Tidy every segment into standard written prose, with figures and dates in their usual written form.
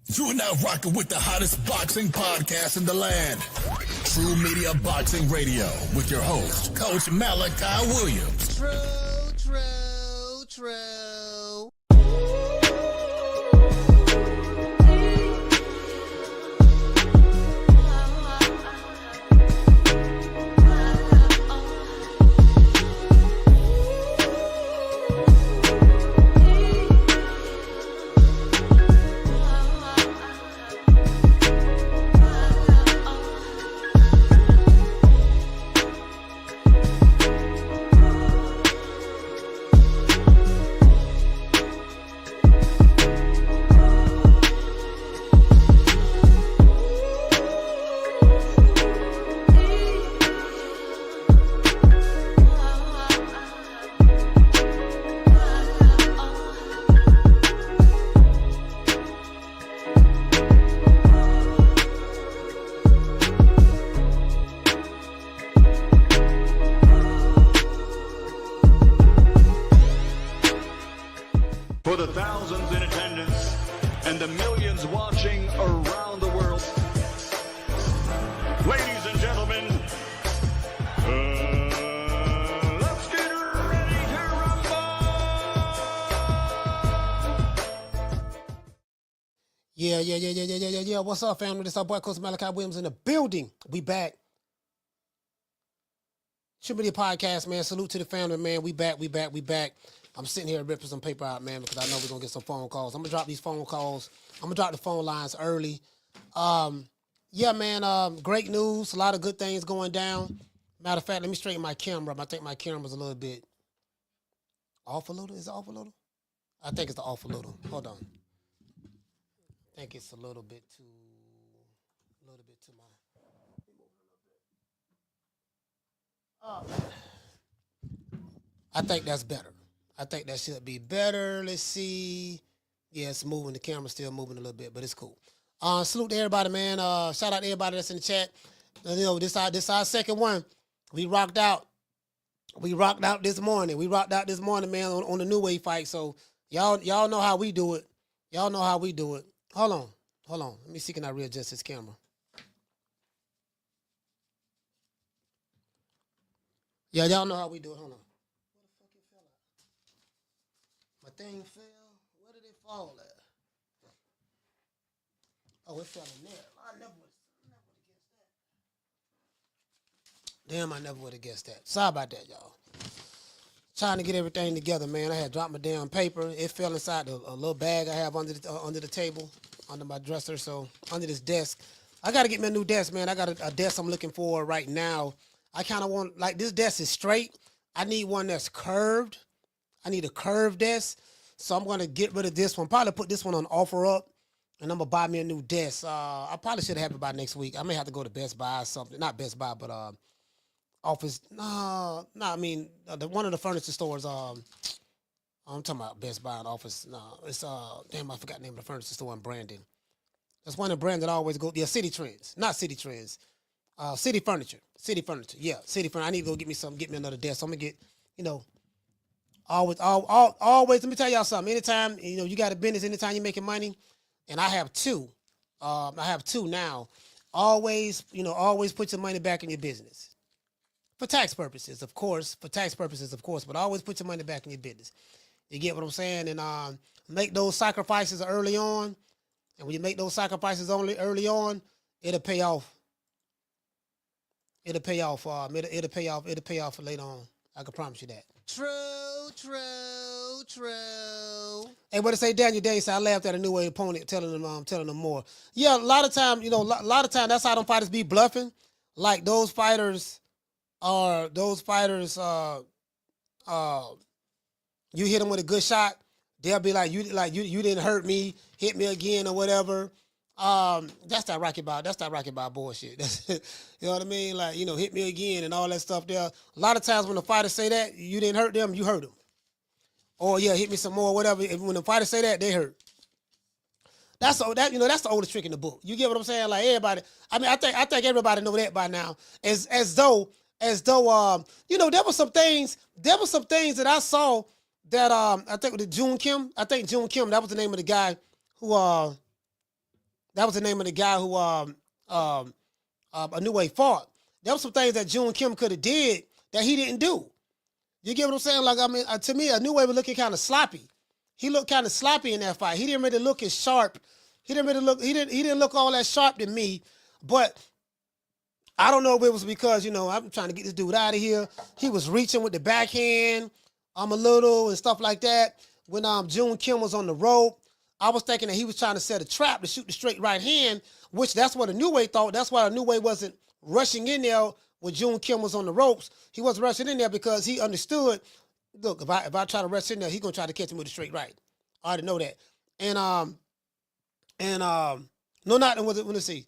You are now rocking with the hottest boxing podcast in the land. True Media Boxing Radio with your host, Coach Malachi Williams. True. For the thousands in attendance and the millions watching around the world, ladies and gentlemen, let's get ready to rumble! Yeah. What's up, family? This is our boy, Coach Malachi Williams in the building. We back. Should be the podcast, man. Salute to the family, man. We back. I'm sitting here ripping some paper out, man, because I know we're going to get some phone calls. I'm going to drop these phone calls. I'm going to drop the phone lines early. Yeah, man, great news. A lot of good things going down. Matter of fact, let me straighten my camera up. I think my camera's a little bit off a little. Is it off a little? I think it's off a little. Hold on. I think it's a little bit too my... I think that's better. I think that should be better. Let's see. Yeah, it's moving. The camera's still moving a little bit, but it's cool. Salute to everybody, man. Shout out to everybody that's in the chat. You know, this our second one. We rocked out. This morning. Man, on the New Wave fight. So y'all know how we do it. Hold on. Let me see, can I readjust this camera? Yeah, y'all know how we do it. Hold on. Where the fuck it fell at? My thing fell. Where did it fall at? Oh, it fell in there. I never would have guessed that. Damn, I never would have guessed that. Sorry about that, y'all. Trying to get everything together, man. I had dropped my damn paper. It fell inside a little bag I have under the table, under my dresser, so under this desk. I got to get me a new desk, man. I got a desk I'm looking for right now. I kind of want, like, this desk is straight. I need one that's curved. I need a curved desk. So I'm going to get rid of this one. Probably put this one on offer up. And I'm going to buy me a new desk. I probably should have it by next week. I may have to go to Best Buy or something. Not Best Buy, but Office. No, I mean, one of the furniture stores. I'm talking about Best Buy and Office. No, it's, damn, I forgot the name of the furniture store in Brandon. That's one of the brands that I always go. Yeah, City Trends. Not City Trends. City Furniture. Yeah, City Furniture. I need to go get me another desk. So I'm gonna get, always. Let me tell y'all something. Anytime, you got a business, anytime you're making money, and I have two. I have two now. Always put your money back in your business. For tax purposes, of course. But always put your money back in your business. You get what I'm saying? And make those sacrifices early on. And when you make those sacrifices early on, it'll pay off. It'll pay off for later on. I can promise you that. True. Hey, what to say, Daniel Day said, I laughed at a New Wave opponent telling them more. Yeah, a lot of time, that's how them fighters be bluffing. Like those fighters, you hit them with a good shot, they'll be like you didn't hurt me, hit me again or whatever. That's that Rocky Bob bullshit. You know what I mean? Like, hit me again and all that stuff there. A lot of times when the fighters say that, you didn't hurt them, you hurt them. Or yeah, hit me some more, whatever. When the fighters say that, they hurt. That's the oldest trick in the book. You get what I'm saying? Like everybody, I mean, I think everybody know that by now. As though there were some things that I saw that I think with June Kim, that was the name of the guy who That was the name of the guy who A New Way fought. There were some things that June Kim could have did that he didn't do. You get what I'm saying? Like, I mean, to me, A New Way was looking kind of sloppy. He looked kind of sloppy in that fight. He didn't really look as sharp. He didn't look all that sharp to me. But I don't know if it was because, I'm trying to get this dude out of here. He was reaching with the backhand, a little and stuff like that. When June Kim was on the rope, I was thinking that he was trying to set a trap to shoot the straight right hand, which that's what A New Way thought. That's why A New Way wasn't rushing in there when June Kim was on the ropes. He wasn't rushing in there because he understood, look, if I try to rush in there, he's going to try to catch him with a straight right. I already know that. Let's see.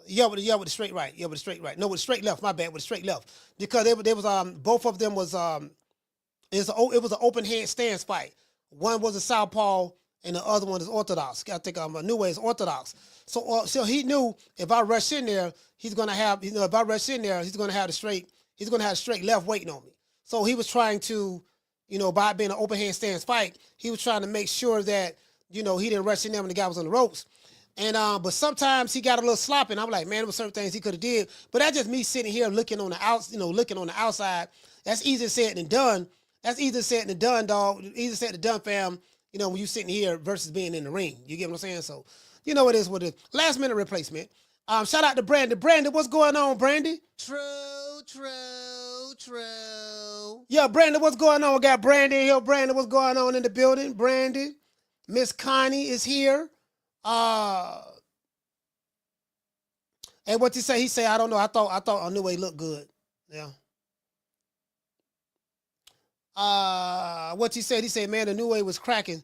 With the straight right. Yeah, with the straight right. No, with the straight left. My bad, with the straight left. Because they was both of them was it was an open hand stance fight. One was a southpaw and the other one is orthodox. I think A New Way is orthodox. So he knew if I rush in there, he's gonna have he's gonna have the straight left waiting on me. So he was trying to, by being an open hand stance fight, he was trying to make sure that, he didn't rush in there when the guy was on the ropes. And but sometimes he got a little sloppy, and I'm like, man, there were certain things he could have did. But that's just me sitting here looking on the outside. That's easier said than done. That's easier said than done, dog. Easier said than done, fam. When you sitting here versus being in the ring. You get what I'm saying? So, it is what it is. Last minute replacement. Shout out to Brandon. Brandon, what's going on, Brandon? True. Yeah, Brandon, what's going on? We got Brandon here. Brandon, what's going on in the building? Brandon. Miss Connie is here. And what you say? He say, I don't know. I thought A New Way looked good. Yeah. What he said? He said, man, A New Way was cracking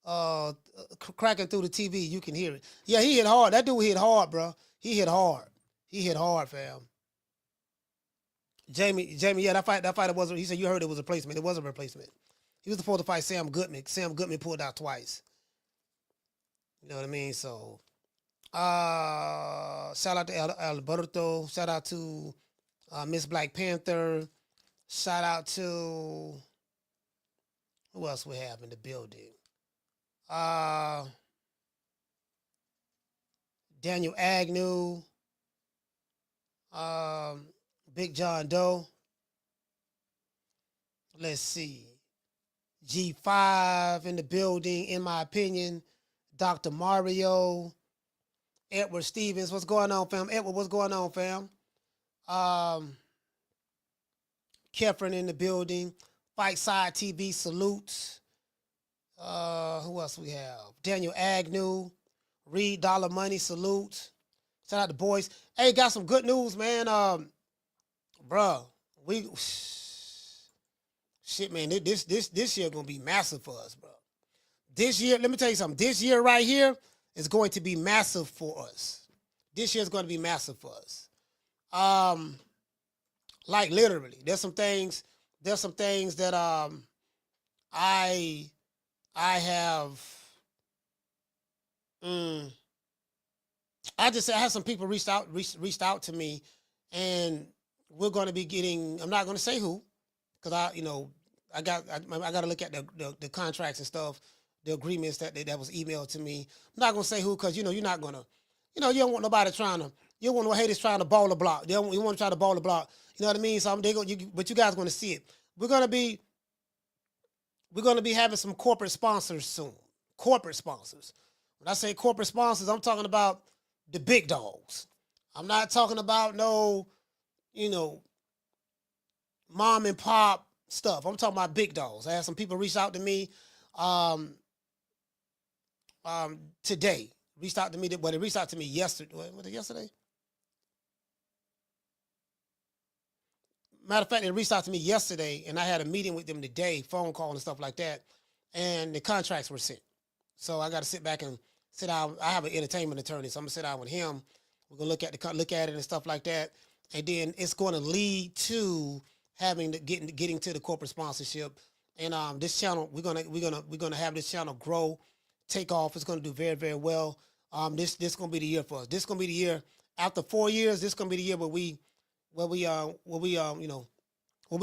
through the TV. You can hear it. Yeah, he hit hard. That dude hit hard, bro. He hit hard, fam. Jamie, yeah, that fighter wasn't. He said you heard it was a replacement. It was a replacement. He was supposed to fight Sam Goodman. Sam Goodman pulled out twice. You know what I mean? So, shout out to Alberto. Shout out to Miss Black Panther. Shout out to who else we have in the building? Daniel Agnew. Big John Doe. Let's see. G5 in the building, in my opinion. Dr. Mario. Edward Stevens. What's going on, fam? Edward, what's going on, fam? Kefren in the building. Fight Side TV salutes. Who else we have? Daniel Agnew. Reed Dollar Money salutes. Shout out to boys. Hey, got some good news, man. Bruh, shit, man, this year gonna be massive for us, bro. This year, let me tell you something. This year right here is going to be massive for us. This year is going to be massive for us. Like literally, there's some things that I have. I had some people reached out to me, and we're going to be getting. I'm not going to say who, because I got to look at the contracts and stuff, the agreements that was emailed to me. I'm not going to say who, because you're not going to, you don't want nobody you don't want no haters trying to ball the block. You want to try to ball the block. You know what I mean? So but you guys are going to see it. We're going to be having some corporate sponsors soon. Corporate sponsors. When I say corporate sponsors, I'm talking about the big dogs. I'm not talking about no, mom and pop stuff. I'm talking about big dogs. I had some people reach out to me today. They reached out to me yesterday. Was it yesterday? Matter of fact, they reached out to me yesterday, and I had a meeting with them today, phone call and stuff like that, and the contracts were sent. So I got to sit back and sit down. I have an entertainment attorney, so I'm gonna sit down with him. We're gonna look at it and stuff like that, and then it's going to lead to getting to the corporate sponsorship. And this channel, we're gonna have this channel grow, take off. It's gonna do very, very well. This gonna be the year for us. This gonna be the year after 4 years. This gonna be the year where we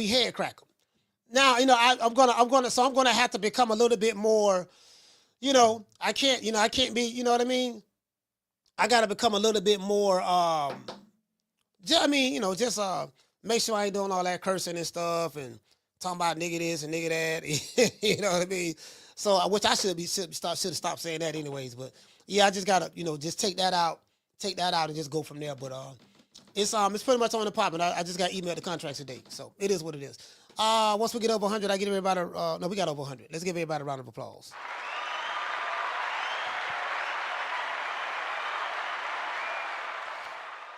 head crack them. Now, I'm gonna have to become a little bit more, I can't be, you know what I mean? I got to become a little bit more, just make sure I ain't doing all that cursing and stuff and talking about nigga this and nigga that. You know what I mean? So, which I should have stopped saying that anyways. But yeah, I just gotta, just take that out and just go from there. But it's pretty much on the pop, and I just got emailed the contracts today, so it is what it is. Once we get over 100, I give everybody no, we got over 100. Let's give everybody a round of applause.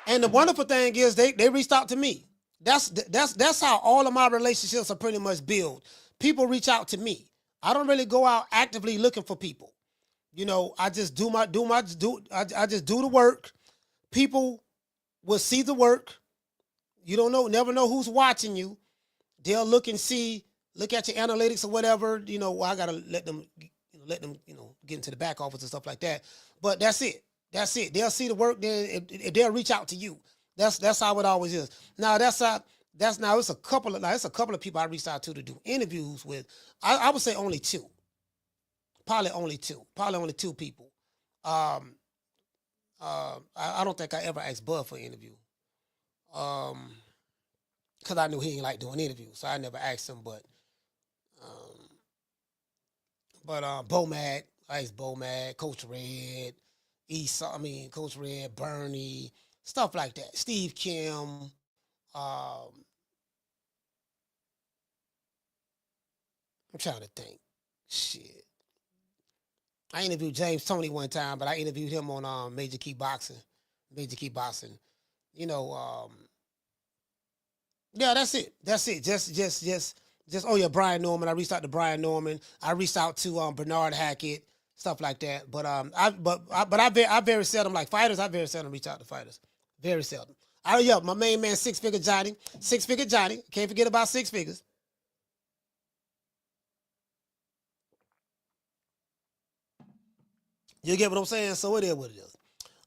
And the wonderful thing is they reached out to me. That's how all of my relationships are pretty much built. People reach out to me. I don't really go out actively looking for people. I just I just do the work. People will see the work. You don't know, never know who's watching you. They'll look at your analytics or whatever. I gotta let them get into the back office and stuff like that. But that's it. They'll see the work, then they'll reach out to you. That's how it always is. Now it's a couple of people I reached out to do interviews with. I would say only two. Probably only two people. I don't think I ever asked Bud for an interview. Cause I knew he didn't like doing interviews, so I never asked him. But Bomad, I asked Bomad, Coach Red, Coach Red, Bernie, stuff like that. Steve Kim, I'm trying to think. Shit. I interviewed James Toney one time, but I interviewed him on Major Key Boxing. Yeah, that's it. Just Brian Norman. I reached out to Brian Norman. I reached out to Bernard Hackett, stuff like that. But I very seldom, like fighters, I very seldom reach out to fighters. Very seldom. My main man, Six Figure Johnny. Can't forget about Six Figures. You get what I'm saying? So it is what it is.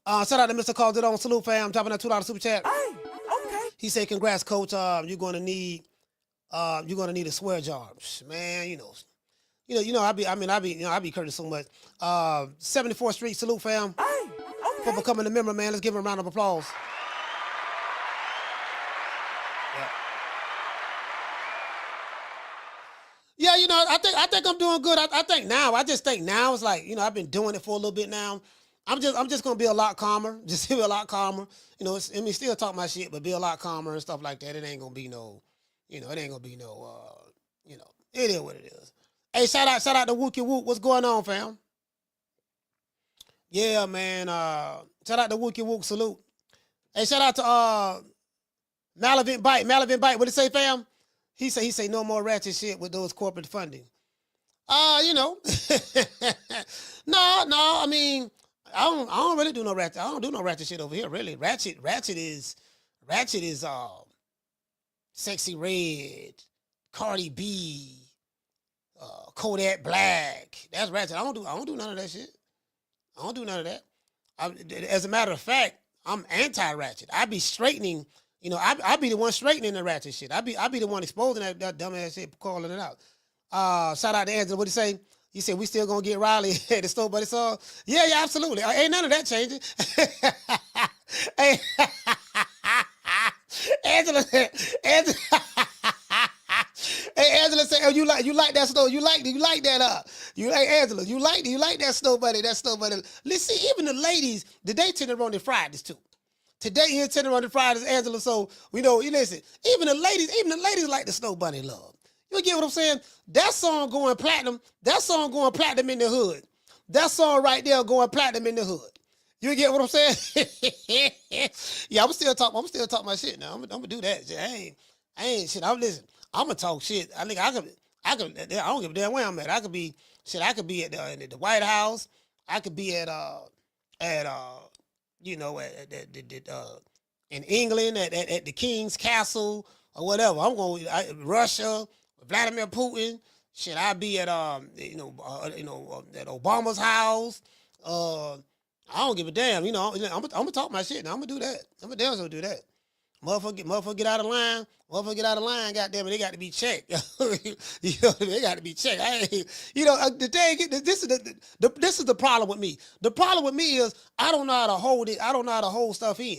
Shout out to Mr. Calderon. Salute, fam. Dropping that $2 super chat. Hey, okay. He said, "Congrats, coach. You're gonna need a swear jar, man. I be cursing so much. 74th Street. Salute, fam. Hey, okay. For becoming a member, man. Let's give him a round of applause. Yeah, I think I'm doing good. I just think now it's like, I've been doing it for a little bit now. I'm just gonna be a lot calmer. Just be a lot calmer. Still talk my shit, but be a lot calmer and stuff like that. It ain't gonna be no, it ain't gonna be no, it is what it is. Hey, shout out to Wookie Wook. What's going on, fam? Yeah, man. Shout out to Wookie Wook. Salute. Hey, shout out to Malavin Bite. What did he say, fam? He say no more ratchet shit with those corporate funding. No. I mean, I don't really do no ratchet. I don't do no ratchet shit over here. Really, ratchet is Sexy Red, Cardi B, Kodak Black. That's ratchet. I don't do none of that shit. I don't do none of that. As a matter of fact, I'm anti-ratchet. I be straightening. I be the one straightening the ratchet shit. I be the one exposing that dumbass shit, calling it out. Shout out to Angela. What'd he say? He said, "We still gonna get Riley at the store, buddy." So yeah, absolutely. Ain't none of that changing. Hey, Angela said, hey, Angela said, "Oh, you like that store? You like that? You like Angela? You like that store, buddy? That store, buddy." Listen, even the ladies, today tender on the Fridays too. Today here tender on the Fridays, Angela. So we know. You listen, even the ladies like the Snow Bunny love. You get what I'm saying? That song going platinum. That song going platinum in the hood. That song right there going platinum in the hood. You get what I'm saying? Yeah, I'm still talk my shit now. I'm gonna do that. I ain't shit. I'm gonna talk shit. I think I could. I don't give a damn where I'm at. I could be at the White House. I could be in England at the King's Castle or whatever. I'm going Russia, Vladimir Putin. Shit, I'll be at at Obama's house. I don't give a damn. I'm gonna talk my shit. Now I'm gonna do that. I'm gonna do that. Motherfucker get out of line. Motherfucker get out of line. Goddamn it, they got to be checked. You know, they got to be checked. The thing. This is the problem with me. The problem with me is I don't know how to hold it. I don't know how to hold stuff in.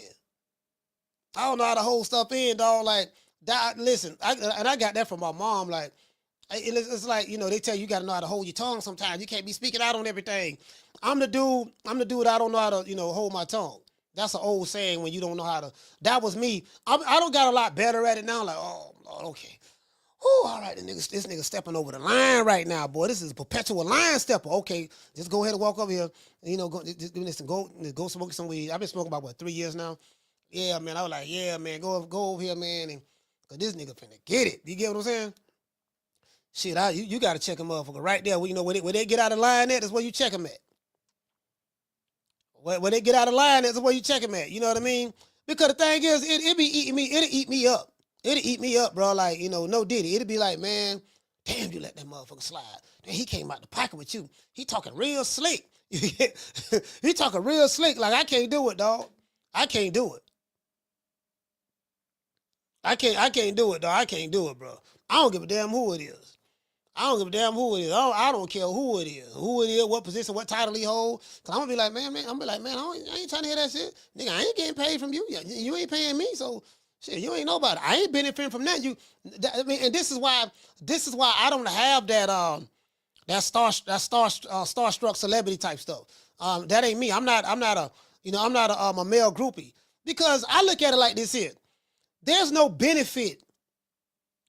I don't know how to hold stuff in, dog. Like that. Listen, I got that from my mom. Like it's like, you know, they tell you got to know how to hold your tongue. Sometimes you can't be speaking out on everything. I'm the dude. I don't know how to, you know, hold my tongue. That's an old saying when you don't know how to. That was me. I don't got a lot better at it now. Like, oh, Lord, okay. Oh, all right, this nigga stepping over the line right now, boy. This is a perpetual line stepper. Okay, just go ahead and walk over here. And, you know, go smoke some weed. I've been smoking about 3 years now. Yeah, man. I was like, yeah, man, go over here, man, and cause this nigga finna get it. You get what I'm saying? Shit, you gotta check a motherfucker right there. You know, where they get out of line at, that's where you check them at. When they get out of line, that's where you check them at. You know what I mean? Because the thing is, it be eating me. It'll eat me up. It'll eat me up, bro. Like, you know, no diddy. It'll be like, man, damn, you let that motherfucker slide. Then he came out the pocket with you. He talking real slick. He talking real slick. Like, I can't do it, dog. I can't do it. I can't do it, dog. I can't do it, bro. I don't give a damn who it is. I don't give a damn who it is. I don't care who it is. Who it is, what position, what title he hold. Cause I'm gonna be like, man, I ain't trying to hear that shit. Nigga, I ain't getting paid from you. You ain't paying me, so shit, you ain't nobody. I ain't benefiting from that. And this is why I don't have that starstruck celebrity type stuff. That ain't me. I'm not a male groupie. Because I look at it like this here. There's no benefit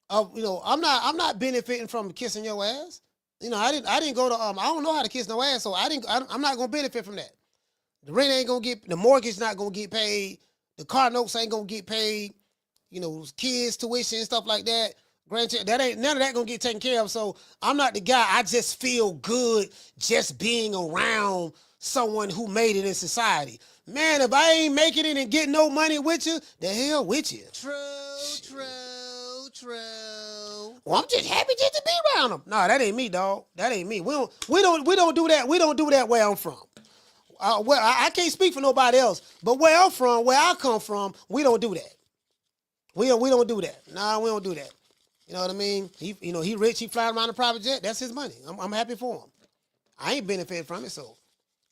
of, you know, I'm not benefiting from kissing your ass. You know, I didn't go to I don't know how to kiss no ass, so I'm not gonna benefit from that. The rent ain't gonna get, the mortgage not gonna get paid, the car notes ain't gonna get paid, you know, kids, tuition, stuff like that. Grandchildren, none of that gonna get taken care of. So I'm not the guy. I just feel good just being around someone who made it in society. Man, if I ain't making it and getting no money with you, the hell with you. True. Well, I'm just happy just to be around them. No, that ain't me, dog. That ain't me. We don't do that. We don't do that where I'm from. Well, I can't speak for nobody else, but where I'm from, where I come from, we don't do that. We don't do that. Nah, we don't do that. You know what I mean? He rich. He flying around a private jet. That's his money. I'm happy for him. I ain't benefiting from it, so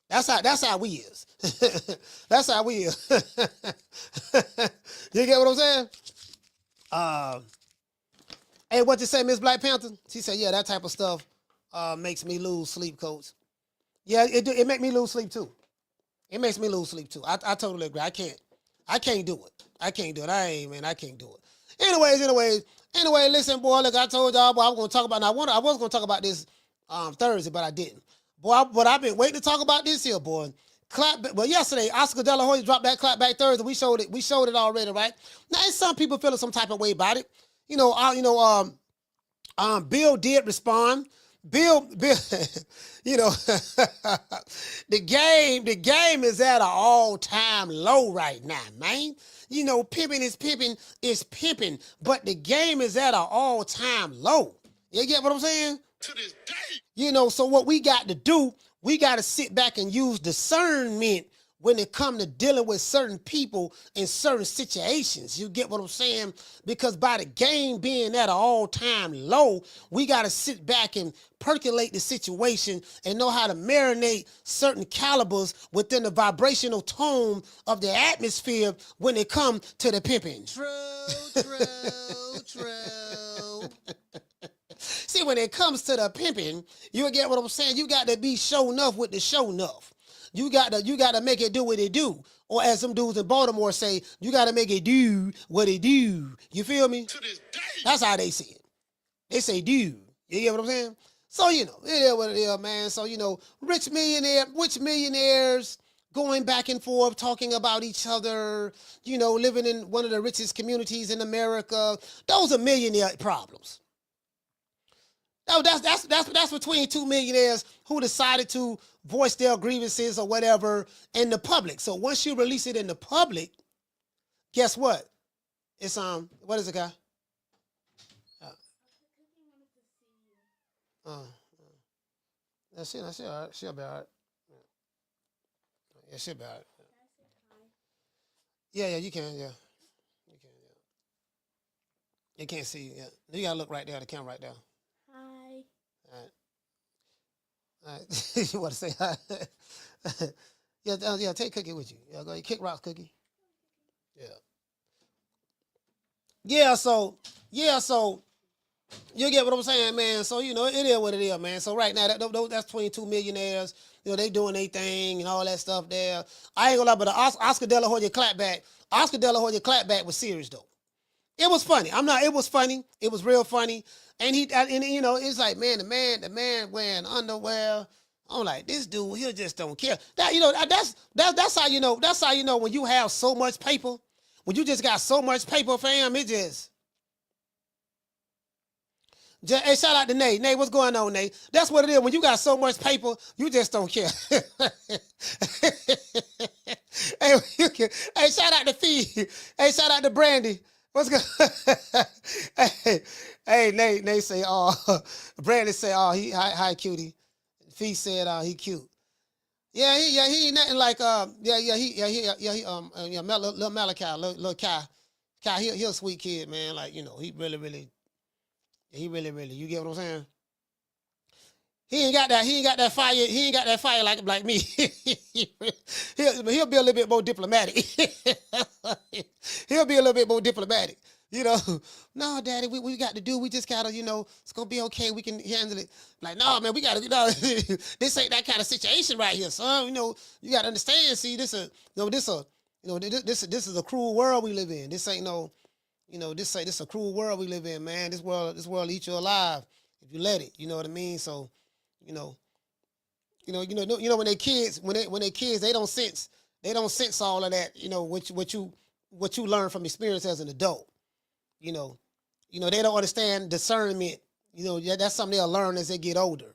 that's how we is. That's how we is. You get what I'm saying? Hey, what you say, Miss Black Panther? She said, yeah, that type of stuff makes me lose sleep, Coach. Yeah, it make me lose sleep too. It makes me lose sleep too. I totally agree. I can't do it. I can't do it. I can't do it. Anyway, listen, boy, look, I told y'all, boy, I was going to talk about, I was going to talk about this Thursday, but I didn't. Boy, but I've been waiting to talk about this here, boy. Well, yesterday, Oscar Dela Hoya dropped that Clapback Thursday. We showed it already, right? Now, some people feeling some type of way about it. Bill did respond. Bill, you know, the game is at an all-time low right now, man. You know, pimping is pimping, but the game is at an all-time low. You get what I'm saying? To this day. You know, so what we got to do, we got to sit back and use discernment when it comes to dealing with certain people in certain situations. You get what I'm saying? Because by the game being at an all-time low, we got to sit back and percolate the situation and know how to marinate certain calibers within the vibrational tone of the atmosphere when it comes to the pimping. True. See, when it comes to the pimping, you get what I'm saying? You got to be show enough with the show enough. You got to make it do what it do. Or as some dudes in Baltimore say, you got to make it do what it do. You feel me? To this day. That's how they say it. They say do. You get what I'm saying? So, you know, it is what it is, man. So, you know, rich millionaires going back and forth, talking about each other, you know, living in one of the richest communities in America. Those are millionaire problems. No, that's between two millionaires who decided to voice their grievances or whatever in the public. So once you release it in the public, guess what? It's what is it, guy? She'll be all right. She'll be all right. Yeah, she'll be all right. Yeah, you can. Yeah, you can. You can't see. Yeah. You gotta look right there. The camera right there. Hi. All right. You want to say hi? Yeah. Take Cookie with you. Yeah, go ahead. Kick rocks, Cookie. Yeah. So you get what I'm saying, man. So it is what it is, man. So right now, that's 22 millionaires. They doing their thing and all that stuff there. I ain't gonna lie, but the Oscar Dela Hoya clapback was serious though. It was funny. It was funny. It was real funny. And it's like, man, the man wearing underwear. I'm like, this dude, he just don't care. That's how you know. That's how you know when you have so much paper. When you just got so much paper, fam, it just hey, shout out to Nate. Nate, what's going on, Nate? That's what it is. When you got so much paper, you just don't care. Hey, shout out to Fee. Hey, shout out to Brandy. What's good? hey, Nate say, Brandy say, he hi cutie. Fee said, he cute. Yeah, he ain't nothing like, little Malachi, little Kai. Kai, he a sweet kid, man. Like, he really, you get what I'm saying? He ain't got that fire. He ain't got that fire like me. He'll be a little bit more diplomatic. He'll be a little bit more diplomatic. No, Daddy, we got to do. We just gotta, it's gonna be okay. We can handle it. Like, no, man, we gotta, this ain't that kind of situation right here, son. You gotta understand. See, this is a cruel world we live in. This ain't this a cruel world we live in, man. This world eat you alive if you let it. You know what I mean? So, when they kids, they don't sense all of that. What you learn from experience as an adult. They don't understand discernment. That's something they'll learn as they get older.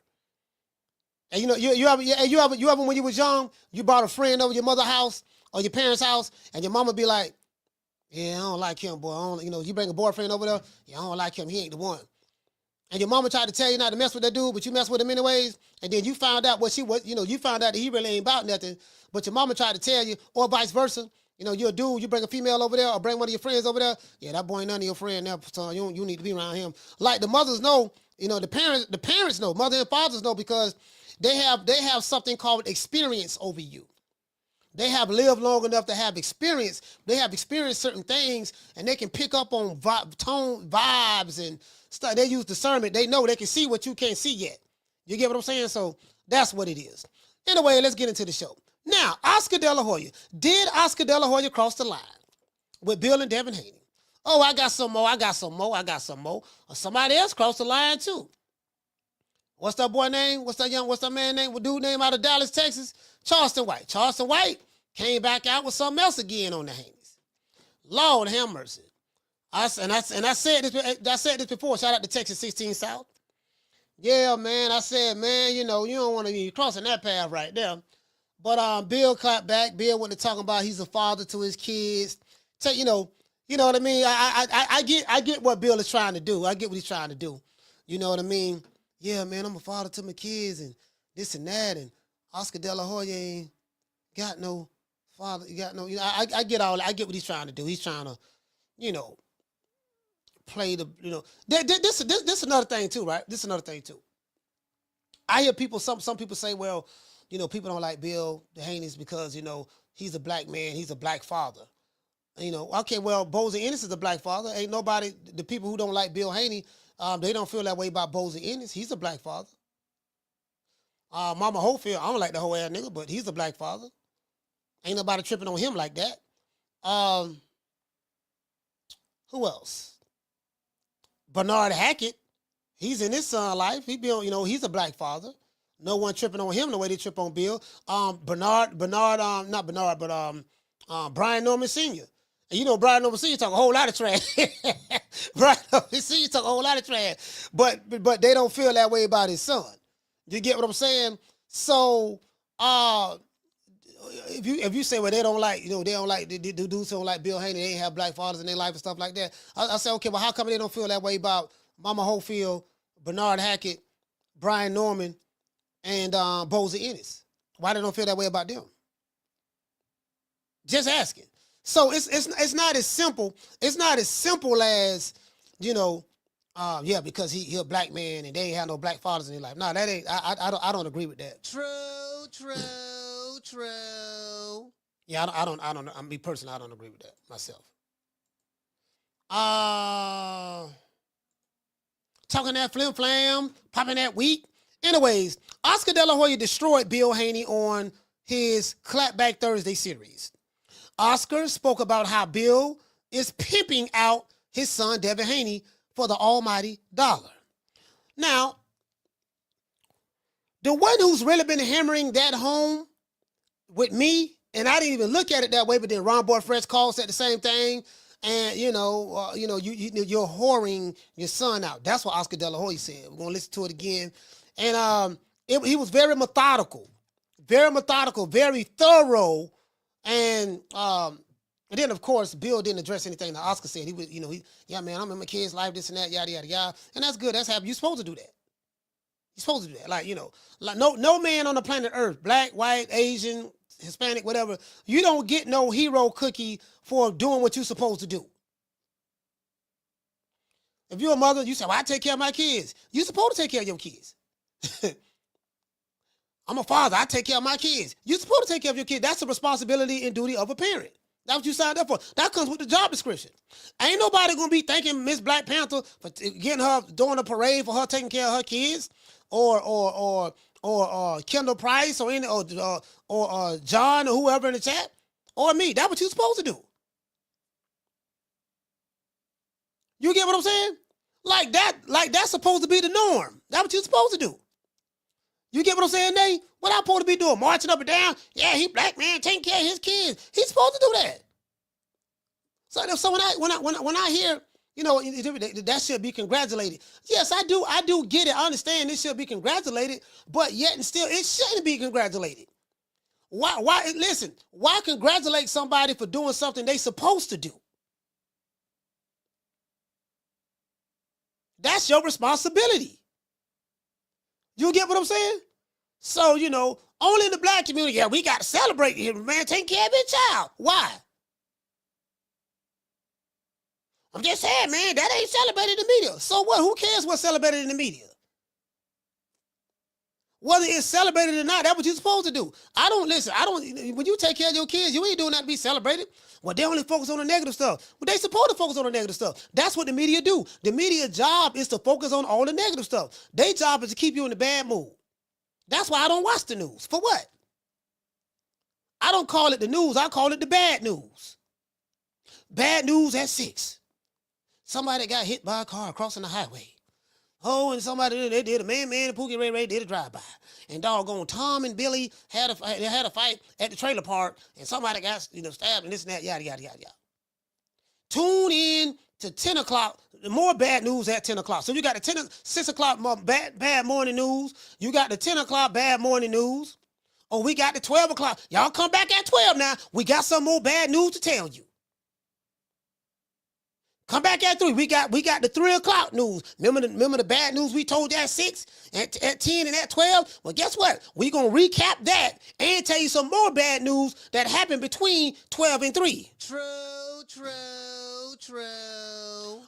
And you ever when you was young, you brought a friend over your mother's house or your parents' house, and your mama be like, yeah, I don't like him, boy. You bring a boyfriend over there, yeah, I don't like him. He ain't the one. And your mama tried to tell you not to mess with that dude, but you mess with him anyways. And then you found out you found out that he really ain't about nothing. But your mama tried to tell you, or vice versa. You're a dude, you bring a female over there or bring one of your friends over there. Yeah, that boy ain't none of your friend now, son. You need to be around him. Like the mothers know, the parents know, mother and fathers know, because they have something called experience over you. They have lived long enough to have experience. They have experienced certain things, and they can pick up on tone, vibes, and stuff. They use discernment. They know they can see what you can't see yet. You get what I'm saying? So that's what it is. Anyway, let's get into the show. Now, Oscar Dela Hoya. Did Oscar Dela Hoya cross the line with Bill and Devin Haney? Oh, I got some more. Or somebody else crossed the line too. What's that boy name? What's that man name? What dude name out of Dallas, Texas? Charleston White. Charleston White came back out with something else again on the Haneys. Lord have mercy. I said this before. Shout out to Texas 16 South. Yeah, man. I said, man, you don't want to be crossing that path right there. But Bill clapped back. Bill went to talking about he's a father to his kids. So, you know what I mean? I get what Bill is trying to do. I get what he's trying to do. You know what I mean? Yeah, man, I'm a father to my kids and this and that. And Oscar Dela Hoya ain't got no father. You got no. I get all. I get what he's trying to do. He's trying to, play the. This another thing too, right? This is another thing too. I hear people. Some people say, well, people don't like Bill the Haneys because he's a black man. He's a black father. Okay, well, Bozie Ennis is a black father. Ain't nobody. The people who don't like Bill Haney, they don't feel that way about Bozie Ennis. He's a black father. Mama Hopefield, I don't like the whole ass nigga, but he's a black father. Ain't nobody tripping on him like that. Who else? Bernard Hackett. He's in his son's life. He be on, he's a black father. No one tripping on him the way they trip on Bill. Brian Norman Sr. And Brian Norman Sr. talk a whole lot of trash. Brian Norman Sr. talk a whole lot of trash. But they don't feel that way about his son. You get what I'm saying? So, if you say, well, they don't like, the dudes don't like Bill Haney, they ain't have black fathers in their life and stuff like that. I say, okay, well, how come they don't feel that way about Mama Hopefield, Bernard Hackett, Brian Norman, and Bozie Ennis? Why they don't feel that way about them? Just asking. So it's not as simple. It's not as simple as because he a black man and they ain't had no black fathers in their life. No, that ain't. I don't agree with that. True. Yeah, I don't. I mean, personally, I don't agree with that myself. Talking that flim flam, popping that wheat. Anyways, Oscar De La Hoya destroyed Bill Haney on his Clapback Thursday series. Oscar spoke about how Bill is pimping out his son Devin Haney for the almighty dollar. Now, the one who's really been hammering that home with me, and I didn't even look at it that way, but then Ron Boy Fresh called, said the same thing, and you're whoring your son out. That's what Oscar De La Hoya said. We're gonna listen to it again, and he was very methodical, very thorough, and then of course Bill didn't address anything that Oscar said. He was, man, I'm in my kid's life, this and that, yada yada yada, and that's good. That's happy. You're supposed to do that. You're supposed to do that. Like no man on the planet Earth, black, white, Asian, Hispanic, whatever, you don't get no hero cookie for doing what you're supposed to do. If you're a mother, you say, well, I take care of my kids. You're supposed to take care of your kids. I'm a father. I take care of my kids. You're supposed to take care of your kids. That's the responsibility and duty of a parent. That's what you signed up for. That comes with the job description. Ain't nobody going to be thanking Miss Black Panther for getting her, doing a parade for her taking care of her kids, or Kendall Price, or John, or whoever in the chat, or me. That's what you're supposed to do. You get what I'm saying? Like that's supposed to be the norm. That's what you're supposed to do. You get what I'm saying, Nate? What I'm supposed to be doing? Marching up and down? Yeah, he black man taking care of his kids. He's supposed to do that. So when I hear, that should be congratulated. Yes, I do get it. I understand this should be congratulated, but yet and still it shouldn't be congratulated. Why? Listen, why congratulate somebody for doing something they supposed to do? That's your responsibility. You get what I'm saying? So, only in the black community, yeah, we got to celebrate him, man, taking care of his child. Why? I'm just saying, man, that ain't celebrated in the media. So what? Who cares what's celebrated in the media? Whether it's celebrated or not, that's what you're supposed to do. When you take care of your kids, you ain't doing that to be celebrated. Well, they only focus on the negative stuff. Well, they supposed to focus on the negative stuff. That's what the media do. The media job is to focus on all the negative stuff. Their job is to keep you in the bad mood. That's why I don't watch the news. For what? I don't call it the news. I call it the bad news. Bad news at 6. Somebody got hit by a car crossing the highway. Oh, and they did a man, and Pookie Ray did a drive-by. And doggone Tom and Billy had a fight at the trailer park, and somebody got stabbed and this and that, yada, yada, yada, yada. Tune in to 10 o'clock, more bad news at 10 o'clock. So you got the 6 o'clock bad morning news. You got the 10 o'clock bad morning news. Oh, we got the 12 o'clock. Y'all come back at 12 now. We got some more bad news to tell you. Come back at 3. We got the 3 o'clock news. Remember the bad news we told you at 6, at 10, and at 12? Well, guess what? We're going to recap that and tell you some more bad news that happened between 12 and 3. True.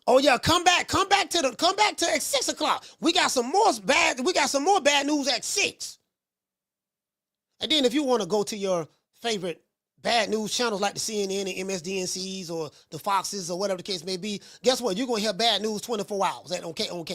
Oh yeah, come back to at 6 o'clock. We got some more bad news at 6. And then if you want to go to your favorite bad news channels like the CNN and MSDNCs or the Foxes or whatever the case may be, guess what? You're going to hear bad news 24 hours on cable.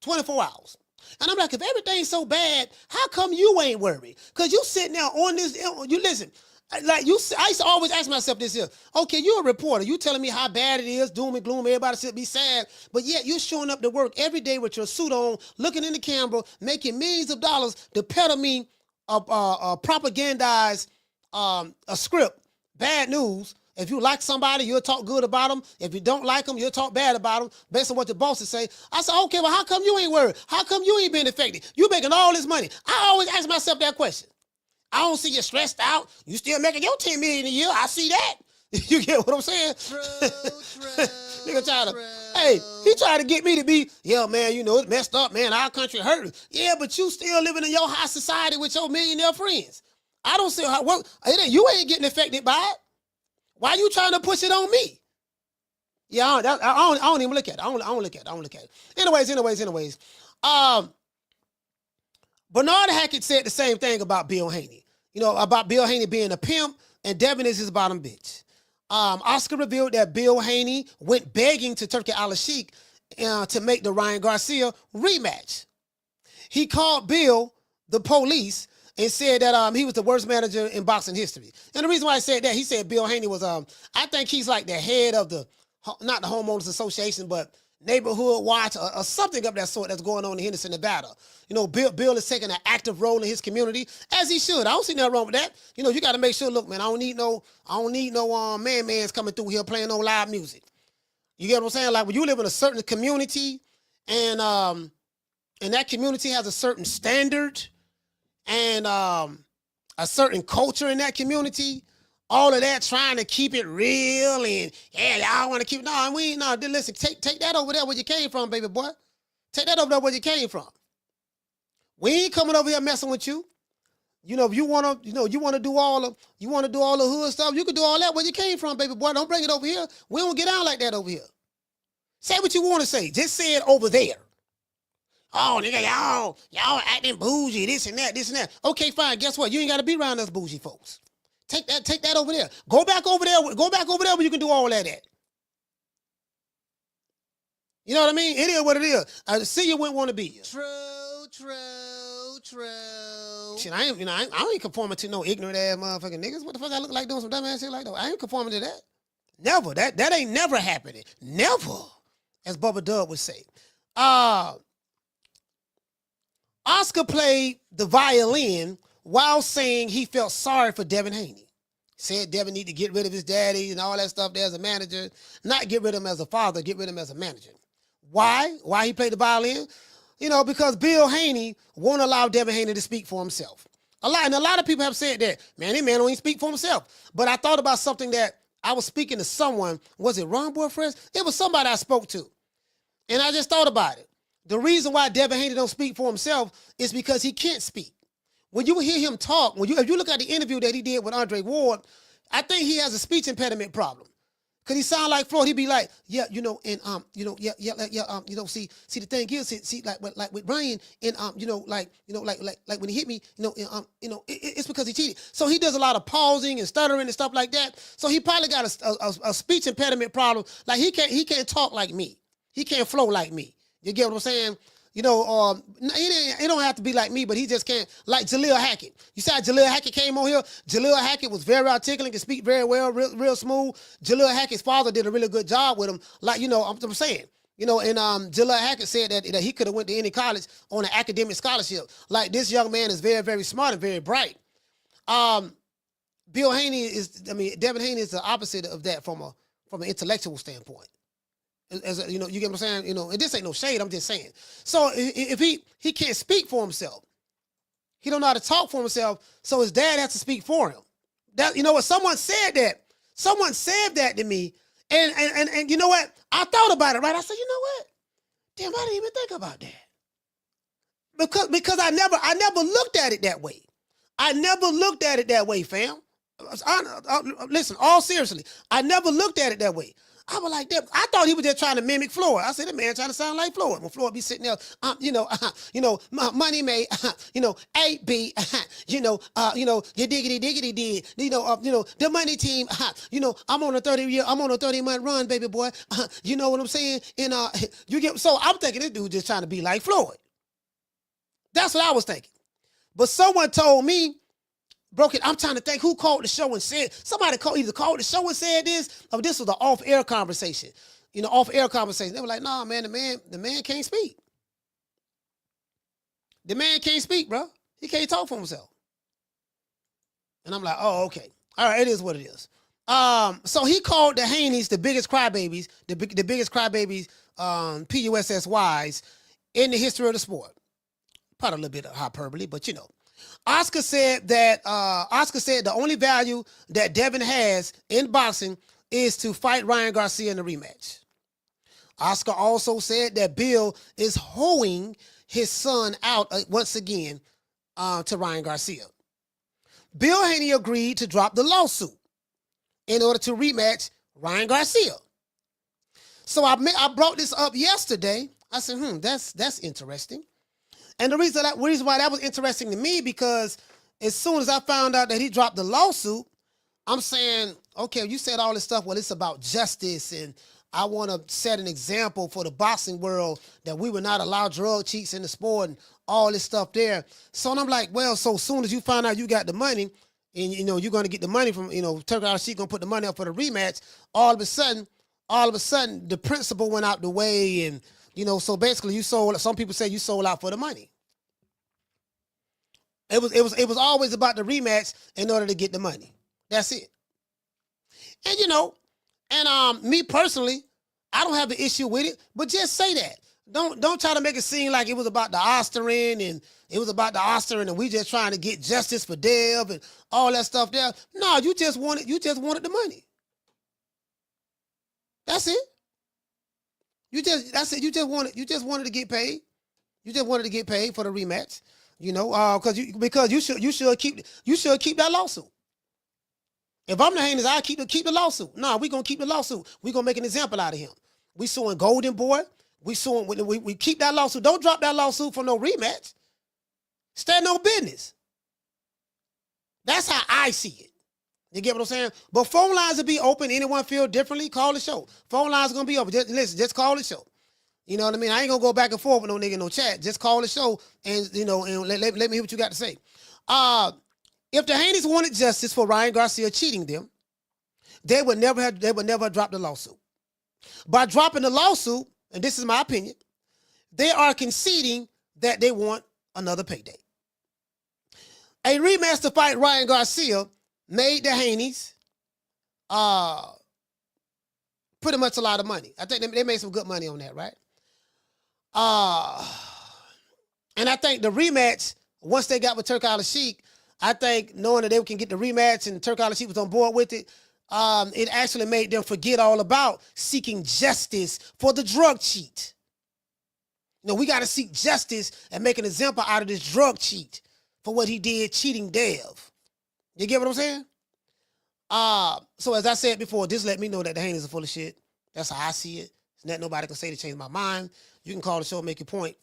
24 hours. And I'm like, if everything's so bad, how come you ain't worried? Because you sitting there on this, you listen, I used to always ask myself this here. Okay, you're a reporter. You telling me how bad it is, doom and gloom, everybody should be sad, but yet you're showing up to work every day with your suit on, looking in the camera, making millions of dollars to peddle me propagandize a script, bad news. If you like somebody, you'll talk good about them. If you don't like them, you'll talk bad about them based on what the bosses say. I said, okay, well, how come you ain't worried? How come you ain't being affected? You making all this money. I always ask myself that question. I don't see you stressed out. You still making your $10 million a year. I see that. You get what I'm saying? True. Hey, he tried to get me to be, yeah, man, it's messed up, man. Our country hurting. Yeah, but you still living in your high society with your millionaire friends. I don't see you ain't getting affected by it. Why you trying to push it on me? Yeah, I don't even look at it. I don't look at it. Anyways. Bernard Hackett said the same thing about Bill Haney. About Bill Haney being a pimp and Devin is his bottom bitch. Oscar revealed that Bill Haney went begging to Turki Alashihk to make the Ryan Garcia rematch. He called Bill the police and said that he was the worst manager in boxing history. And the reason why I said that, he said Bill Haney was, I think he's like the head of not the homeowners association, but neighborhood watch or something of that sort that's going on in Henderson, Nevada. Bill is taking an active role in his community, as he should. I don't see nothing wrong with that. You got to make sure, look, man, I don't need no man-mans coming through here playing no live music. You get what I'm saying? Like, when you live in a certain community and that community has a certain standard and a certain culture in that community, all of that trying to keep it real and, yeah, y'all want to keep, listen, take that over there where you came from, baby boy. Take that over there where you came from. We ain't coming over here messing with you. If you want to do all the hood stuff, you can do all that where you came from, baby boy. Don't bring it over here. We don't get down like that over here. Say what you want to say. Just say it over there. Oh, nigga, y'all acting bougie, this and that. Okay, fine. Guess what? You ain't got to be around us bougie folks. Take that over there. Go back over there where you can do all that at. You know what I mean? It is what it is. I see you wouldn't want to be here. True. Shit, I ain't conforming to no ignorant ass motherfucking niggas. What the fuck I look like doing some dumb ass shit like that? I ain't conforming to that. Never. That ain't never happening. Never. As Bubba Dub would say. Oscar played the violin while saying he felt sorry for Devin Haney. Said Devin need to get rid of his daddy and all that stuff there as a manager. Not get rid of him as a father, get rid of him as a manager. Why? Why he played the violin? Because Bill Haney won't allow Devin Haney to speak for himself. A lot of people have said that, man, that man don't even speak for himself. But I thought about something that I was speaking to someone. Was it Ron Boyfriend? It was somebody I spoke to. And I just thought about it. The reason why Devin Haney don't speak for himself is because he can't speak. When you hear him talk, if you look at the interview that he did with Andre Ward, I think he has a speech impediment problem. Cause he sound like Floyd. He be like, see, the thing is, see, like with Ryan, and like when he hit me, it's because he cheated. So he does a lot of pausing and stuttering and stuff like that. So he probably got a speech impediment problem. Like he can't talk like me. He can't flow like me. You get what I'm saying? It don't have to be like me, but he just can't. Like Jaleel Hackett. You saw Jaleel Hackett came on here. Jaleel Hackett was very articulate, can speak very well, real smooth. Jaleel Hackett's father did a really good job with him. Like, I'm saying. And Jaleel Hackett said that he could have went to any college on an academic scholarship. Like, this young man is very, very smart and very bright. Devin Haney is the opposite of that from an intellectual standpoint. You get what I'm saying? And this ain't no shade, I'm just saying. So if he can't speak for himself, he don't know how to talk for himself, so his dad has to speak for him. That, what someone said that to me, and you know what? I thought about it, right? I said, you know what? Damn, I didn't even think about that. Because I never looked at it that way. I never looked at it that way, fam. Listen, all seriously, I never looked at it that way. I was like, I thought he was just trying to mimic Floyd. I said, that man trying to sound like Floyd. When Floyd be sitting there, money made, AB, your diggity did, the money team, I'm on a 30-month run, baby boy. You know what I'm saying? And so I'm thinking this dude just trying to be like Floyd. That's what I was thinking. But someone told me, I'm trying to think who called the show and said, somebody either called the show and said this, or this was an off-air conversation. They were like, nah, man, the man can't speak. The man can't speak, bro. He can't talk for himself. And I'm like, oh, okay. All right, it is what it is. So he called the Haneys the biggest crybabies, the biggest crybabies, PUSSYs in the history of the sport. Probably a little bit of hyperbole, but Oscar said the only value that Devin has in boxing is to fight Ryan Garcia in the rematch. Oscar also said that Bill is hoeing his son out once again to Ryan Garcia. Bill Haney agreed to drop the lawsuit in order to rematch Ryan Garcia. So I brought this up yesterday. I said, that's interesting. And the reason why that was interesting to me, because as soon as I found out that he dropped the lawsuit, I'm saying, okay, you said all this stuff. Well, it's about justice, and I want to set an example for the boxing world that we would not allow drug cheats in the sport and all this stuff there. So I'm like, well, so as soon as you find out you got the money, and you're going to get the money from, Turki Alashihk going to put the money up for the rematch, all of a sudden, the principle went out the way, and so basically you sold. Some people say you sold out for the money. It was always about the rematch in order to get the money. That's it. And me personally, I don't have an issue with it, but just say that. Don't try to make it seem like it was about the Ostering and we just trying to get justice for Dev and all that stuff there. No, you just wanted the money. That's it. You just wanted to get paid. You just wanted to get paid for the rematch. Because you should keep that lawsuit. If I'm the Haneys, I keep the lawsuit. No, we gonna keep the lawsuit. We gonna make an example out of him. We suing Golden Boy. We keep that lawsuit. Don't drop that lawsuit for no rematch. Stand no business. That's how I see it. You get what I'm saying? But phone lines will be open. Anyone feel differently, call the show. Phone lines gonna be open. Just call the show. You know what I mean? I ain't gonna go back and forth with no nigga in no chat. Just call the show and let me hear what you got to say. If the Haneys wanted justice for Ryan Garcia cheating them, they would never have dropped the lawsuit. By dropping the lawsuit, and this is my opinion, they are conceding that they want another payday. A rematch to fight Ryan Garcia made the Haneys pretty much a lot of money. I think they made some good money on that, right? And I think the rematch, once they got with Turki Alashihk, I think knowing that they can get the rematch and Turki Alashihk was on board with it, it actually made them forget all about seeking justice for the drug cheat. We got to seek justice and make an example out of this drug cheat for what he did cheating Dev. You get what I'm saying? So as I said before, this let me know that the Haneys are full of shit. That's how I see it. There's nothing nobody can say to change my mind. You can call the show and make your point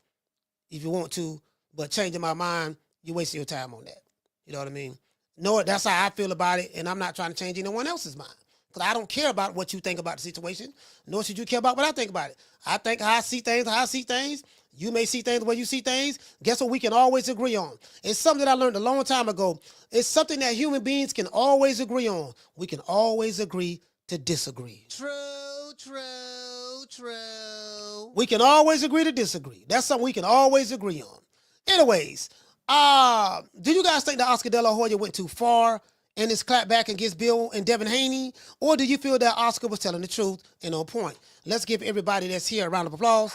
if you want to, but changing my mind, you're wasting your time on that. You know what I mean? No, that's how I feel about it, and I'm not trying to change anyone else's mind. Because I don't care about what you think about the situation, nor should you care about what I think about it. I think how I see things. You may see things the way you see things. Guess what we can always agree on? It's something that I learned a long time ago. It's something that human beings can always agree on. We can always agree to disagree. True. We can always agree to disagree. That's something we can always agree on. Anyways, do you guys think that Oscar Dela Hoya went too far in his clapback against Bill and Devin Haney? Or do you feel that Oscar was telling the truth and on point? Let's give everybody that's here a round of applause.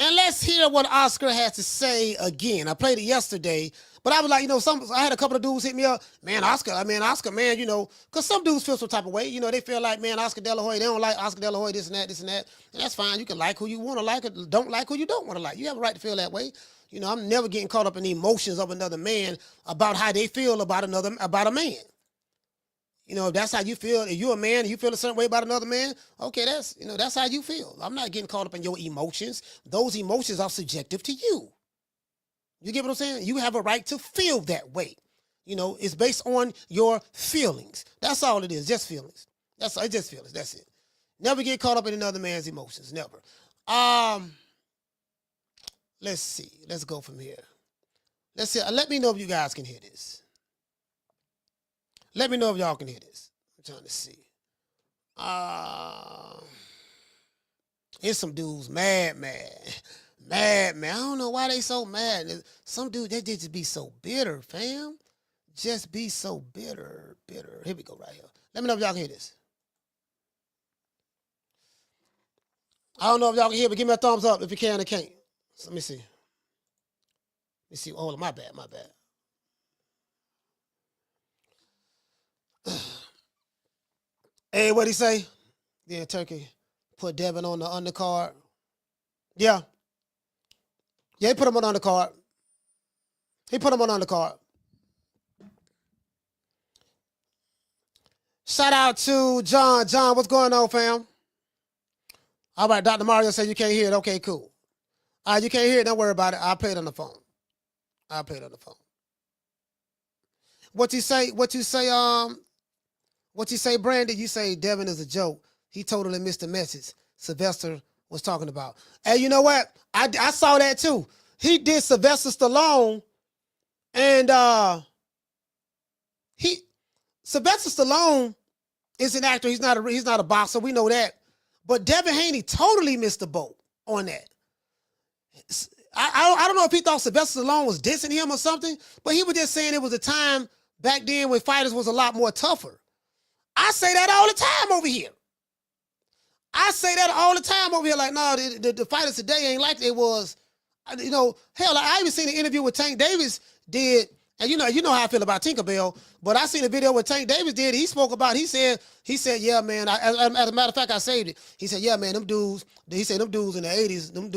And let's hear what Oscar has to say again. I played it yesterday, but I was like, I had a couple of dudes hit me up. Man, Oscar, man, because some dudes feel some type of way. They feel like, man, Oscar Dela Hoya, they don't like Oscar Dela Hoya, this and that. And that's fine. You can like who you want to like or don't like who you don't want to like. You have a right to feel that way. I'm never getting caught up in the emotions of another man about how they feel about a man. If that's how you feel, if you're a man and you feel a certain way about another man, okay, that's how you feel. I'm not getting caught up in your emotions. Those emotions are subjective to you. You get what I'm saying? You have a right to feel that way. It's based on your feelings. That's all it is, just feelings. It's just feelings. That's it. Never get caught up in another man's emotions. Never. Let's see. Let's go from here. Let's see. Let me know if you guys can hear this. Let me know if y'all can hear this. I'm trying to see. Here's some dudes mad. I don't know why they so mad. Some dudes, they just be so bitter, fam. Just be so bitter. Here we go right here. Let me know if y'all can hear this. I don't know if y'all can hear, but give me a thumbs up if you can or can't. So let me see. Oh, my bad. Hey, what'd he say? Yeah, Turki put Devin on the undercard. Yeah, he put him on the undercard. Shout out to John. John, what's going on, fam? All right, Dr. Mario said you can't hear it. Okay, cool. All right, you can't hear it. Don't worry about it. I'll play it on the phone. What you say, Brandon? You say Devin is a joke. He totally missed the message Sylvester was talking about. Hey, you know what? I saw that too. He did Sylvester Stallone, and Sylvester Stallone is an actor. He's not a boxer. We know that. But Devin Haney totally missed the boat on that. I don't know if he thought Sylvester Stallone was dissing him or something, but he was just saying it was a time back then when fighters was a lot more tougher. I say that all the time over here. Like, no, the fighters today ain't like they was. You know, hell, I even seen an interview with Tank Davis did, and you know how I feel about Tinkerbell, but I seen a video with Tank Davis did. He spoke about, he said, yeah, man, as a matter of fact, I saved it. He said, yeah, man, them dudes in the 80s, them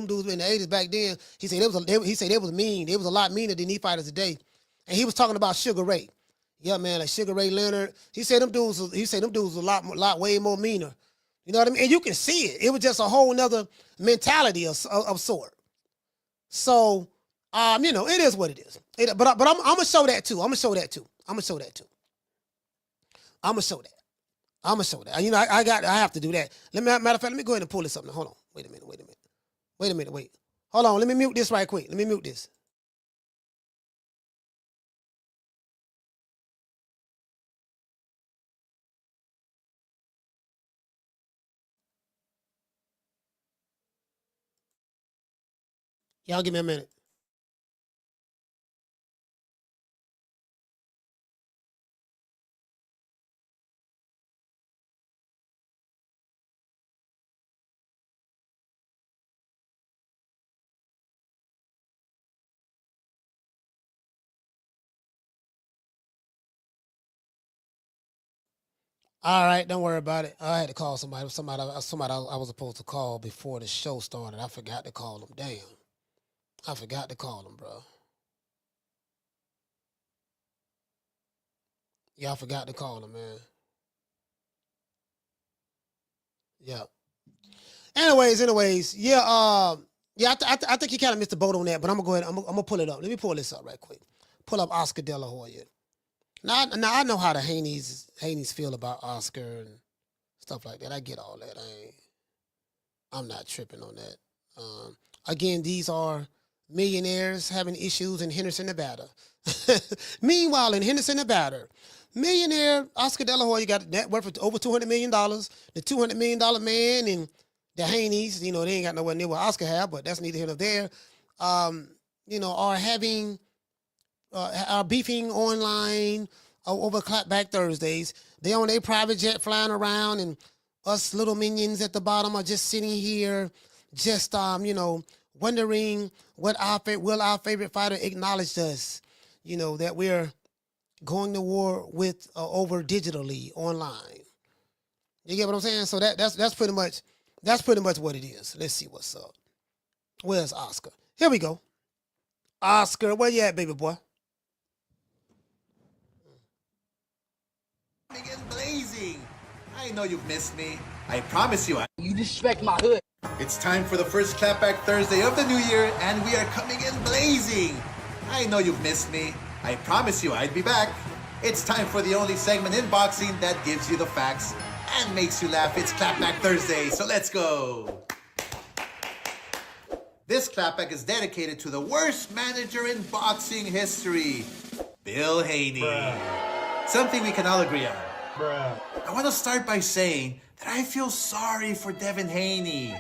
dudes in the 80s back then, he said they was mean. They was a lot meaner than these fighters today. And he was talking about Sugar Ray. Yeah, man, like Sugar Ray Leonard. He said them dudes was a lot way more meaner. You know what I mean? And you can see it. It was just a whole nother mentality of sort. So, it is what it is. But I'm gonna show that too. I'm gonna show that. You know, I have to do that. Matter of fact, let me go ahead and pull this up now. Hold on. Wait a minute. Hold on. Let me mute this right quick. Let me mute this. Y'all give me a minute. All right, don't worry about it. I had to call somebody. Somebody I was supposed to call before the show started. I forgot to call them. Damn. I forgot to call them, bro. Yeah, I forgot to call them, man. Yeah. Anyways, yeah. I think you kind of missed the boat on that, but I'm gonna go ahead. I'm gonna pull it up. Let me pull this up right quick. Pull up Oscar Dela Hoya. Now I know how the Haneys feel about Oscar and stuff like that. I get all that. I'm not tripping on that. Again, these are millionaires having issues in Henderson, Nevada. Meanwhile, in Henderson, Nevada, millionaire Oscar De La Hoya got a net worth of over $200 million. The $200 million man and the Haneys, they ain't got nowhere near what Oscar have, but that's neither here nor there. Are having, are beefing online over Clapback Thursdays. They on a private jet flying around, and us little minions at the bottom are just sitting here, just wondering will our favorite fighter acknowledge us, that we're going to war with over digitally online. You get what I'm saying? So that's pretty much what it is. Let's see what's up. Where's Oscar? Here we go. Oscar, where you at, baby boy? Again, blazing. I know you've missed me. I promise you. You disrespect my hood. It's time for the first Clapback Thursday of the new year, and we are coming in blazing. I know you've missed me. I promise you I'd be back. It's time for the only segment in boxing that gives you the facts and makes you laugh. It's Clapback Thursday, so let's go. This clapback is dedicated to the worst manager in boxing history, Bill Haney. Bruh. Something we can all agree on. Bruh. I want to start by saying that I feel sorry for Devin Haney.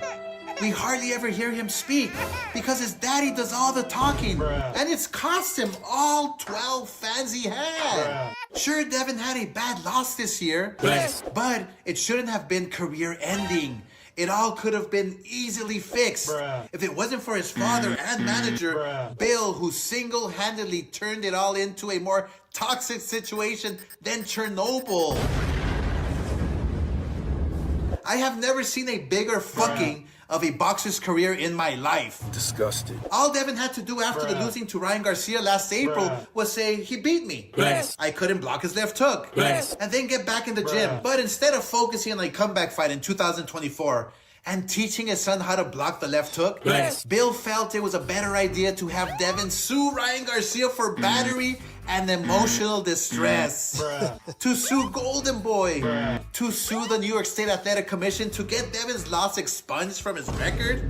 We hardly ever hear him speak because his daddy does all the talking. Bruh. And it's cost him all 12 fans he had. Bruh. Sure, Devin had a bad loss this year, but it shouldn't have been career-ending. It all could have been easily fixed if it wasn't for his father and manager, Bill, who single-handedly turned it all into a more toxic situation than Chernobyl. I have never seen a bigger fucking of a boxer's career in my life. Disgusted. All Devin had to do after the losing to Ryan Garcia last April was say he beat me. I couldn't block his left hook. And then get back in the gym. But instead of focusing on a comeback fight in 2024 and teaching his son how to block the left hook, Bill felt it was a better idea to have Devin sue Ryan Garcia for battery and emotional distress, to sue Golden Boy, to sue the New York State Athletic Commission to get Devin's loss expunged from his record,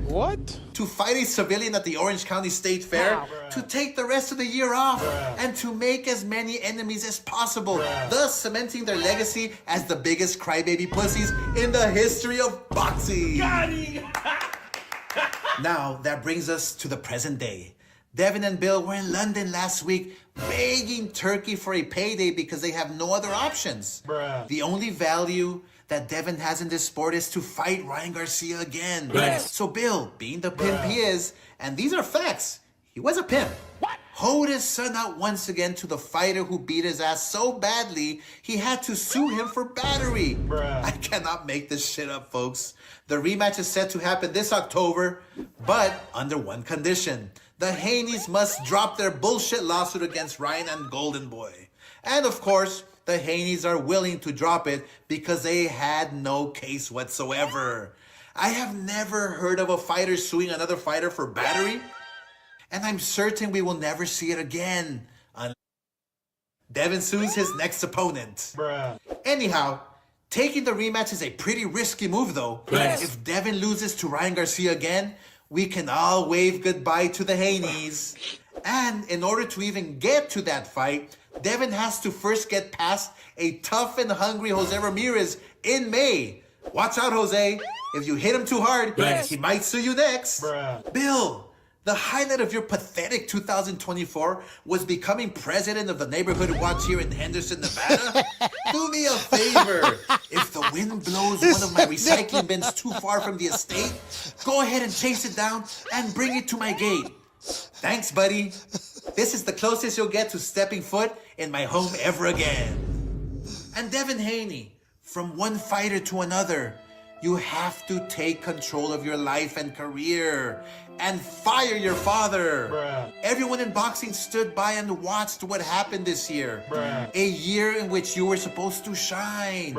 to fight a civilian at the Orange County State Fair, to take the rest of the year off, and to make as many enemies as possible, thus cementing their legacy as the biggest crybaby pussies in the history of boxing. Now, that brings us to the present day. Devin and Bill were in London last week begging Turkey for a payday because they have no other options. The only value that Devin has in this sport is to fight Ryan Garcia again. So Bill, being the pimp he is, and these are facts, he was a pimp. Hoed his son out once again to the fighter who beat his ass so badly he had to sue him for battery. I cannot make this shit up, folks. The rematch is set to happen this October, but under one condition. The Haneys must drop their bullshit lawsuit against Ryan and Golden Boy. And of course, the Haneys are willing to drop it because they had no case whatsoever. I have never heard of a fighter suing another fighter for battery, and I'm certain we will never see it again. Devin sues his next opponent. Anyhow, taking the rematch is a pretty risky move though. If Devin loses to Ryan Garcia again, we can all wave goodbye to the Haneys. And in order to even get to that fight, Devin has to first get past a tough and hungry Jose Ramirez in May. Watch out, Jose. If you hit him too hard, he might sue you next. Bill, the highlight of your pathetic 2024 was becoming president of the neighborhood watch here in Henderson, Nevada. Do me a favor. If the wind blows one of my recycling bins too far from the estate, go ahead and chase it down and bring it to my gate. Thanks, buddy. This is the closest you'll get to stepping foot in my home ever again. And Devin Haney, from one fighter to another, you have to take control of your life and career and fire your father. Everyone in boxing stood by and watched what happened this year. A year in which you were supposed to shine.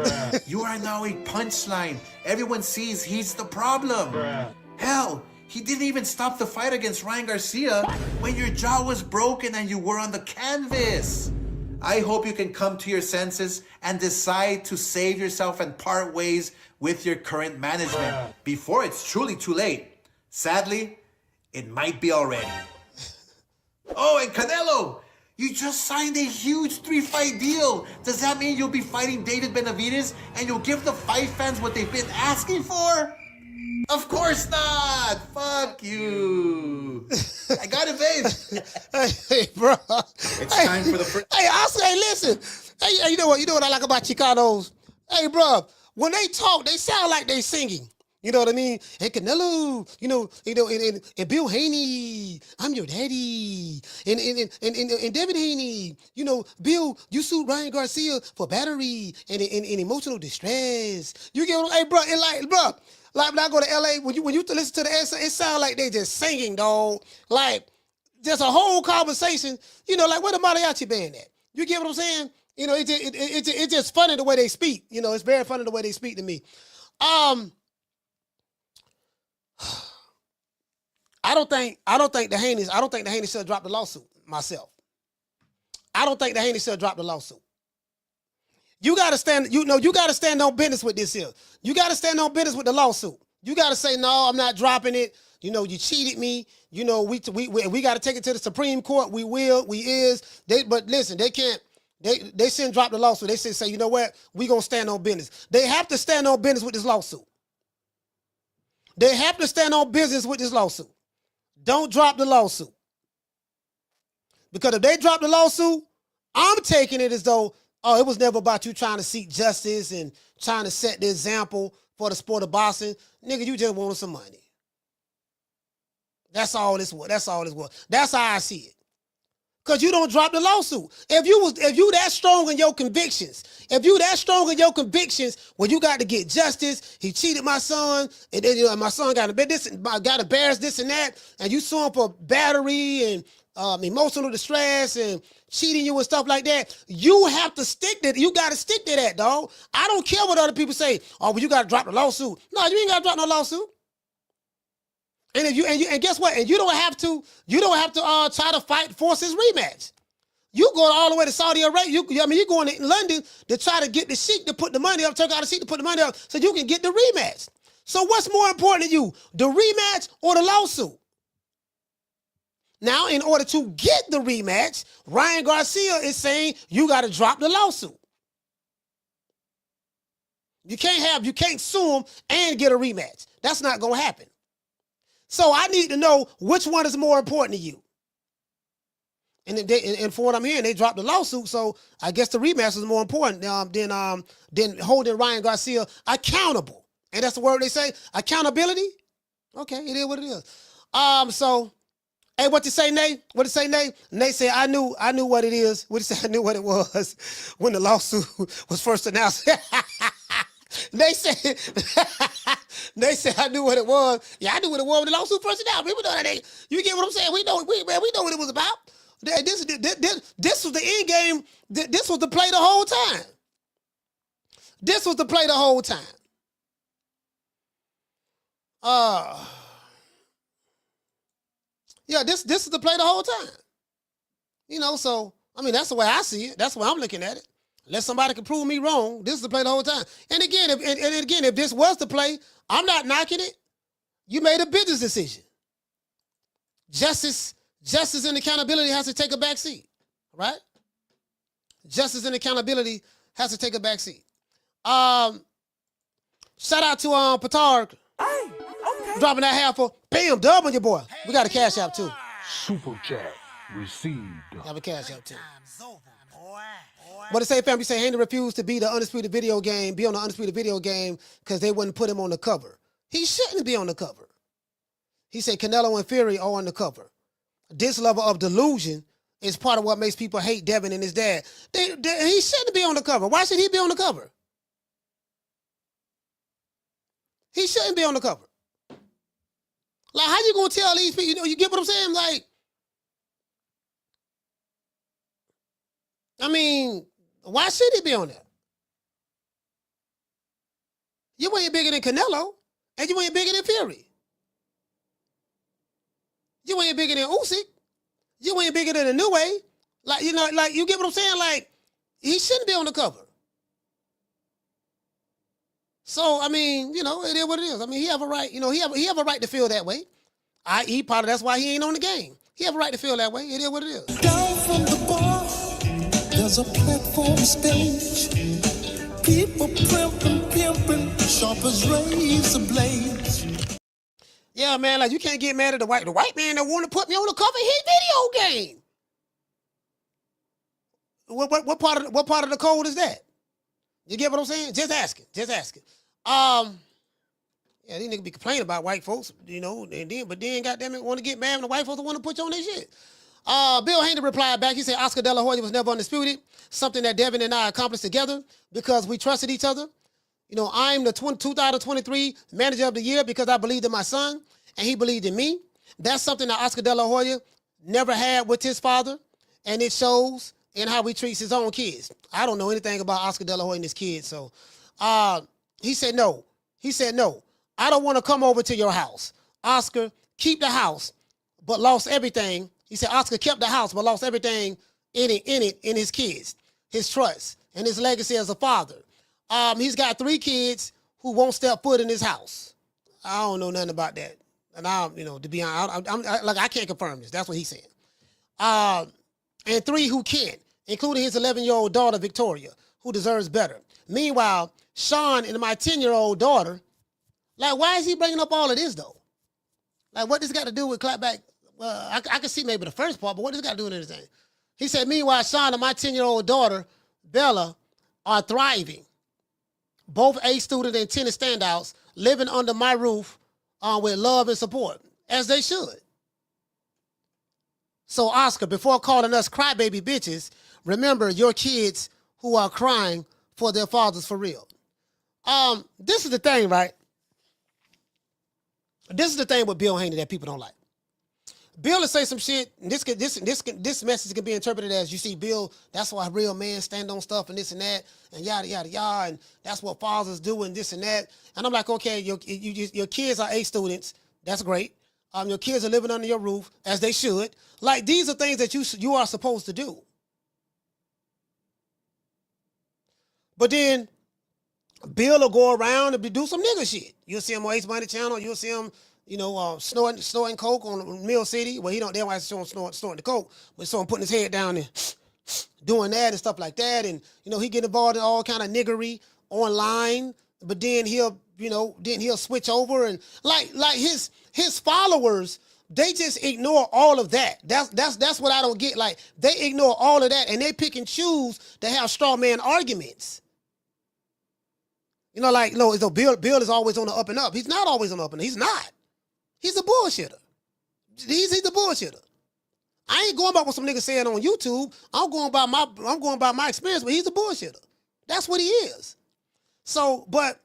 You are now a punchline. Everyone sees he's the problem. Hell, he didn't even stop the fight against Ryan Garcia when your jaw was broken and you were on the canvas. I hope you can come to your senses and decide to save yourself and part ways with your current management before it's truly too late. Sadly, it might be already. Oh, and Canelo, you just signed a huge 3-fight deal. Does that mean you'll be fighting David Benavidez and you'll give the fight fans what they've been asking for? Of course not. Fuck you. I got it, babe. Hey, bro. It's time for the first. Hey, Oscar, hey, listen. Hey, you know what I like about Chicanos? Hey, bro, when they talk, they sound like they singing. You know what I mean? Hey, Canelo, and Bill Haney, I'm your daddy. And Devin Haney, Bill, you sued Ryan Garcia for battery and emotional distress. You get what I'm, hey, bro, like when I go to LA, when you listen to the answer, it sounds like they just singing, dog. Like, just a whole conversation, like where the mariachi band at? You get what I'm saying? It's just funny the way they speak. It's very funny the way they speak to me. I don't think the Haneys should drop the lawsuit myself. I don't think the Haneys should drop the lawsuit. You gotta stand on business with this here. You gotta stand on business with the lawsuit. You gotta say, no, I'm not dropping it. You cheated me. We gotta take it to the Supreme Court. We will, but listen, they can't. They shouldn't drop the lawsuit. They should say, you know what? We gonna stand on business. They have to stand on business with this lawsuit. They have to stand on business with this lawsuit. Don't drop the lawsuit. Because if they drop the lawsuit, I'm taking it as though, it was never about you trying to seek justice and trying to set the example for the sport of boxing. Nigga, you just wanted some money. That's all this was. That's how I see it. because you don't drop the lawsuit. If you that strong in your convictions, well, you got to get justice. He cheated my son, and then my son got embarrassed this and that, and you sue him for battery and emotional distress and cheating you and stuff like that. You have to stick to. You got to stick to that, dog. I don't care what other people say. Oh, well, you got to drop the lawsuit. No, you ain't got to drop no lawsuit. And if you and guess what? And you don't have to try to force his rematch. You going all the way to Saudi Arabia. You're going to London to try to get the Sheikh to put the money up, Turki Alashihk to put the money up so you can get the rematch. So what's more important to you, the rematch or the lawsuit? Now, in order to get the rematch, Ryan Garcia is saying you got to drop the lawsuit. You can't sue him and get a rematch. That's not going to happen. So I need to know which one is more important to you. And for what I'm hearing, they dropped the lawsuit, so I guess the rematch is more important than holding Ryan Garcia accountable. And that's the word they say, accountability. Okay, it is what it is. So, hey, what you say, Nate? What you say, Nate? Nate said, I knew what it is. What you say? I knew what it was when the lawsuit was first announced. They said, I knew what it was. Yeah, I knew what it was when the lawsuit first announced. People know that. You get what I'm saying? We know what it was about. This was the end game. This was the play the whole time. This was the play the whole time. Yeah, this is the play the whole time. So I mean that's the way I see it. That's the way I'm looking at it. Unless somebody can prove me wrong, this is the play the whole time. And again, if this was the play, I'm not knocking it. You made a business decision. Justice and accountability has to take a back seat, right? Justice and accountability has to take a back seat. Shout out to Patarg. Hey, okay. Dropping that half for bam, dub on your boy. We got a cash out too. Super chat received. Have a cash out too. What it say, fam? You say Haney refused to be on the Undisputed Video Game because they wouldn't put him on the cover. He shouldn't be on the cover. He said Canelo and Fury are on the cover. This level of delusion is part of what makes people hate Devin and his dad. He shouldn't be on the cover. Why should he be on the cover? He shouldn't be on the cover. Like, how you gonna tell these people? You get what I'm saying? Like, I mean, why should he be on there? You ain't bigger than Canelo, and you ain't bigger than Fury. You ain't bigger than Usyk. You ain't bigger than the New Way. Like, you get what I'm saying? Like, he shouldn't be on the cover. So, I mean, it is what it is. I mean, he have a right, he have a right to feel that way. That's why he ain't on the game. He have a right to feel that way. It is what it is. Down from the bar, there's a platform stage. People pimping, sharp as razor blades. Yeah, man, like you can't get mad at the white man that want to put me on the cover of his video game. What part of the code is that? You get what I'm saying? Just asking. Yeah, these niggas be complaining about white folks, but then goddamn it, want to get mad when the white folks want to put you on their shit. Bill Haney replied back. He said Oscar Dela Hoya was never undisputed, something that Devin and I accomplished together because we trusted each other. I'm the 2023 Manager of the Year because I believed in my son and he believed in me. That's something that Oscar Dela Hoya never had with his father, and it shows in how he treats his own kids. I don't know anything about Oscar Dela Hoya and his kids, so he said no. I don't want to come over to your house. Oscar, keep the house, but lost everything. He said Oscar kept the house, but lost everything in his kids, his trust, and his legacy as a father. He's got 3 kids who won't step foot in his house. I don't know nothing about that. And to be honest, I can't confirm this. That's what he's saying. And 3 who can't, including his 11-year-old daughter, Victoria, who deserves better. Meanwhile, Sean and my 10-year-old daughter, like, why is he bringing up all of this, though? Like, what this got to do with Clapback? I can see maybe the first part, but what does it got to do with anything? He said, meanwhile, Sean and my 10-year-old daughter, Bella, are thriving. Both A student and tennis standouts living under my roof with love and support, as they should. So Oscar, before calling us crybaby bitches, remember your kids who are crying for their fathers for real. This is the thing, right? This is the thing with Bill Haney that people don't like. Bill will say some shit, and this message can be interpreted as, you see, Bill, that's why real men stand on stuff and this and that, and yada, yada, yada, and that's what fathers do and this and that. And I'm like, okay, your kids are A students. That's great. Your kids are living under your roof, as they should. Like, these are things that you are supposed to do. But then Bill will go around and do some nigga shit. You'll see him on Ace Money Channel. You'll see him, snorting coke on Mill City. Well, they don't have to show him snorting the coke, but so him putting his head down and doing that and stuff like that. And, he get involved in all kind of niggery online, but then he'll switch over and like his followers, they just ignore all of that. That's what I don't get. Like, they ignore all of that and they pick and choose to have straw man arguments. Bill is always on the up and up. He's not always on the up and up. He's not. He's a bullshitter. He's a bullshitter. I ain't going by what some niggas saying on YouTube. I'm going by my experience, but he's a bullshitter. That's what he is. So, but,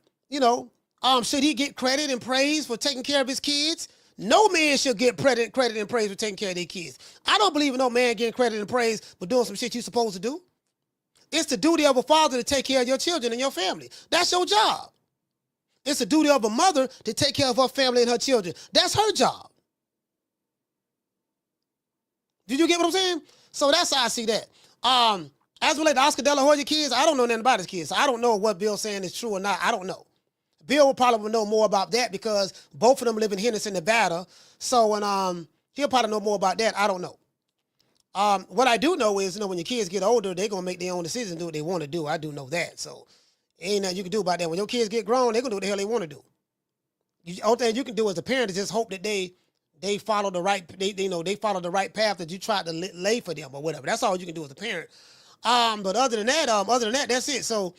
should he get credit and praise for taking care of his kids? No man should get credit and praise for taking care of their kids. I don't believe in no man getting credit and praise for doing some shit you're supposed to do. It's the duty of a father to take care of your children and your family. That's your job. It's the duty of a mother to take care of her family and her children. That's her job. Did you get what I'm saying? So that's how I see that. As related to Oscar Dela Hoya kids, I don't know nothing about his kids. So I don't know what Bill's saying is true or not. I don't know. Bill will probably know more about that because both of them live in Henderson, Nevada. So he'll probably know more about that. I don't know. What I do know is, when your kids get older, they're going to make their own decisions, do what they want to do. I do know that. So ain't nothing you can do about that. When your kids get grown, they're going to do what the hell they want to do. The only thing you can do as a parent is just hope that they follow the right, they follow the right path that you tried to lay for them or whatever. That's all you can do as a parent. But other than that, that's it. So,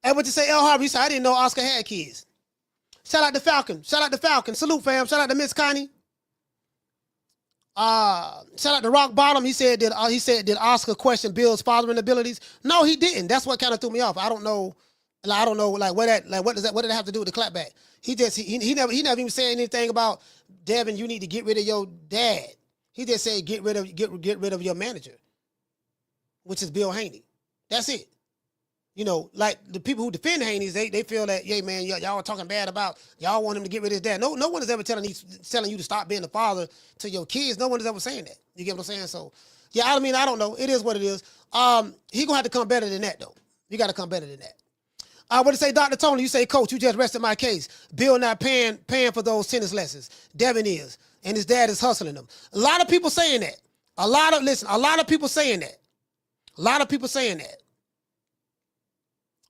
and what you say, El Harvey, you said, I didn't know Oscar had kids. Shout out to Falcon. Salute, fam. Shout out to Miss Connie. Shout out to Rock Bottom. He said, did Oscar question Bill's fathering abilities? No, he didn't. That's what kind of threw me off. I don't know, like what did that have to do with the clapback? He never even said anything about, Devin, you need to get rid of your dad. He just said get rid of your manager, which is Bill Haney. That's it. Like the people who defend Haney's, they feel that, yeah, man, y'all are talking bad about, y'all want him to get rid of his dad. No one is ever telling you to stop being the father to your kids. No one is ever saying that. You get what I'm saying? So, yeah, I don't know. It is what it is. He gonna have to come better than that, though. You got to come better than that. What to say, Dr. Tony? You say, Coach, you just rested my case. Bill not paying for those tennis lessons. Devin is, and his dad is hustling them. A lot of people saying that. A lot of people saying that. A lot of people saying that.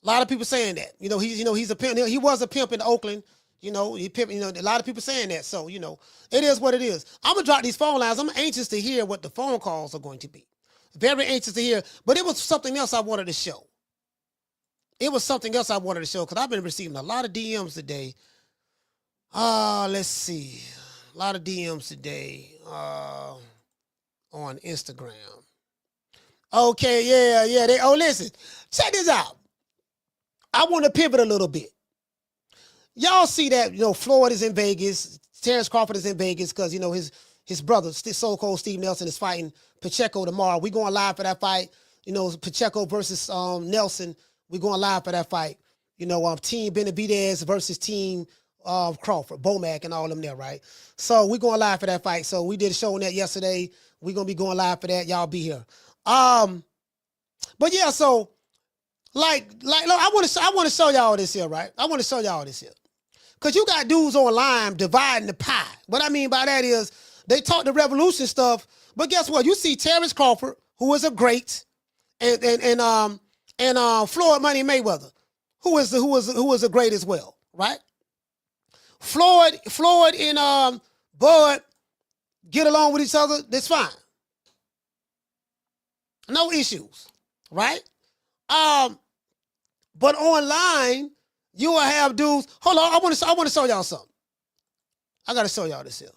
He's a pimp. He was a pimp in Oakland. He pimp. A lot of people saying that. So, it is what it is. I'm gonna drop these phone lines. I'm anxious to hear what the phone calls are going to be. Very anxious to hear. But it was something else I wanted to show. Because I've been receiving a lot of DMs today. Let's see. A lot of DMs today on Instagram. Okay, yeah. Listen. Check this out. I want to pivot a little bit. Y'all see that, Floyd is in Vegas. Terrence Crawford is in Vegas because, his brother, So Cold Steve Nelson, is fighting Pacheco tomorrow. We going live for that fight. Pacheco versus Nelson. We going live for that fight. Team Benavidez versus Team Crawford, Bomac and all them there, right? So we going live for that fight. So we did a show on that yesterday. We going to be going live for that. Y'all be here. But yeah, so Like, look, I want to show y'all this here, right? I want to show y'all this here. Because you got dudes online dividing the pie. What I mean by that is they talk the revolution stuff, but guess what? You see Terrence Crawford, who is a great, and Floyd Money Mayweather, who is a great as well, right? Floyd and Bud get along with each other, that's fine. No issues, right? But online, you will have dudes. Hold on, I want to show y'all something. I gotta show y'all this here.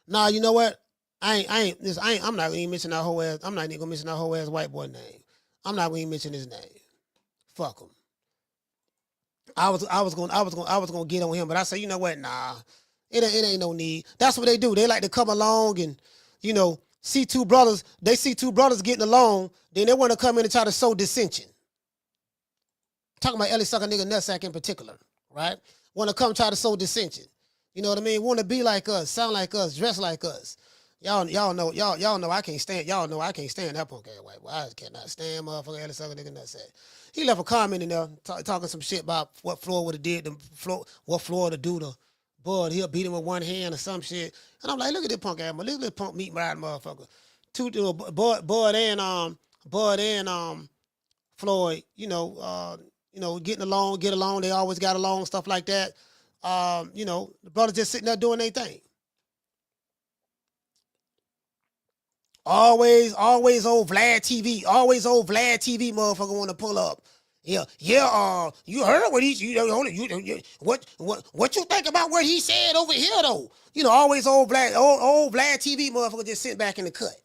Nah, you know what? I'm not gonna even mention that whole ass. I'm not even gonna mention that whole ass white boy name. I'm not gonna even mention his name. Fuck him. I was gonna get on him, but I said, you know what? Nah, it ain't no need. That's what they do. They like to come along and, see two brothers. They see two brothers getting along, then they want to come in and try to sow dissension. Talking about Ellie sucker nigga nutsack in particular, right? Want to come try to sow dissension. You know what I mean? Want to be like us, sound like us, dress like us. Y'all know I can't stand. Y'all know I can't stand that punk ass white boy. I cannot stand motherfucker Ellie sucker nigga nutsack. He left a comment in there talking some shit about what Floyd would have did what Floyd would do to Bud. He'll beat him with one hand or some shit. And I'm like, look at this punk ass, look at this punk meat riding motherfucker. Bud and Floyd, getting along, get along. They always got along, stuff like that. The brothers just sitting there doing their thing. Always old Vlad TV. Always old Vlad TV motherfucker want to pull up. Yeah. You heard what what you think about what he said over here though? Always old Vlad TV motherfucker just sitting back in the cut.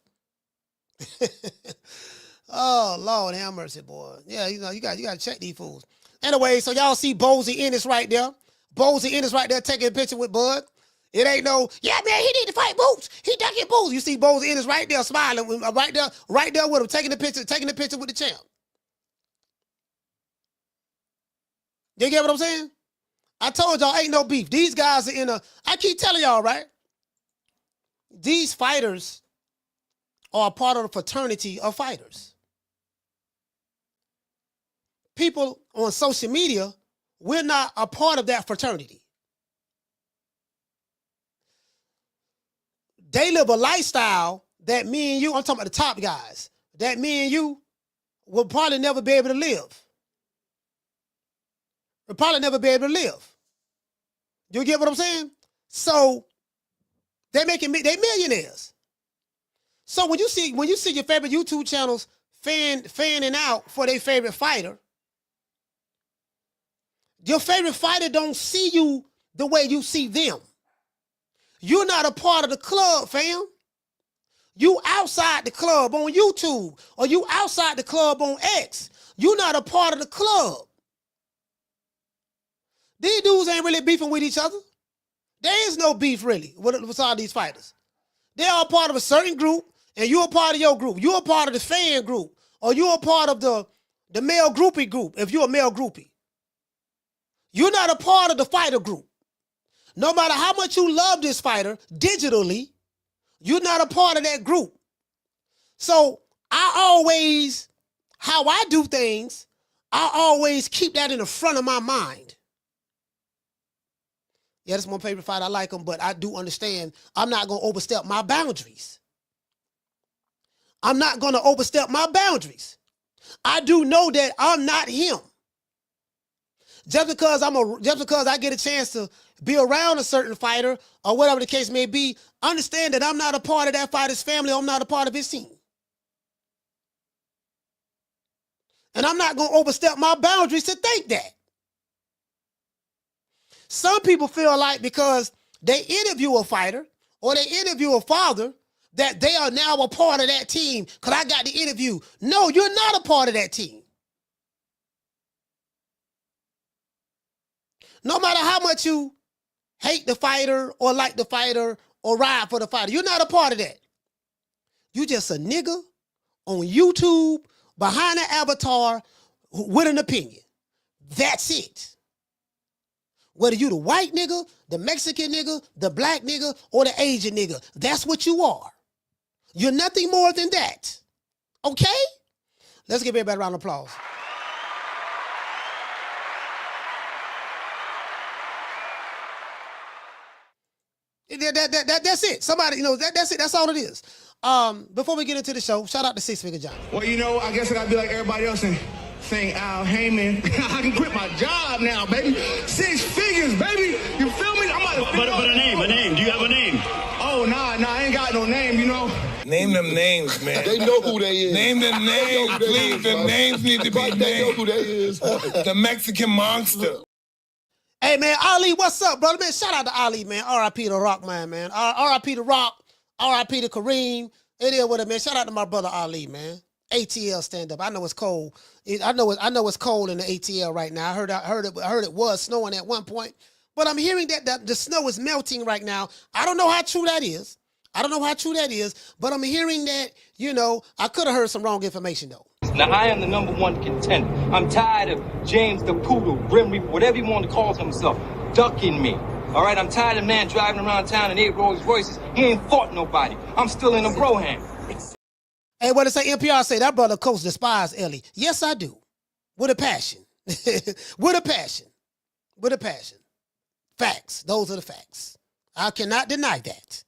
Oh Lord, have mercy, boy. Yeah, you gotta check these fools. Anyway, so y'all see Bozy Ennis right there. Bozy Ennis right there taking a picture with Bud. It ain't no, yeah, man, he need to fight Boots. He ducking Boots. You see Bozy Ennis right there smiling, right there with him, taking the picture with the champ. You get what I'm saying? I told y'all ain't no beef. These guys are I keep telling y'all, right? These fighters are a part of the fraternity of fighters. People on social media, we're not a part of that fraternity. They live a lifestyle that me and you, I'm talking about the top guys, that me and you will probably never be able to live. We'll probably never be able to live. You get what I'm saying? So they millionaires. So when you see your favorite YouTube channels fanning out for their favorite fighter, your favorite fighter don't see you the way you see them. You're not a part of the club, fam. You outside the club on YouTube, or you outside the club on X. You're not a part of the club. These dudes ain't really beefing with each other. There is no beef really with all these fighters. They're all part of a certain group, and you're a part of your group. You're a part of the fan group, or you're a part of the male groupie group, if you're a male groupie. You're not a part of the fighter group. No matter how much you love this fighter digitally, you're not a part of that group. So how I do things, I always keep that in the front of my mind. Yeah, that's my favorite fighter. I like him, but I do understand I'm not going to overstep my boundaries. I'm not going to overstep my boundaries. I do know that I'm not him. Just because I get a chance to be around a certain fighter or whatever the case may be, understand that I'm not a part of that fighter's family. I'm not a part of his team. And I'm not going to overstep my boundaries to think that. Some people feel like because they interview a fighter or they interview a father that they are now a part of that team because I got the interview. No, you're not a part of that team. No matter how much you hate the fighter or like the fighter or ride for the fighter, you're not a part of that. You just a nigga on YouTube behind an avatar with an opinion. That's it. Whether you the white nigga, the Mexican nigga, the black nigga, or the Asian nigga, that's what you are. You're nothing more than that. Okay? Let's give everybody a round of applause. That's it. Somebody, that's it. That's all it is. Before we get into the show, shout out to Six Figure Johnny. Well, I guess I gotta be like everybody else and thank Al Heyman. I can quit my job now, baby. 6 figures, baby. You feel me? But a name. Do you have a name? Oh, nah, I ain't got no name, Name them names, man. They know who they is. Name them names, please. The names need to be named. They know who they is. The Mexican Monster. Hey, man, Ali, what's up, brother? Man, shout out to Ali, man. R.I.P. to Rock, man. R.I.P. to Rock. R.I.P. to Kareem. It is what it, man. Shout out to my brother Ali, man. ATL stand up. I know it's cold. I know it's cold in the ATL right now. I heard it was snowing at one point, but I'm hearing that the snow is melting right now. I don't know how true that is. But I'm hearing that, I could have heard some wrong information though. Now, I am the number one contender. I'm tired of James the Poodle, Grim Reaper, whatever you want to call himself, ducking me. All right, I'm tired of man driving around town in 8 Rolls Royces. He ain't fought nobody. I'm still in a bro-hand. Hey, what did say? NPR say that brother coach despise Ellie. Yes, I do. With a passion. With a passion. Facts. Those are the facts. I cannot deny that.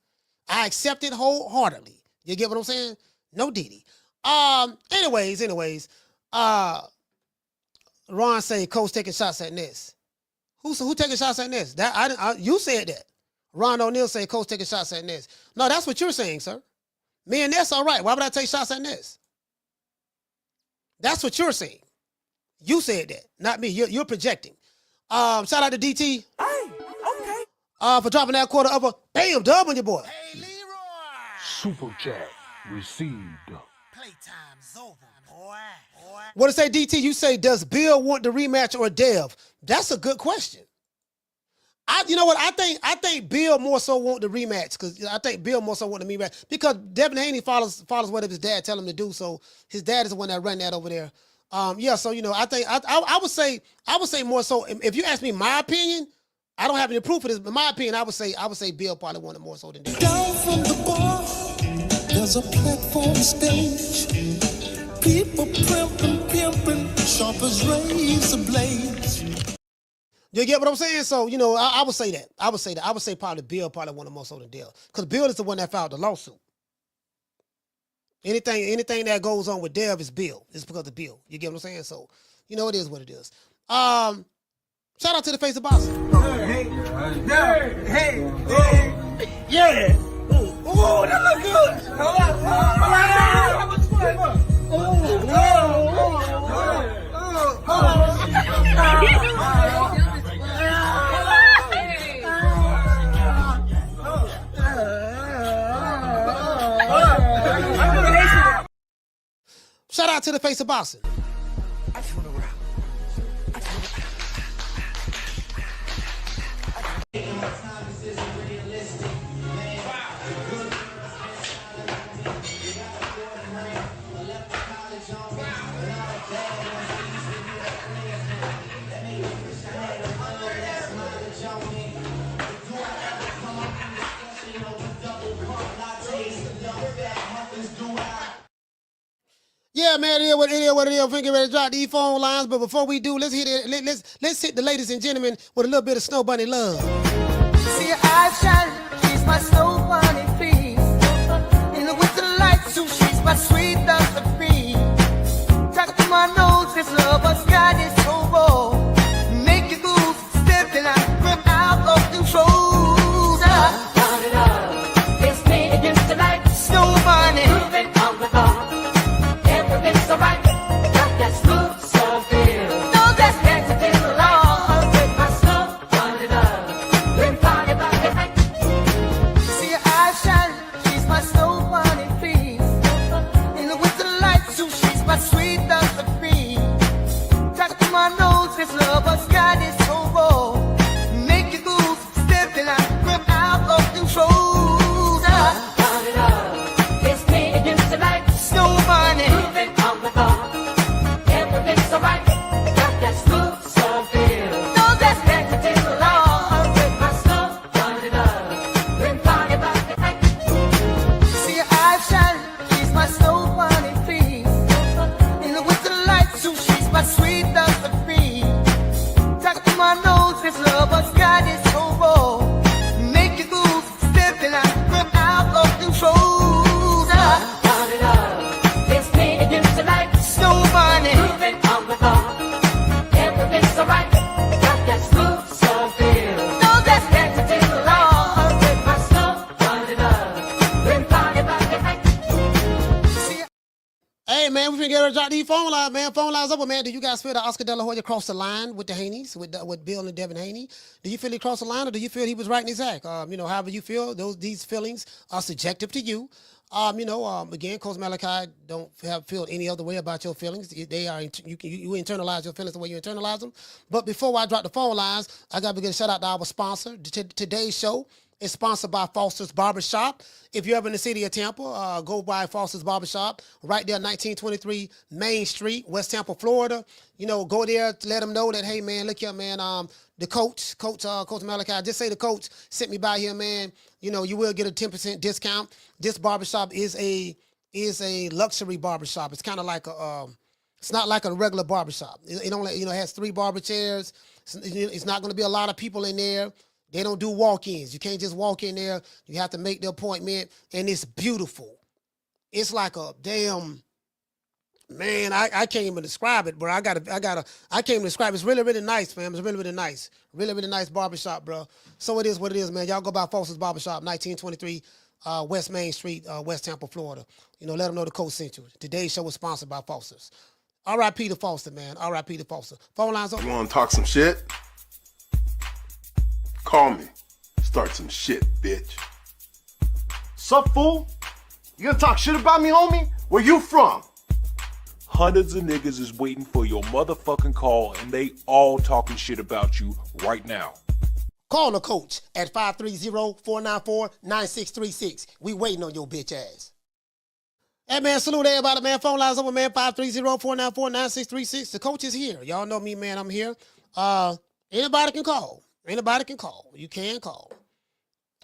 I accept it wholeheartedly. You get what I'm saying? No Diddy. Anyways. Ron say coach taking shots at Ness. Who taking shots at Ness? You said that. Ron O'Neal say coach taking shots at Ness. No, that's what you're saying, sir. Me and Ness, all right. Why would I take shots at Ness? That's what you're saying. You said that, not me. You're projecting. Shout out to DT. Hey, okay. For dropping that quarter of a bam dub on your boy. Hey, Leroy. Super chat received. Playtime's over, boy. What to say, DT? You say, does Bill want the rematch or Dev? That's a good question. You know what? I think Bill more so want the rematch because because Devin Haney follows what his dad tell him to do. So his dad is the one that ran that over there. So I think I would say more so. If you ask me my opinion, I don't have any proof of this, but my opinion, I would say Bill probably wanted more so than Devin. Down from the bar, there's a platform stage. People pimping, sharp as razor blades. You get what I'm saying? So, I would say that. I would say probably Bill probably wanted more so than Dale. Because Bill is the one that filed the lawsuit. Anything that goes on with Dev is Bill. It's because of Bill. You get what I'm saying? So, it is what it is. Shout out to the face of boxing. Hey. Yeah. Oh, that look good. Shout out to the face of boxing. Yeah, man, it is what it is. We're getting ready to drop these phone lines, but before we do, let's hit the ladies and gentlemen with a little bit of Snow Bunny love. See her eyes shining, she's my Snow Bunny, please. In the winter lights, so she's my sweet dust of peace. Talk to my nose, this love, but sky is so raw. Make you move, stepping out, grip out of control. It's me against the light, Snow Bunny, moving on the bar. Everything's alright, got that smooth soul feel. No, that's next to the law. With my Snow Bunny love, been party about the night. See her eyes shining, she's my Snow Bunny, please. In the winter lights, so she's my sweet dust of peace. Talk to my nose, this love, but sky is so raw. Make you move, stepping out, grip out of control. It's me against the light, Snow Bunny. Everything's alright, got that smooth soul feel. No, that's next to the law. With my Snow Bunny love, been party about the night. See her eyes shining, she's my Snow Bunny, please. In the winter lights, so she's my sweet dust of peace. Talk to my nose, this love, but sky is so raw. Make you move, stepping out, grip out of control. It's me against the light, Snow Bunny, moving on the bar. Everything's alright, got that smooth soul feel. No, that's next to the law. With my Snow Bunny love, been party about the night. Hey, man, we we get ready to drop these phone lines, man. Phone lines over, man. Do you guys feel that Oscar Dela Hoya crossed the line with the Haneys, with Bill and Devin Haney? Do you feel he crossed the line, or do you feel he was right in his act? However you feel, these feelings are subjective to you. Again, Coach Malachi don't feel any other way about your feelings. They are you internalize your feelings the way you internalize them. But before I drop the phone lines, I got to give a shout out to our sponsor. Today's show is sponsored by Foster's Barbershop. If you're ever in the city of Tampa, go by Foster's Barbershop right there, 1923 Main Street, West Tampa, Florida. Go there to let them know that, hey, man, look here, man, the coach Malachi, just say the coach sent me by here, man. You will get a 10% discount. This barbershop is a luxury barbershop. It's kind of like it's not like a regular barbershop. It only, has 3 barber chairs. It's not going to be a lot of people in there. They don't do walk-ins. You can't just walk in there. You have to make the appointment, and it's beautiful. It's like a damn, man, I can't even describe it, bro. I can't even describe it. It's really, really nice, fam. It's really, really nice. Really, really nice barbershop, bro. So it is what it is, man. Y'all go by Foster's Barbershop, 1923 West Main Street, West Tampa, Florida. Let them know the coach sent you. Today's show was sponsored by Foster's. R.I.P. to Foster, man. R.I.P. to Foster. Phone lines open. You want to talk some shit? Call me. Start some shit, bitch. Sup, fool? You gonna talk shit about me, homie? Where you from? Hundreds of niggas is waiting for your motherfucking call, and they all talking shit about you right now. Call the coach at 530-494-9636. We waiting on your bitch ass. Hey, man, salute everybody, man. Phone lines open, man, 530-494-9636. The coach is here. Y'all know me, man. I'm here. Anybody can call. Anybody can call. You can call.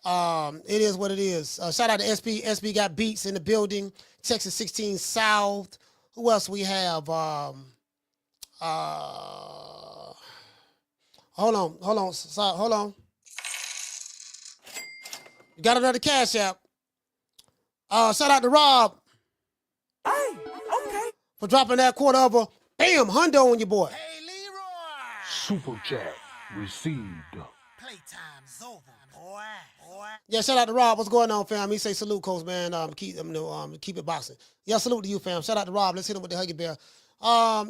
It is what it is. Shout out to SP. SP got beats in the building. Texas 16 South. Who else we have? Hold on. Sorry, hold on. You got another cash app. Shout out to Rob. Hey, okay. For dropping that quarter of a bam hundo on your boy. Hey, Leroy! Super chat received. Playtime's over, boy. Yeah, shout out to Rob. What's going on, fam? He say salute, coach, man. Keep it boxing. Yeah, salute to you, fam. Shout out to Rob. Let's hit him with the Huggy Bear.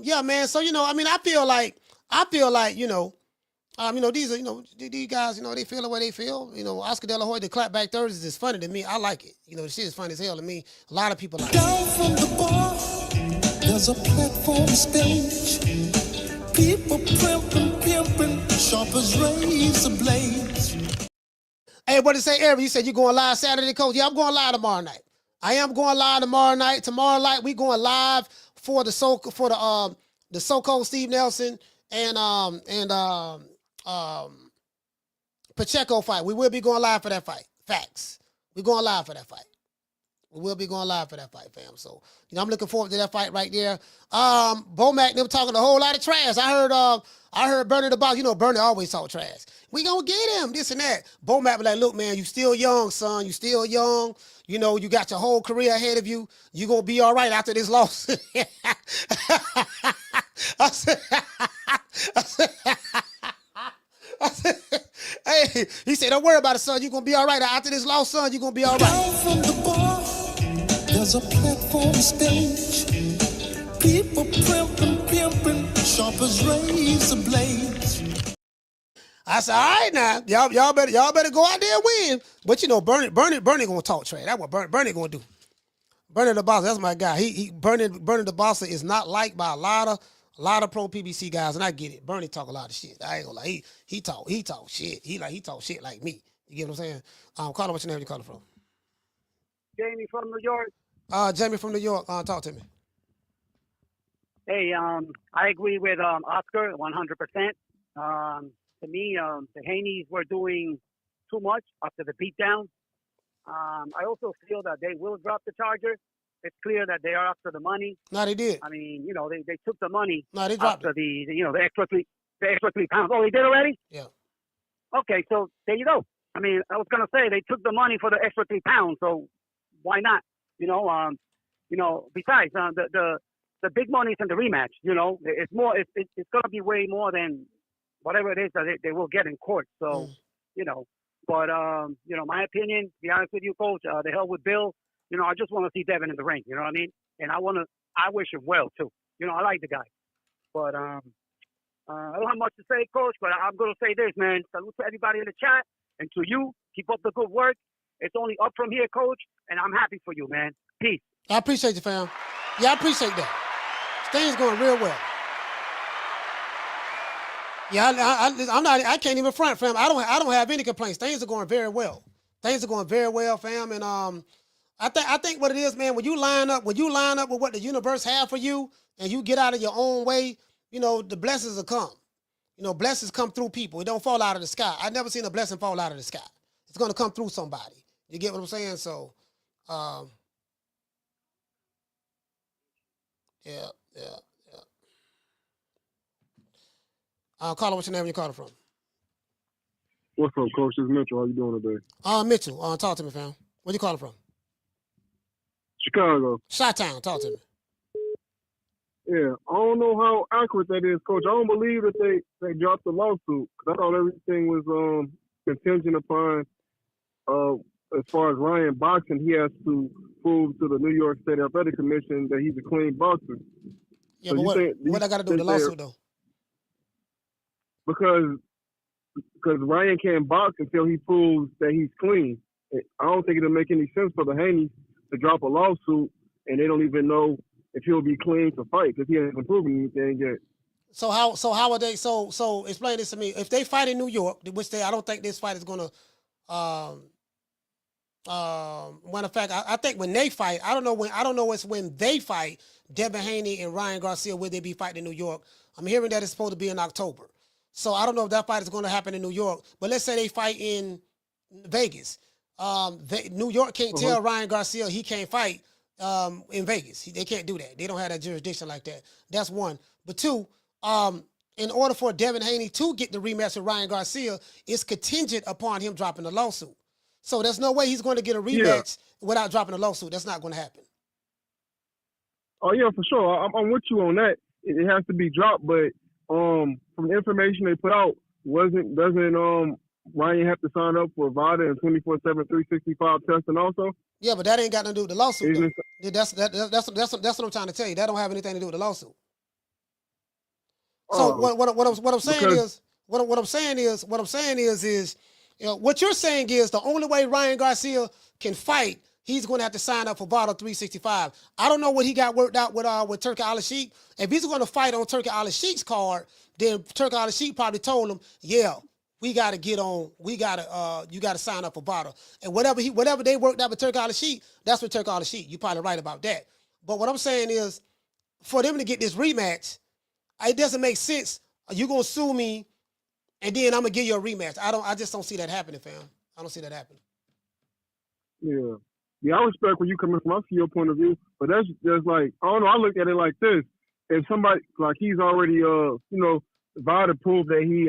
Yeah, man. So I feel like these are these guys. They feel the way they feel. Oscar Dela Hoya, the Clapback Thursdays is funny to me. I like it. The shit is funny as hell to me. A lot of people like it. Down from the bar, there's a platform stage. People pimping, sharp as razor blades. Hey, what did it say, Eric? You said you going live Saturday, coach? Yeah, I'm going live tomorrow night. I am going live tomorrow night. Tomorrow night we going live for the so-called Steve Nelson and Pacheco fight. We will be going live for that fight. Facts. We're going live for that fight. We will be going live for that fight, fam. So, I'm looking forward to that fight right there. Bomac, them talking a whole lot of trash. I heard Bernie the boss. Bernie always talk trash. We gonna get him, this and that. Bomac be like, look, man, you still young, son. You still young. You got your whole career ahead of you. You gonna be all right after this loss. I said, hey, he said, don't worry about it, son. You gonna be all right after this loss, son. You gonna be all right. Down from the bar, there's a platform stage. People pimping, sharp as razor blades. I said, all right now, y'all better go out there and win. But Bernie gonna talk trash. That's what Bernie gonna do. Bernie the boss, that's my guy. Bernie the boss is not liked by a lot of pro PBC guys, and I get it. Bernie talk a lot of shit. I ain't gonna lie. He talk shit. He talk shit like me. You get what I'm saying? Carla, what's your name? Where you calling from? Jamie from New York. Jamie from New York. Talk to me. Hey, I agree with Oscar 100%. To me, the Haneys were doing too much after the beatdown. I also feel that they will drop the charges. It's clear that they are after the money. No, they did. I mean, they took the money. No, they dropped after the extra 3 pounds. Oh, they did already? Yeah. Okay, so there you go. I mean, I was gonna say they took the money for the extra 3 pounds, so why not? Besides the big money is in the rematch. It's more. It's gonna be way more than whatever it is that they will get in court. So, but my opinion, to be honest with you, coach, the hell with Bill. I just want to see Devin in the ring. You know what I mean? And I want I wish him well too. You know, I like the guy, but I don't have much to say, Coach. But I'm gonna say this, man. Salute to everybody in the chat, and to you. Keep up the good work. It's only up from here, Coach, and I'm happy for you, man. Peace. I appreciate you, fam. Yeah, I appreciate that. Things going real well. Yeah, I can't even front, fam. I don't have any complaints. Things are going very well. Things are going very well, fam. And I think what it is, man, when you line up with what the universe have for you, and you get out of your own way, you know, the blessings will come. You know, blessings come through people. It don't fall out of the sky. I've never seen a blessing fall out of the sky. It's going to come through somebody. You get what I'm saying? So, yeah. Carla, what's your name? Where you calling from? What's up, Coach? It's Mitchell. How you doing today? Mitchell. Talk to me, fam. Where you calling from? Chicago. Chi-Town. Talk to me. Yeah, I don't know how accurate that is, Coach. I don't believe that they dropped the lawsuit because I thought everything was contingent upon as far as Ryan boxing, he has to prove to the New York State Athletic Commission that he's a clean boxer. Yeah, so but what I got to do with the lawsuit though? Because Ryan can't box until he proves that he's clean. I don't think it'll make any sense for the Haney to drop a lawsuit and they don't even know if he'll be clean to fight because he hasn't proven anything yet. So how are they? So explain this to me. If they fight in New York, which I don't think this fight is gonna. Matter of fact, I think when they fight, I don't know it's when they fight Devin Haney and Ryan Garcia, will they be fighting in New York? I'm hearing that it's supposed to be in October. So I don't know if that fight is going to happen in New York, but let's say they fight in Vegas. New York can't tell Ryan Garcia he can't fight in Vegas. They can't do that. They don't have that jurisdiction like that. That's one. But two, in order for Devin Haney to get the rematch with Ryan Garcia, it's contingent upon him dropping the lawsuit. So there's no way he's going to get a rematch without dropping a lawsuit. That's not going to happen. Oh yeah, for sure. I'm with you on that. It has to be dropped, but from the information they put out, doesn't Ryan have to sign up for VADA and 24/7, 365 testing also? Yeah, but that ain't got nothing to do with the lawsuit. That's what I'm trying to tell you. That don't have anything to do with the lawsuit. So what I'm saying is, you know, what you're saying is the only way Ryan Garcia can fight, he's going to have to sign up for VADA 365. I don't know what he got worked out with Turki Alashihk. If he's going to fight on Turki Alashihk's card, then Turki Alashihk probably told him, yeah, we got to get on. You got to sign up for VADA. And whatever they worked out with Turki Alashihk, that's with Turki Alashihk. You're probably right about that. But what I'm saying is, for them to get this rematch, it doesn't make sense. You're going to sue me, and then I'm going to give you a rematch. I just don't see that happening, fam. I don't see that happening. Yeah. Yeah, I respect where you coming from. I see your point of view. But that's just like, I don't know, I look at it like this. If somebody, like he's already, VADA proved that he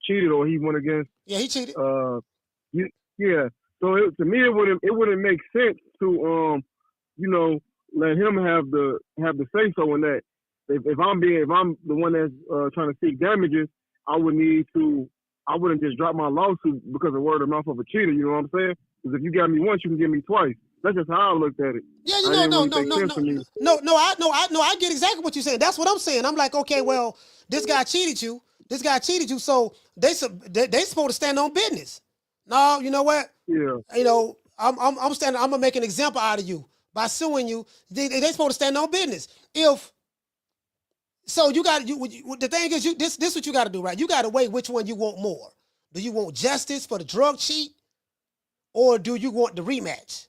cheated or he went against. Yeah, he cheated. Yeah. So to me, it wouldn't make sense to, let him have the say so in that. If I'm the one that's trying to seek damages, I wouldn't just drop my lawsuit because of word of mouth of a cheater. You know what I'm saying? Because if you got me once, you can get me twice. That's just how I looked at it. Yeah, I get exactly what you're saying. That's what I'm saying. I'm like, okay, well, this guy cheated you. So they supposed to stand on business. No, you know what? Yeah. You know, I'm gonna make an example out of you by suing you. They supposed to stand on business. The thing is, this what you got to do, right? You got to weigh which one you want more. Do you want justice for the drug cheat, or do you want the rematch?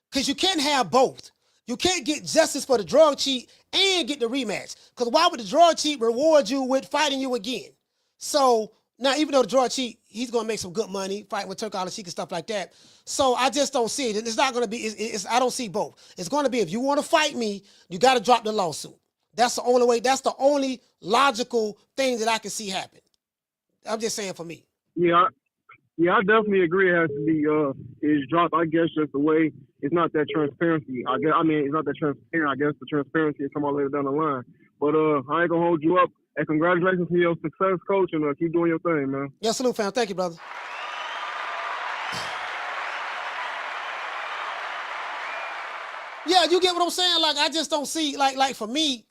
Because you can't have both. You can't get justice for the drug cheat and get the rematch. Because why would the drug cheat reward you with fighting you again? So now, even though the drug cheat, he's going to make some good money fighting with Turki Alashihk and stuff like that. So I just don't see it. It's not going to be. I don't see both. It's going to be, if you want to fight me, you got to drop the lawsuit. That's the only way. That's the only logical thing that I can see happen. I'm just saying for me. Yeah, I definitely agree. It has to be is dropped. I guess just the way it's not that transparency. It's not that transparent. I guess the transparency will come out later down the line. But I ain't gonna hold you up. And congratulations to your success, coach, and keep doing your thing, man. Yeah, salute, fam. Thank you, brother. Yeah, you get what I'm saying? Like, I just don't see, like for me,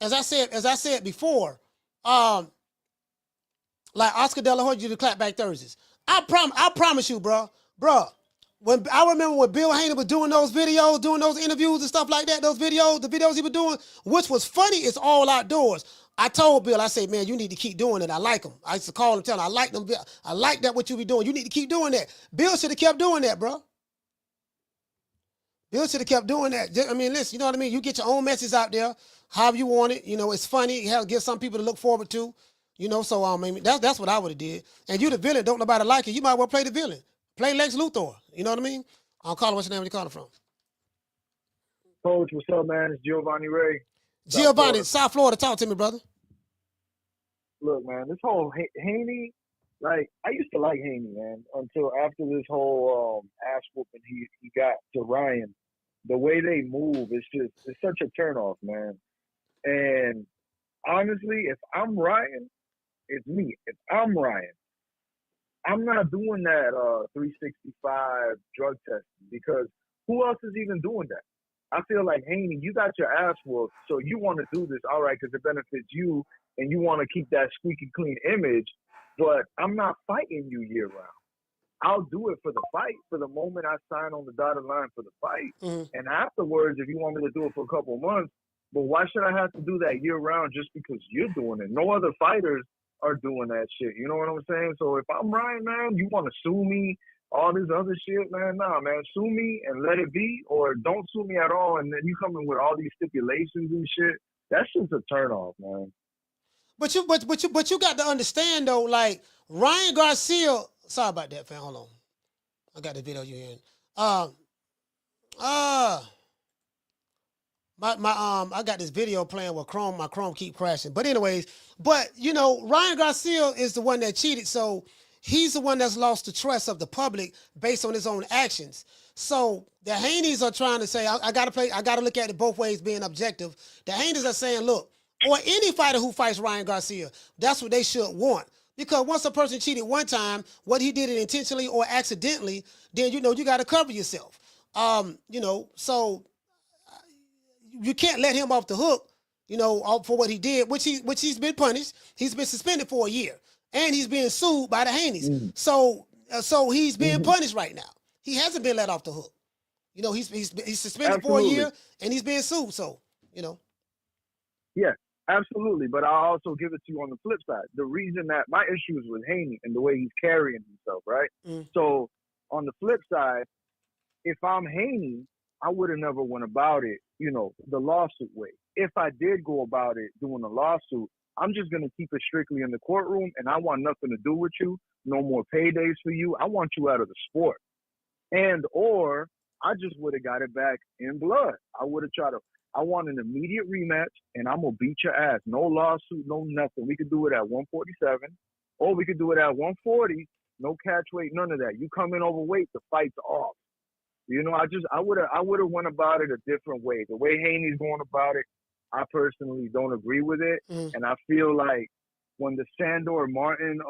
as I said before, like Oscar Dela Hoya did the Clapback Thursdays. I promise you, bro. When I remember when Bill Haney was doing those videos, doing those interviews and stuff like that, the videos he was doing, which was funny, it's all outdoors. I told Bill, I said, man, you need to keep doing it. I like him. I used to call him, tell him, I like them. I like that what you be doing. You need to keep doing that. Bill should have kept doing that, bro. Bill should have kept doing that. I mean, listen, you know what I mean? You get your own message out there, however you want it. You know, it's funny. It gives some people to look forward to. You know, so I mean, that's what I would have did. And you the villain, don't nobody like it. You might well play the villain. Play Lex Luthor. You know what I mean? I'll call him. What's your name? Where you calling from? Coach, what's up, man? It's Giovanni Ray. Giovanni, South Florida. Talk to me, brother. Look, man, this whole Haney, like, I used to like Haney, man, until after this whole ass whooping he got to Ryan. The way they move, it's such a turnoff, man. And honestly, if I'm Ryan, it's me. If I'm Ryan, I'm not doing that 365 drug testing, because who else is even doing that? I feel like, Haney, you got your ass whooped, so you want to do this, all right, because it benefits you, and you want to keep that squeaky clean image, but I'm not fighting you year round. I'll do it for the fight, for the moment I sign on the dotted line for the fight. And afterwards, if you want me to do it for a couple of months, but why should I have to do that year round just because you're doing it? No other fighters are doing that shit. You know what I'm saying? So if I'm Ryan, man, you want to sue me, all this other shit, man, nah, man, sue me and let it be, or don't sue me at all, and then you come in with all these stipulations and shit. That's just a turnoff, man. But you got to understand though, like Ryan Garcia. Sorry about that, fam. Hold on, I got the video you hearing. I got this video playing with my Chrome keep crashing. But anyways, you know, Ryan Garcia is the one that cheated, so he's the one that's lost the trust of the public based on his own actions. So the Haneys are trying to say, I gotta look at it both ways, being objective. The Haneys are saying, look, or any fighter who fights Ryan Garcia, that's what they should want. Because once a person cheated one time, whether he did it intentionally or accidentally, then you know you gotta cover yourself. You know, so you can't let him off the hook, you know, for what he did, which he's been punished. He's been suspended for a year, and he's being sued by the Haneys. So he's being punished right now. He hasn't been let off the hook. You know, he's suspended for a year, and he's being sued. So, you know. Yeah, absolutely. But I'll also give it to you on the flip side. The reason that my issue is with Haney and the way he's carrying himself, right? So on the flip side, if I'm Haney, I would have never went about it, you know, the lawsuit way. If I did go about it doing a lawsuit, I'm just going to keep it strictly in the courtroom, and I want nothing to do with you. No more paydays for you. I want you out of the sport. Or I just would have got it back in blood. I would have I want an immediate rematch, and I'm going to beat your ass. No lawsuit, no nothing. We could do it at 147, or we could do it at 140. No catch weight, none of that. You come in overweight, the fight's off. You know, I would have went about it a different way. The way Haney's going about it, I personally don't agree with it. And I feel like when the Sandor Martin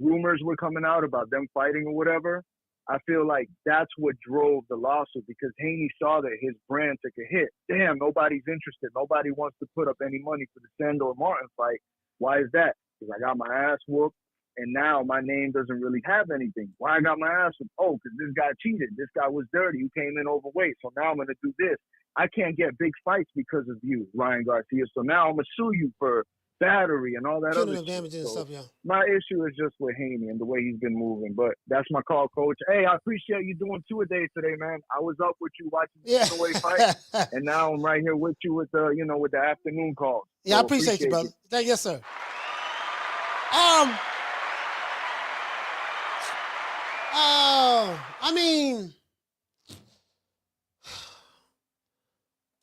rumors were coming out about them fighting or whatever, I feel like that's what drove the lawsuit, because Haney saw that his brand took a hit. Damn, nobody's interested. Nobody wants to put up any money for the Sandor Martin fight. Why is that? Because I got my ass whooped, and now my name doesn't really have anything. Why I got my ass whooped? Oh, because this guy cheated. This guy was dirty. You came in overweight, so now I'm going to do this. I can't get big fights because of you, Ryan Garcia. So now I'm going to sue you for battery and all that other shit. Damages and stuff, yeah. My issue is just with Haney and the way he's been moving. But that's my call, Coach. Hey, I appreciate you doing 2 a day today, man. I was up with you watching the away fight, and now I'm right here with you with the, you know, with the afternoon calls. Yeah, so I appreciate you, brother. Yes, sir. I mean,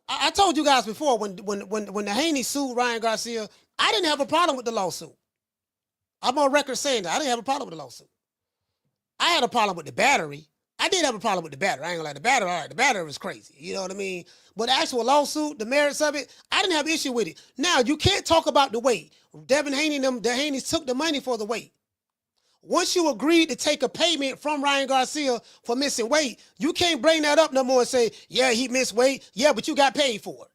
I told you guys before, when the Haney sued Ryan Garcia, I didn't have a problem with the lawsuit. I'm on record saying that. I didn't have a problem with the lawsuit. I had a problem with the battery. I did have a problem with the battery. I ain't gonna lie, the battery, all right, the battery was crazy. You know what I mean? But the actual lawsuit, the merits of it, I didn't have an issue with it. Now, you can't talk about the weight. Devin Haney and them, the Haneys took the money for the weight. Once you agreed to take a payment from Ryan Garcia for missing weight, you can't bring that up no more and say, yeah, he missed weight. Yeah, but you got paid for it.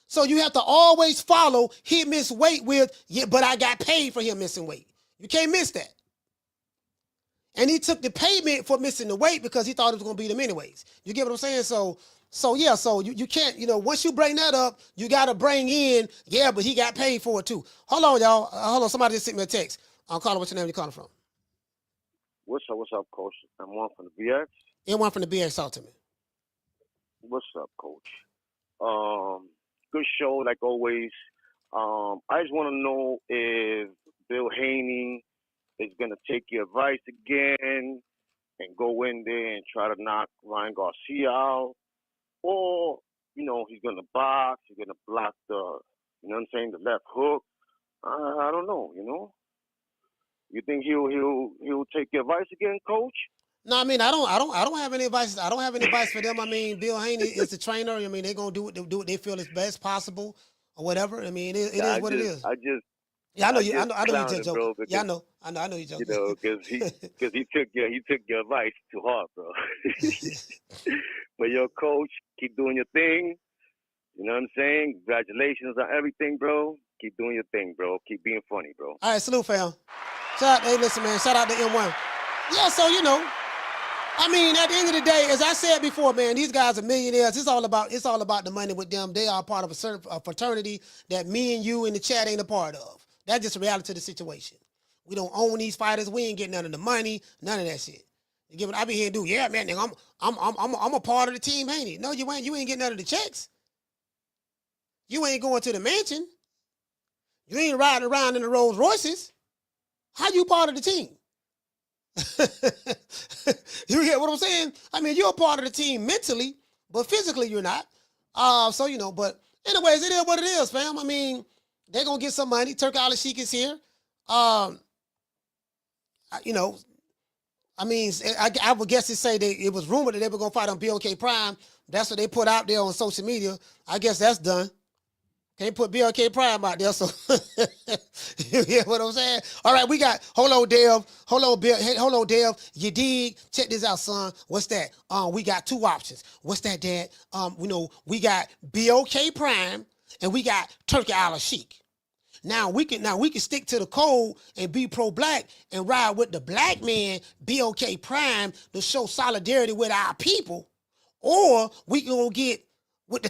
So you have to always follow he missed weight with, yeah, but I got paid for him missing weight. You can't miss that. And he took the payment for missing the weight because he thought it was going to beat him anyways. You get what I'm saying? So you can't, once you bring that up, you got to bring in, yeah, but he got paid for it too. Hold on, y'all. Hold on. Somebody just sent me a text. I'm calling. What's your name? You calling from? What's up, Coach? I'm one from the BX. Yeah, one from the BX. Talk to me. What's up, Coach? Good show, like always. I just want to know if Bill Haney is going to take your advice again and go in there and try to knock Ryan Garcia out, or, he's going to box, he's going to block the, the left hook. I don't know, You think he'll take your advice again, Coach? No, I mean I don't have any advice. I don't have any advice for them. I mean, Bill Haney is the trainer. I mean, they're gonna do what they feel is best possible or whatever. I mean, it is what it is. Yeah, I know you. I know you just joking. Yeah, I know you joking. Because he took your advice too hard, bro. But your Coach, keep doing your thing. You know what I'm saying? Congratulations on everything, bro. Keep doing your thing, bro. Keep being funny, bro. All right, salute, fam. Hey, listen, man. Shout out to M1. Yeah, so I mean, at the end of the day, as I said before, man, these guys are millionaires. It's all about the money with them. They are part of a fraternity that me and you in the chat ain't a part of. That's just the reality of the situation. We don't own these fighters. We ain't getting none of the money, none of that shit. You get what I be here and do? Yeah, man, nigga, I'm a part of the team, Haney. No, you ain't. You ain't getting none of the checks. You ain't going to the mansion. You ain't riding around in the Rolls Royces. How you part of the team? You get what I'm saying? I mean, you're a part of the team mentally, but physically you're not. But anyways, it is what it is, fam. I mean, they're gonna get some money. Turki Alashihk is here. I would guess to say it was rumored that they were gonna fight on BOK Prime. That's what they put out there on social media. I guess that's done. Can't put BLK Prime out there, so you hear what I'm saying? All right, we got, hold on, Dev, you dig? Check this out, son. What's that? We got two options. What's that, Dad? We got BLK Prime and we got Turki Alashihk. Now we can stick to the code and be pro-black and ride with the black man, BLK Prime, to show solidarity with our people, or we can go get with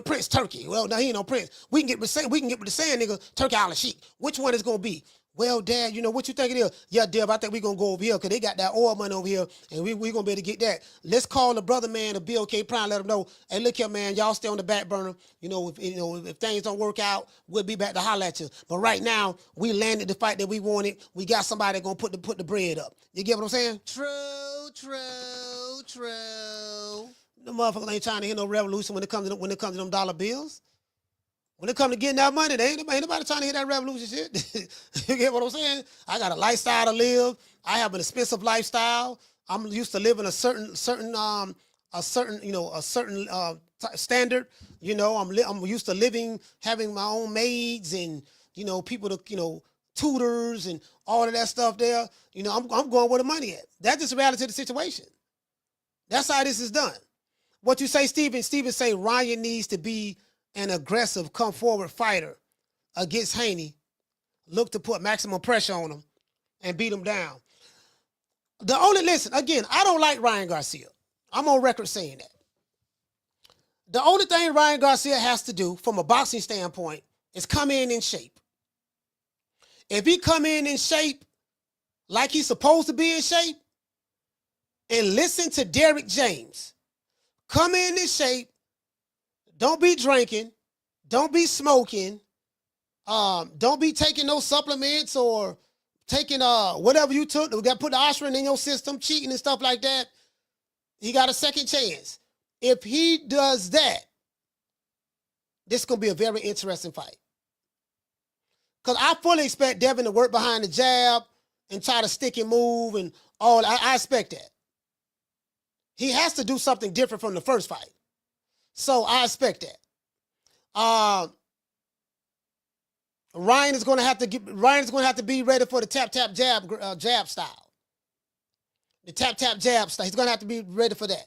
Prince Turki. Well, now he ain't no Prince. We can get with the sand nigga, Turki Alashihk. Which one is gonna be? Well, Dad, what you think it is? Yeah, Deb, I think we gonna go over here because they got that oil money over here, and we gonna be able to get that. Let's call the brother man, the BOK Prime, let him know. Hey, look here, man, y'all stay on the back burner. If things don't work out, we'll be back to holler at you. But right now, we landed the fight that we wanted. We got somebody gonna put the bread up. You get what I'm saying? True. The motherfuckers ain't trying to hear no revolution when it comes to them dollar bills. When it comes to getting that money, ain't nobody trying to hear that revolution shit. You get what I'm saying? I got a lifestyle to live. I have an expensive lifestyle. I'm used to living a certain standard. I'm used to living, having my own maids and people to tutors and all of that stuff there. I'm going where the money at. That's just the reality of the situation. That's how this is done. What you say, Steven? Steven say Ryan needs to be an aggressive, come forward fighter against Haney. Look to put maximum pressure on him and beat him down. Listen, again, I don't like Ryan Garcia. I'm on record saying that. The only thing Ryan Garcia has to do from a boxing standpoint is come in shape. If he come in shape like he's supposed to be in shape and listen to Derrick James, come in shape. Don't be drinking. Don't be smoking. Don't be taking no supplements or taking whatever you took. We got to put the aspirin in your system, cheating and stuff like that. He got a second chance. If he does that, this is going to be a very interesting fight. Because I fully expect Devin to work behind the jab and try to stick and move and all. I expect that. He has to do something different from the first fight. So I expect that. Ryan is going to have to be ready for the tap jab style. The tap jab style. He's going to have to be ready for that.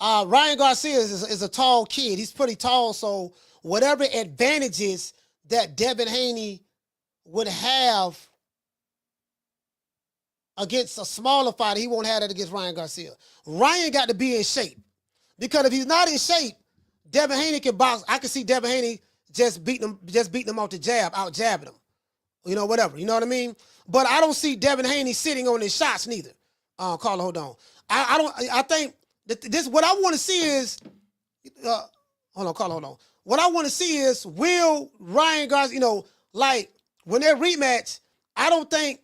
Ryan Garcia is a tall kid. He's pretty tall, so whatever advantages that Devin Haney would have against a smaller fighter, he won't have that against Ryan Garcia. Ryan got to be in shape, because if he's not in shape, Devin Haney can box. I can see Devin Haney just beating him off the jab, out jabbing him, whatever. You know what I mean? But I don't see Devin Haney sitting on his shots neither. Carla, hold on. I think that this, what I want to see is, hold on, Carla, hold on. What I want to see is, will Ryan Garcia, like when they rematch, I don't think,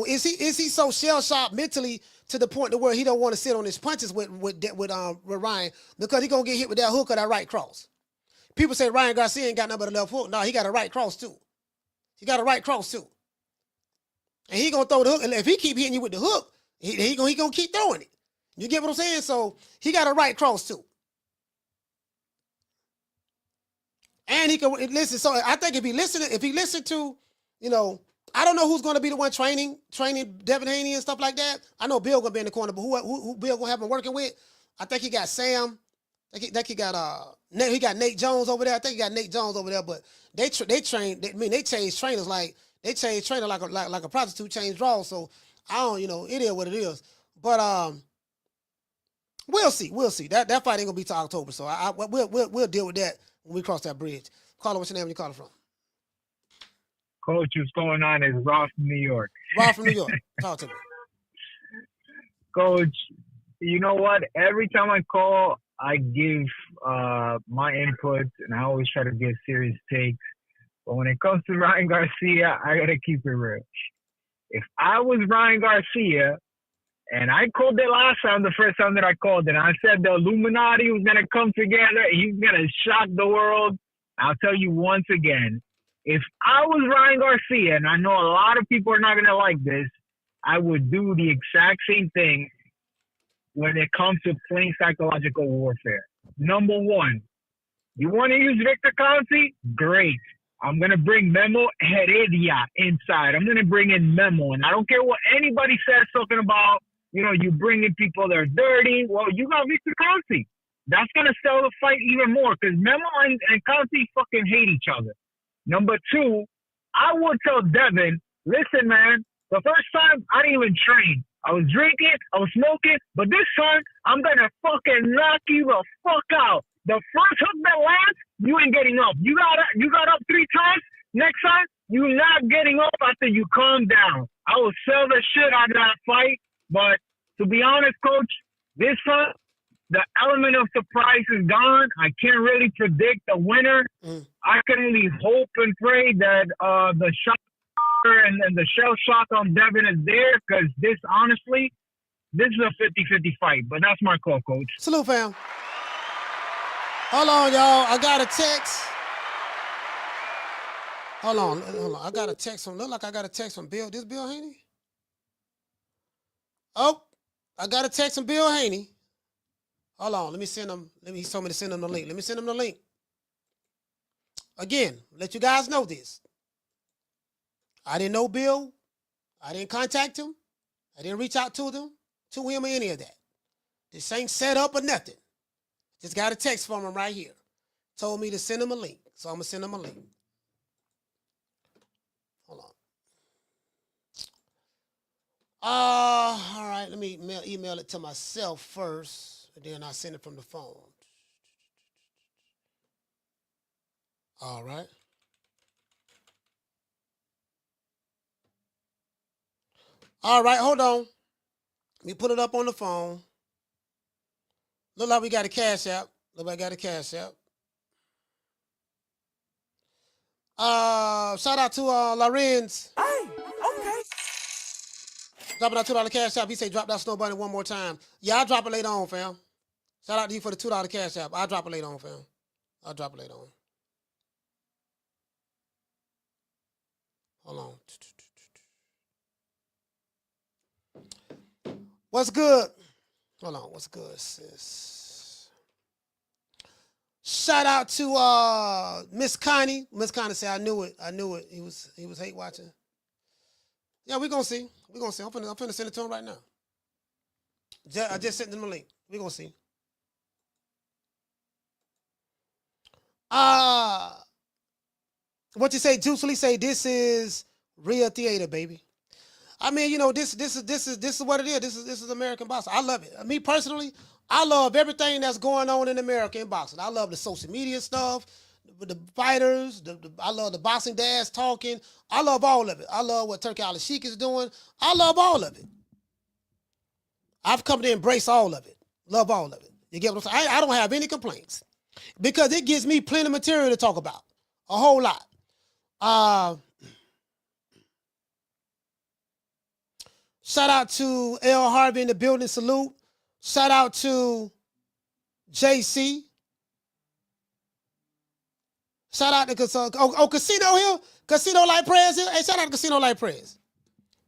is he so shell-shocked mentally to the point to where he don't want to sit on his punches with Ryan, because he gonna get hit with that hook or that right cross. People say Ryan Garcia ain't got nothing but a left hook. No, he got a right cross too. And he gonna throw the hook. And if he keep hitting you with the hook, he gonna keep throwing it. You get what I'm saying? So he got a right cross too. And he can listen. So I think if he listen to, I don't know who's going to be the one training Devin Haney and stuff like that. I know Bill gonna be in the corner, but who Bill gonna have him working with? I think he got Sam. He got Nate Jones over there. I think he got Nate Jones over there. But they change trainers like a prostitute change draws. So I don't, it is what it is. But we'll see. That fight ain't gonna be till October. So we'll deal with that when we cross that bridge. Carla, what's your name? Where you calling from? Coach, what's going on? Is Ross from New York. Ross from New York. Talk to me. Coach, you know what? Every time I call, I give my inputs, and I always try to give serious takes. But when it comes to Ryan Garcia, I got to keep it real. If I was Ryan Garcia, and I called it last time, the first time that I called it, and I said the Illuminati was going to come together, he's going to shock the world. I'll tell you once again, if I was Ryan Garcia, and I know a lot of people are not going to like this, I would do the exact same thing when it comes to playing psychological warfare. Number one, you want to use Victor Conti? Great. I'm going to bring Memo Heredia inside. I'm going to bring in Memo. And I don't care what anybody says talking about, you bring in people that are dirty. Well, you got Victor Conti. That's going to sell the fight even more, because Memo and Conti fucking hate each other. Number two, I would tell Devin, listen, man, the first time I didn't even train. I was drinking, I was smoking, but this time I'm going to fucking knock you the fuck out. The first hook that lands, you ain't getting up. You got up 3 times. Next time, you're not getting up after you calm down. I will sell the shit out of that fight, but to be honest, Coach, this time, the element of surprise is gone. I can't really predict the winner. I can only hope and pray that the shot and the shell shock on Devin is there, because this is a 50-50 fight. But that's my call, Coach. Salute, fam. Hold on, y'all. I got a text. Hold on. I got a text from. Look like I got a text from Bill. This Bill Haney? Oh, I got a text from Bill Haney. Hold on. Let me send him. He told me to send him the link. Let me send him the link. Again, let you guys know this. I didn't know Bill. I didn't contact him. I didn't reach out to him or any of that. This ain't set up or nothing. Just got a text from him right here. Told me to send him a link. So I'm going to send him a link. Hold on. All right. Let me email it to myself first. And then I'll send it from the phone. All right. All right, hold on. Let me put it up on the phone. Look like we got a cash app. Look like I got a cash app. Shout out to Lorenz. Hey, okay. Dropping that $2 cash app. He said drop that snow bunny one more time. Yeah, I'll drop it later on, fam. Shout out to you for the $2 cash app. I'll drop it later on, fam. I'll drop it later on. Hold on. What's good? Hold on. What's good, sis? Shout out to Miss Connie. Miss Connie said, I knew it. He was hate watching. Yeah, we're gonna see. I'm finna send it to him right now. I just sent him the link. We're gonna see. What you say, Juicely say this is real theater, baby. I mean, you know, this is what it is. This is American boxing. I love it. Me personally, I love everything that's going on in America in boxing. I love the social media stuff, the fighters. I love the boxing dads talking. I love all of it. I love what Turki Alashihk is doing. I love all of it. I've come to embrace all of it. Love all of it. You get what I'm saying? I don't have any complaints because it gives me plenty of material to talk about. A whole lot. Shout out to L. Harvey in the building. Salute. Shout out to JC. Shout out to Casino here. Casino Light Prayers here. Hey, shout out to Casino Light Prayers.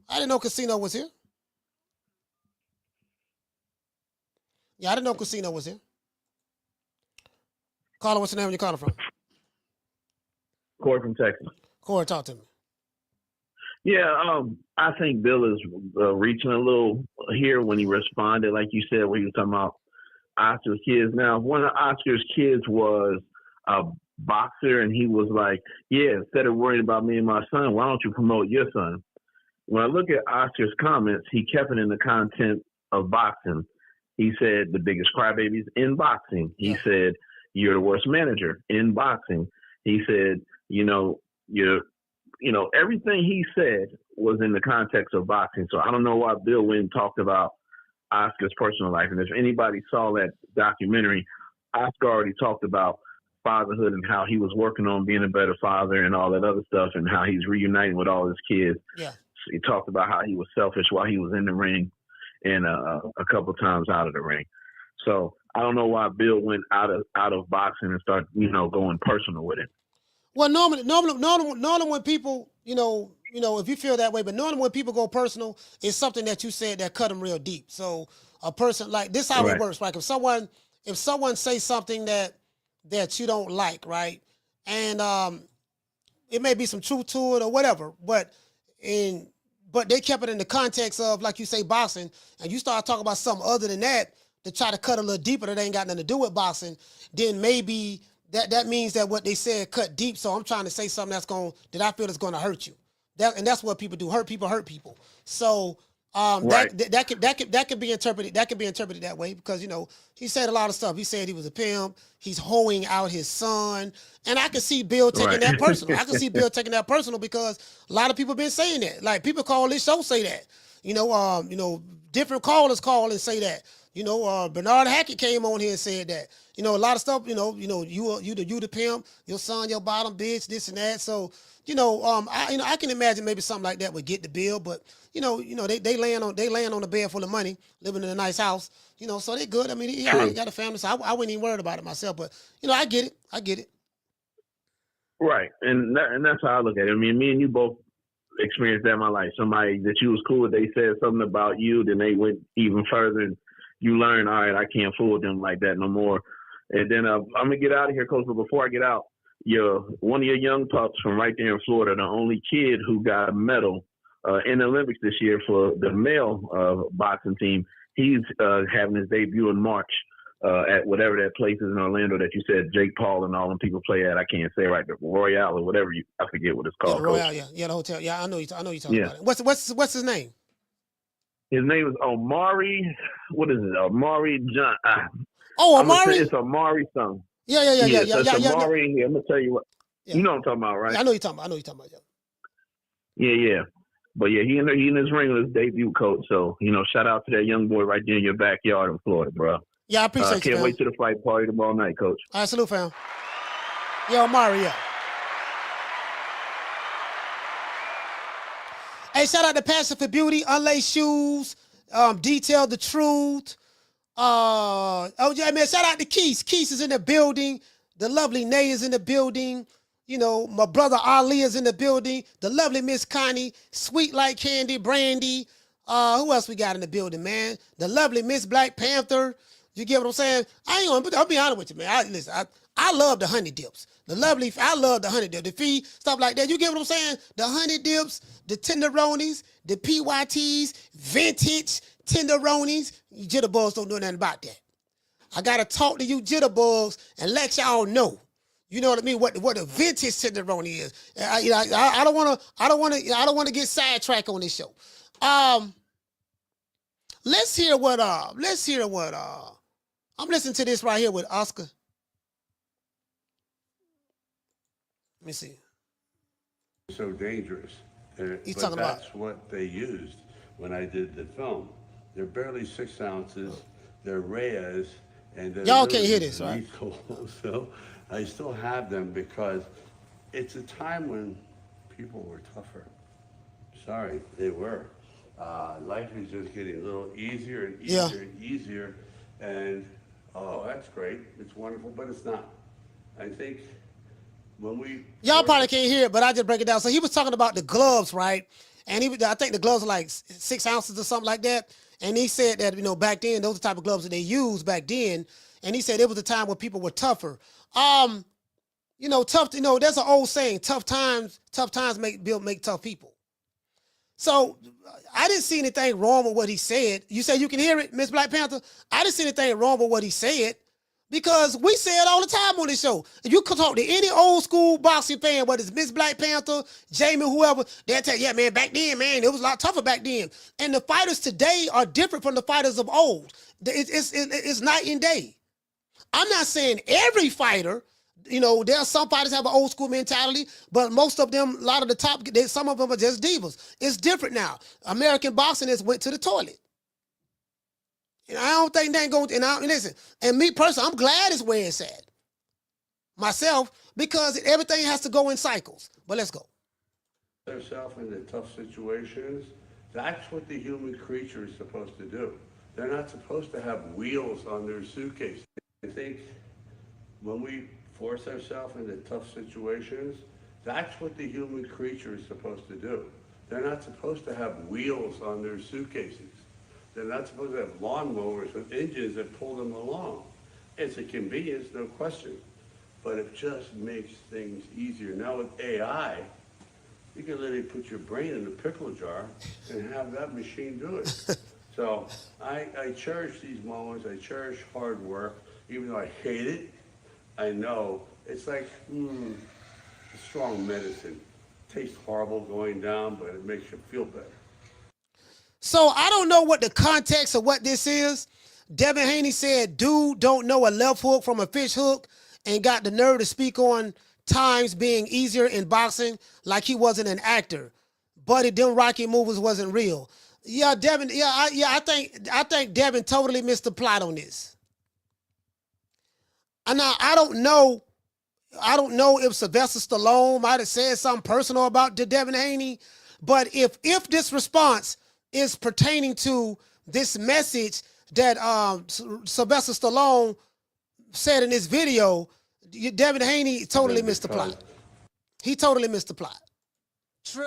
I didn't know Casino was here. Yeah, I didn't know Casino was here. Caller, what's your name? Where you calling from? Corey from Texas. Corey, talk to me. Yeah, I think Bill is reaching a little here when he responded, like you said, when he was talking about Oscar's kids. Now, one of Oscar's kids was a boxer, and he was like, yeah, instead of worrying about me and my son, why don't you promote your son? When I look at Oscar's comments, he kept it in the content of boxing. He said the biggest crybabies in boxing. He said, you're the worst manager in boxing. He said, everything he said was in the context of boxing. So I don't know why Bill went and talked about Oscar's personal life. And if anybody saw that documentary, Oscar already talked about fatherhood and how he was working on being a better father and all that other stuff and how he's reuniting with all his kids. Yeah. So he talked about how he was selfish while he was in the ring and a couple times out of the ring. So I don't know why Bill went out of boxing and started, going personal with it. Well, normally when people, if you feel that way, but normally when people go personal, it's something that you said that cut them real deep. So a person like this, how it works, right? If someone says something that you don't like, right, and it may be some truth to it or whatever, but they kept it in the context of, like you say, boxing, and you start talking about something other than that to try to cut a little deeper that ain't got nothing to do with boxing, then maybe that means that what they said cut deep. So I'm trying to say something that I feel is going to hurt you. And that's what people do. Hurt people. So that could be interpreted. That could be interpreted that way because he said a lot of stuff. He said he was a pimp. He's hoeing out his son, and I can see Bill taking that personal. I can see Bill taking that personal because a lot of people been saying that. Like people call this show say that. Different callers call and say that. Bernard Hackett came on here and said that. A lot of stuff. You the pimp, your son, your bottom bitch, this and that. So I can imagine maybe something like that would get the Bill, but they laying on a bed full of money, living in a nice house. So they good. I mean, he got a family, so I wasn't even worried about it myself. But I get it. Right, and that's how I look at it. I mean, me and you both experienced that in my life. Somebody that you was cool with, they said something about you, then they went even further, and you learn, all right, I can't fool with them like that no more. And then I'm gonna get out of here, Coach. But before I get out, one of your young pups from right there in Florida, the only kid who got a medal in the Olympics this year for the male boxing team. He's having his debut in March at whatever that place is in Orlando that you said Jake Paul and all them people play at. I can't say right, the Royale or whatever I forget what it's called. Yeah, Royale, the hotel. Yeah, I know you talking about it. What's his name? His name is Omari. What is it? Omari John. Omari. It's Omari something. Yeah. Omari. I'm gonna tell you what. Yeah. You know what I'm talking about, right? Yeah, I know you're talking about. Yeah. But yeah, he in his ring with his debut, Coach. So shout out to that young boy right there in your backyard in Florida, bro. Yeah, I appreciate you. Can't wait to the fight party tomorrow night, Coach. All right, salute, fam. Yeah, Omari. Yeah. Hey, shout out to Passion for Beauty, Unlaced Shoes, Detail the Truth. Man, shout out to Keith. Keith is in the building. The lovely Nay is in the building. My brother Ali is in the building. The lovely Miss Connie, Sweet Like Candy, Brandy. Who else we got in the building, man? The lovely Miss Black Panther. You get what I'm saying? I'll be honest with you, man. I love the honey dips. I love the honey dip. The fee, stuff like that. You get what I'm saying? The honey dips, the tenderonis, the PYTs, vintage tenderonis. You jitterbugs don't know nothing about that. I gotta talk to you jitterbugs and let y'all know. You know what I mean? What the vintage tenderoni is. I don't wanna get sidetracked on this show. Let's hear what I'm listening to this right here with Oscar. Let me see. So dangerous. He's but talking that's about what they used when I did the film. They're barely 6 ounces. They're rares, and they're y'all can't hear this, right? lethal. So I still have them because it's a time when people were tougher. Sorry, they were. Life is just getting a little easier and easier and easier, and oh, that's great. It's wonderful, but it's not. I think when y'all probably can't hear it, but I just break it down. So he was talking about the gloves, right? And I think the gloves are like 6 ounces or something like that. And he said that, back then, those are the type of gloves that they used back then. And he said it was a time when people were tougher. Tough, there's an old saying, tough times make tough people. So I didn't see anything wrong with what he said. You say you can hear it, Miss Black Panther? I didn't see anything wrong with what he said. Because we say it all the time on this show. If you could talk to any old school boxing fan, whether it's Miss Black Panther, Jamie, whoever, they'll tell you, yeah, man, back then, man, it was a lot tougher back then. And the fighters today are different from the fighters of old. It's night and day. I'm not saying every fighter, there are some fighters have an old school mentality, but most of them, a lot of the top, some of them are just divas. It's different now. American boxing has went to the toilet. And I don't think they go. Listen, and me personally, I'm glad it's where it's at. Myself, because everything has to go in cycles. But let's go. Themselves in the tough situations, that's what the human creature is supposed to do. They're not supposed to have wheels on their suitcase. I think when we force ourselves into tough situations, that's what the human creature is supposed to do. They're not supposed to have wheels on their suitcases. They're not supposed to have lawnmowers with engines that pull them along. It's a convenience, no question, but it just makes things easier. Now with AI, you can literally put your brain in a pickle jar and have that machine do it. So I cherish these moments. I cherish hard work, even though I hate it. I know it's like strong medicine. Tastes horrible going down, but it makes you feel better. So I don't know what the context of what this is. Devin Haney said, dude don't know a left hook from a fish hook and got the nerve to speak on times being easier in boxing like he wasn't an actor. But them Rocky movies wasn't real. Yeah, Devin, I think Devin totally missed the plot on this. And now I don't know if Sylvester Stallone might have said something personal about Devin Haney, but if this response is pertaining to this message that Sylvester Stallone said in this video, Devin Haney totally missed the plot. He totally missed the plot. True.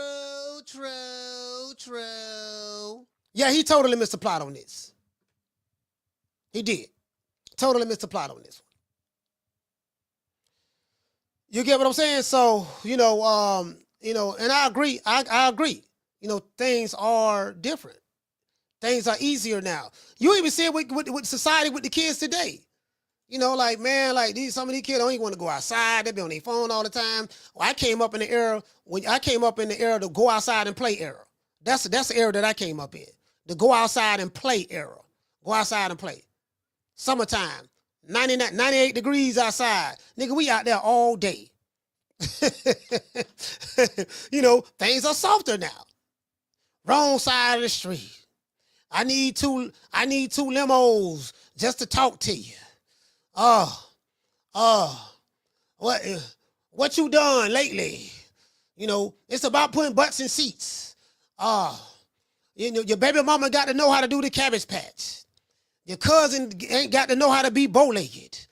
Yeah, he totally missed the plot on this. He did. Totally missed the plot on this one. You get what I'm saying? So, and I agree. I agree. Things are different. Things are easier now. You even see it with society with the kids today. Some of these kids don't even want to go outside. They be on their phone all the time. Well, I came up in the era to go outside and play era. That's the era that I came up in. The go outside and play era. Go outside and play. Summertime. 98 degrees outside. Nigga, we out there all day. Things are softer now. Wrong side of the street. I need two limos just to talk to you. What you done lately? It's about putting butts in seats. Your baby mama got to know how to do the Cabbage Patch. Your cousin ain't got to know how to be bow-legged.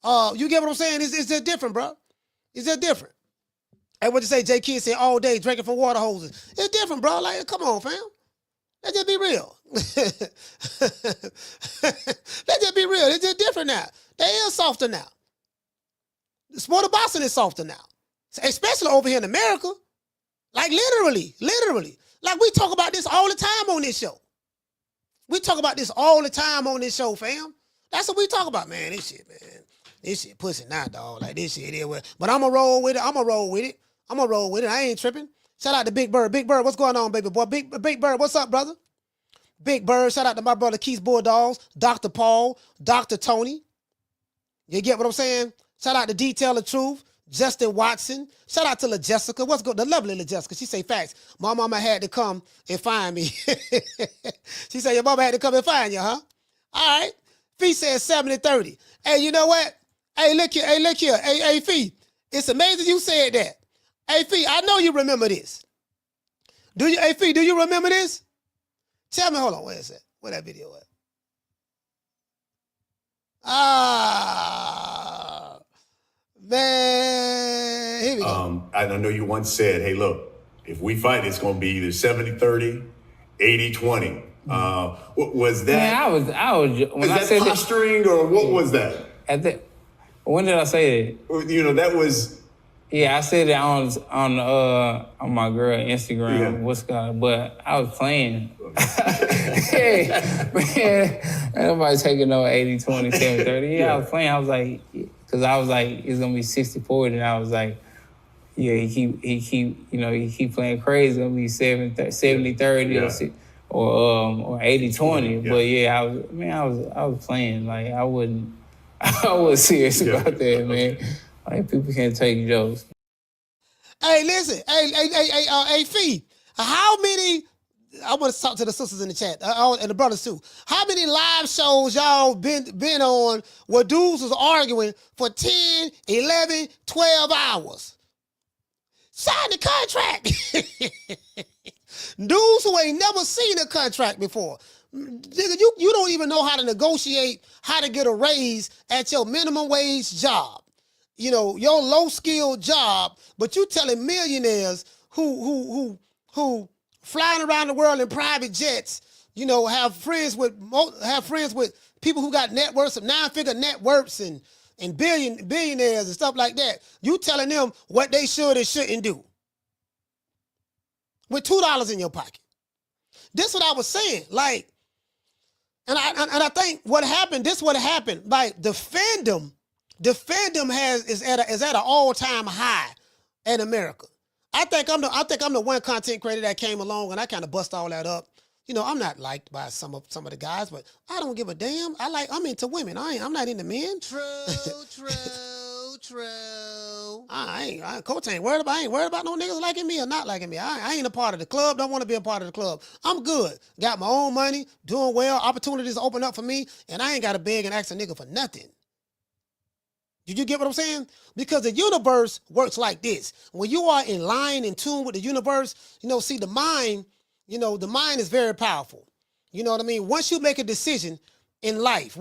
You get what I'm saying? It's just different, bro. It's just different. And what you say, J. Kidd said all day drinking from water hoses. It's different, bro. Like, come on, fam. Let's just be real. Let's just be real. It's just different now. They is softer now. The sport of boxing is softer now. Especially over here in America. Like literally. Like we talk about this all the time on this show. We talk about this all the time on this show, fam. That's what we talk about, man. This shit, man. This shit pussy now, dog. Like this shit is. But I'm going to roll with it. I ain't tripping. Shout out to Big Bird. Big Bird, what's going on, baby boy? Big Bird, what's up, brother? Big Bird, shout out to my brother Keith Bulldogs, Dr. Paul, Dr. Tony. You get what I'm saying? Shout out to Detail the Truth, Justin Watson. Shout out to La Jessica. What's good? The lovely La Jessica. She say facts. My mama had to come and find me. She said your mama had to come and find you, huh? All right. Fee says 70-30. Hey, you know what? Hey, look here. Hey, Fee. It's amazing you said that. Hey, Fee, I know you remember this. Hey, Fee, do you remember this? Tell me, hold on, where is that? Where that video at? Man, here we go. I know you once said, hey, look, if we fight, it's going to be either 70-30, 80-20. Was that? Man, I was. When I said posturing or what was that? When did I say that? You know, that was. Yeah, I said it on my girl Instagram. Yeah. What's going? But I was playing. Hey, man, nobody taking no 80-20, 70-30. Yeah, I was playing. I was like, because I was like, it's gonna be 60-40, and I was like, yeah, he keep playing crazy. It's gonna be 70-30 or 80-20. Yeah. But yeah, I was playing. Like I was serious about that, man. Like people can't take jokes. Hey, listen. Hey, Fee. How many? I want to talk to the sisters in the chat and the brothers too. How many live shows y'all been on where dudes was arguing for 10, 11, 12 hours? Sign the contract. Dudes who ain't never seen a contract before. Nigga, you don't even know how to negotiate, how to get a raise at your minimum wage job. You know, your low-skilled job, but you telling millionaires who flying around the world in private jets, you know, have friends with people who got net worths of 9-figure net worths and billionaires and stuff like that. You telling them what they should and shouldn't do with $2 in your pocket. This is what I was saying. Like, and I think what happened. This what happened. Like the fandom is at an all-time high in America. I think I'm the one content creator that came along and I kind of bust all that up. You know, I'm not liked by some of the guys, but I don't give a damn. I'm into women. I'm not into men. True. Coach ain't worried about no niggas liking me or not liking me. I ain't a part of the club. Don't want to be a part of the club. I'm good. Got my own money, doing well. Opportunities open up for me, and I ain't got to beg and ask a nigga for nothing. Did you get what I'm saying? Because the universe works like this. When you are in line, in tune with the universe, you know, see the mind is very powerful. You know what I mean? Once you make a decision in life,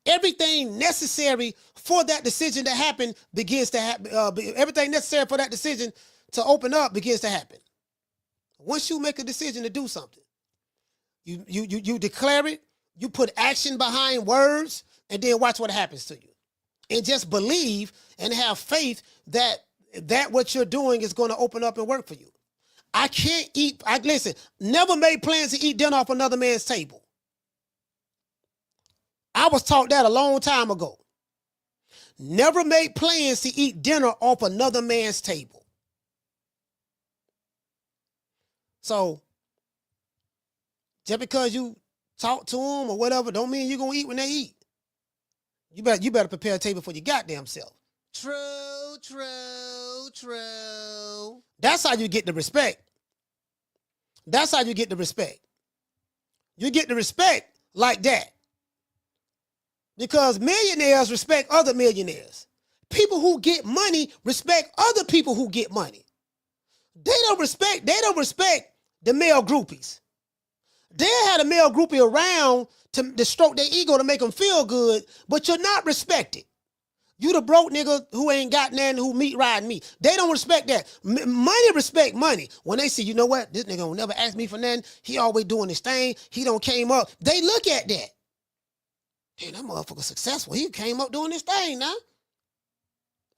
everything necessary for that decision to happen begins to happen. Everything necessary for that decision to open up begins to happen. Once you make a decision to do something, you declare it, you put action behind words, and then watch what happens to you. And just believe and have faith that what you're doing is going to open up and work for you. Never made plans to eat dinner off another man's table. I was taught that a long time ago. Never made plans to eat dinner off another man's table. So, just because you talk to them or whatever, don't mean you're going to eat when they eat. You better prepare a table for your goddamn self. True. That's how you get the respect. You get the respect like that. Because millionaires respect other millionaires. People who get money respect other people who get money. They don't respect the male groupies. They had a male groupie around to stroke their ego to make them feel good, but you're not respected. You the broke nigga who ain't got nothing, who meat riding me. They don't respect that. Money respect money. When they see, you know what, this nigga will never ask me for nothing. He always doing his thing. He don't came up. They look at that. Damn, that motherfucker successful. He came up doing his thing now.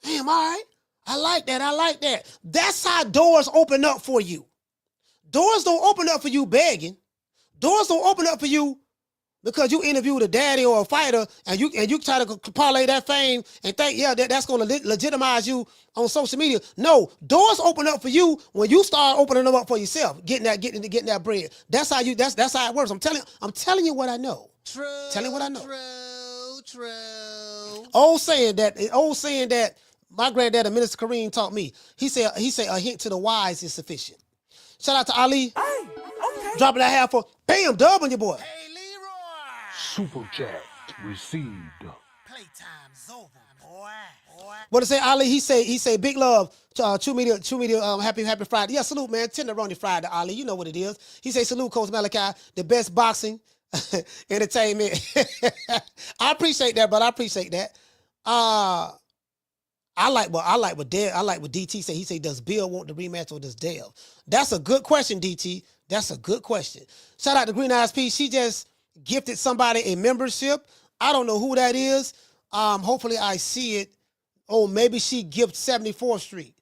Damn, all right. I like that. That's how doors open up for you. Doors don't open up for you begging. Doors don't open up for you because you interviewed a daddy or a fighter and you try to parlay that fame and think, yeah, that's going to legitimize you on social media. No, doors open up for you when you start opening them up for yourself, getting that bread. That's how it works. I'm telling you what I know. True. Telling what I know. True. Old saying that my granddad, Minister Kareem, taught me. He said a hint to the wise is sufficient. Shout out to Ali. Hey, okay. Dropping that half for bam, dub on your boy. Hey, Super chat received. Playtime's over, boy. What to say, Ali? He say big love. True Media. Happy Friday. Yeah, salute, man. Tenderoni Friday, Ali. You know what it is. He say salute, Coach Malachi. The best boxing entertainment. I appreciate that, but I appreciate that. I like what DT say. He say, does Bill want the rematch or does Dale? That's a good question, DT. That's a good question. Shout out to Green Eyes P. She just gifted somebody a membership. I don't know who that is. Hopefully I see it. Oh, maybe she gifted 74th Street.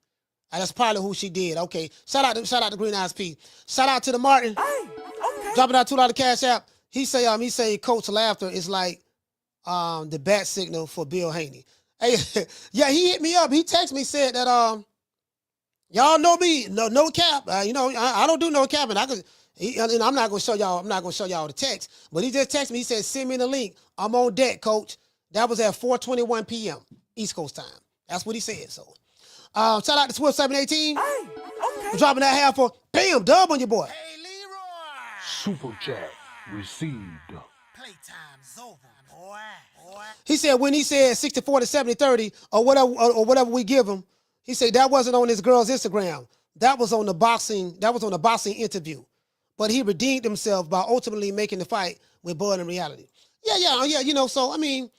That's probably who she did. Okay. Shout out to Green Eyes P. Shout out to the Martin. Hey, okay. Dropping out $2 cash app. He say Coach Laughter is like the bat signal for Bill Haney. Hey, yeah, he hit me up. He texted me, said that y'all know me, no cap. I don't do no cap, and I'm not gonna show y'all. I'm not gonna show y'all the text, but he just texted me. He said, "Send me the link. I'm on deck, Coach." That was at 4:21 p.m. East Coast time. That's what he said. So, shout out to Swift 718. Hey, okay. Dropping that half for bam, dub on your boy. Hey, Leroy. Super chat received. Playtime's over, boy. He said when he said 60-40, 70-30, or whatever we give him, he said that wasn't on his girl's Instagram. That was on the boxing interview. But he redeemed himself by ultimately making the fight with Bud in reality. Yeah. So I mean,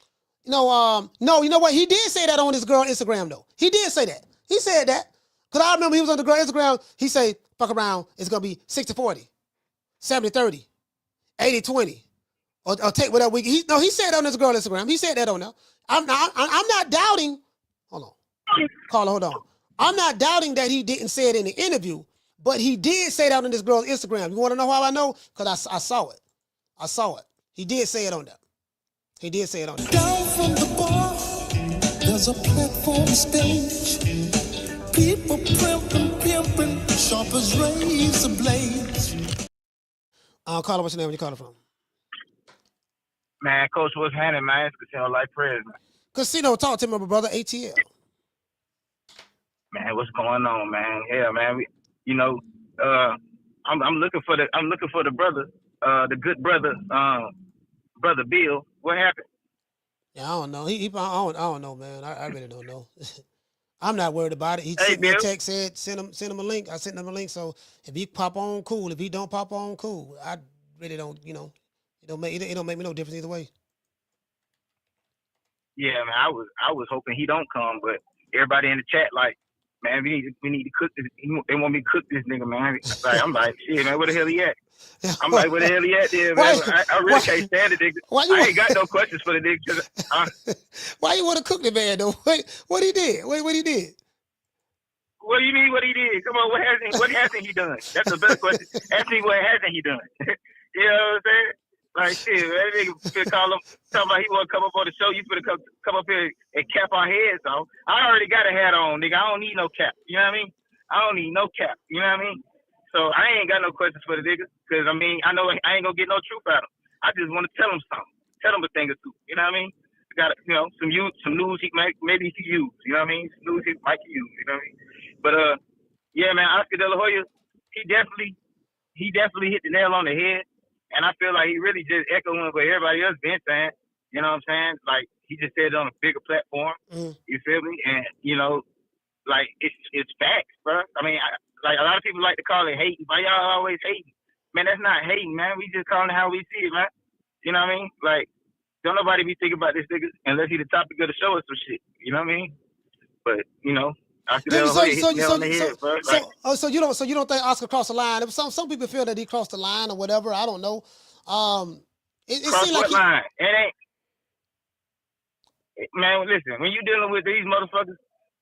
no, you know what? He did say that on his girl Instagram though. He did say that. He said that. Cause I remember he was on the girl Instagram. He said, fuck around, it's gonna be 60-40, 70-30, 80-20. Or take whatever we. He said that on his girl Instagram. He said that on there. I'm not doubting. Hold on, Carla, hold on. I'm not doubting that he didn't say it in the interview, but he did say that on this girl's Instagram. You want to know how I know? Because I saw it. I saw it. He did say it on there. He did say it on there. Down from the bar, there's a platform stage. People pimping, sharp as razor blades. Carla, what's your name? Where you calling from? Man, Coach, what's happening, man? It's Casino Life Prayers, man. Casino, talk to me, my brother. ATL. Man, what's going on, man? Yeah, man. I'm looking for the brother, the good brother, brother Bill. What happened? Yeah, I don't know. I don't know, man. I really don't know. I'm not worried about it. He sent me a text, said send him a link. I sent him a link. So if he pop on, cool. If he don't pop on, cool. I really don't, It don't make me no difference either way. Yeah, man. I was hoping he don't come, but everybody in the chat like, man, we need to cook this. They want me to cook this nigga, man. I'm like, shit, man, where the hell he at? I'm like, where the hell he at there, man? I really can't stand the nigga. I ain't got no questions for the nigga. Why you want to cook the man though? What he did? What he did? What do you mean? What he did? Come on, what hasn't he done? That's the best question. Ask me what hasn't he done. You know what I'm saying? Like shit, that nigga talking about he want to come up on the show. You finna come up here and cap our heads off. I already got a hat on, nigga. I don't need no cap. You know what I mean? I don't need no cap. You know what I mean? So I ain't got no questions for the nigga because I mean I know I ain't gonna get no truth out of him. I just want to tell him something. Tell him a thing or two. You know what I mean? Got some news he maybe he can use. You know what I mean? Some news he might use. You know what I mean? But yeah, man, Oscar Dela Hoya, he definitely hit the nail on the head. And I feel like he really just echoing what everybody else been saying. You know what I'm saying? Like, he just said it on a bigger platform. You feel me? And, like, it's facts, bro. I mean, like, a lot of people like to call it hating. Why y'all always hating? Man, that's not hating, man. We just calling it how we see it, man. You know what I mean? Like, don't nobody be thinking about this nigga unless he the topic of the show or some shit. You know what I mean? But Oscar De La Hoya hit the nail on the head, bro. So you don't think Oscar crossed the line? Some people feel that he crossed the line or whatever. I don't know. It seems like line? It ain't. Man, listen. When you dealing with these motherfuckers,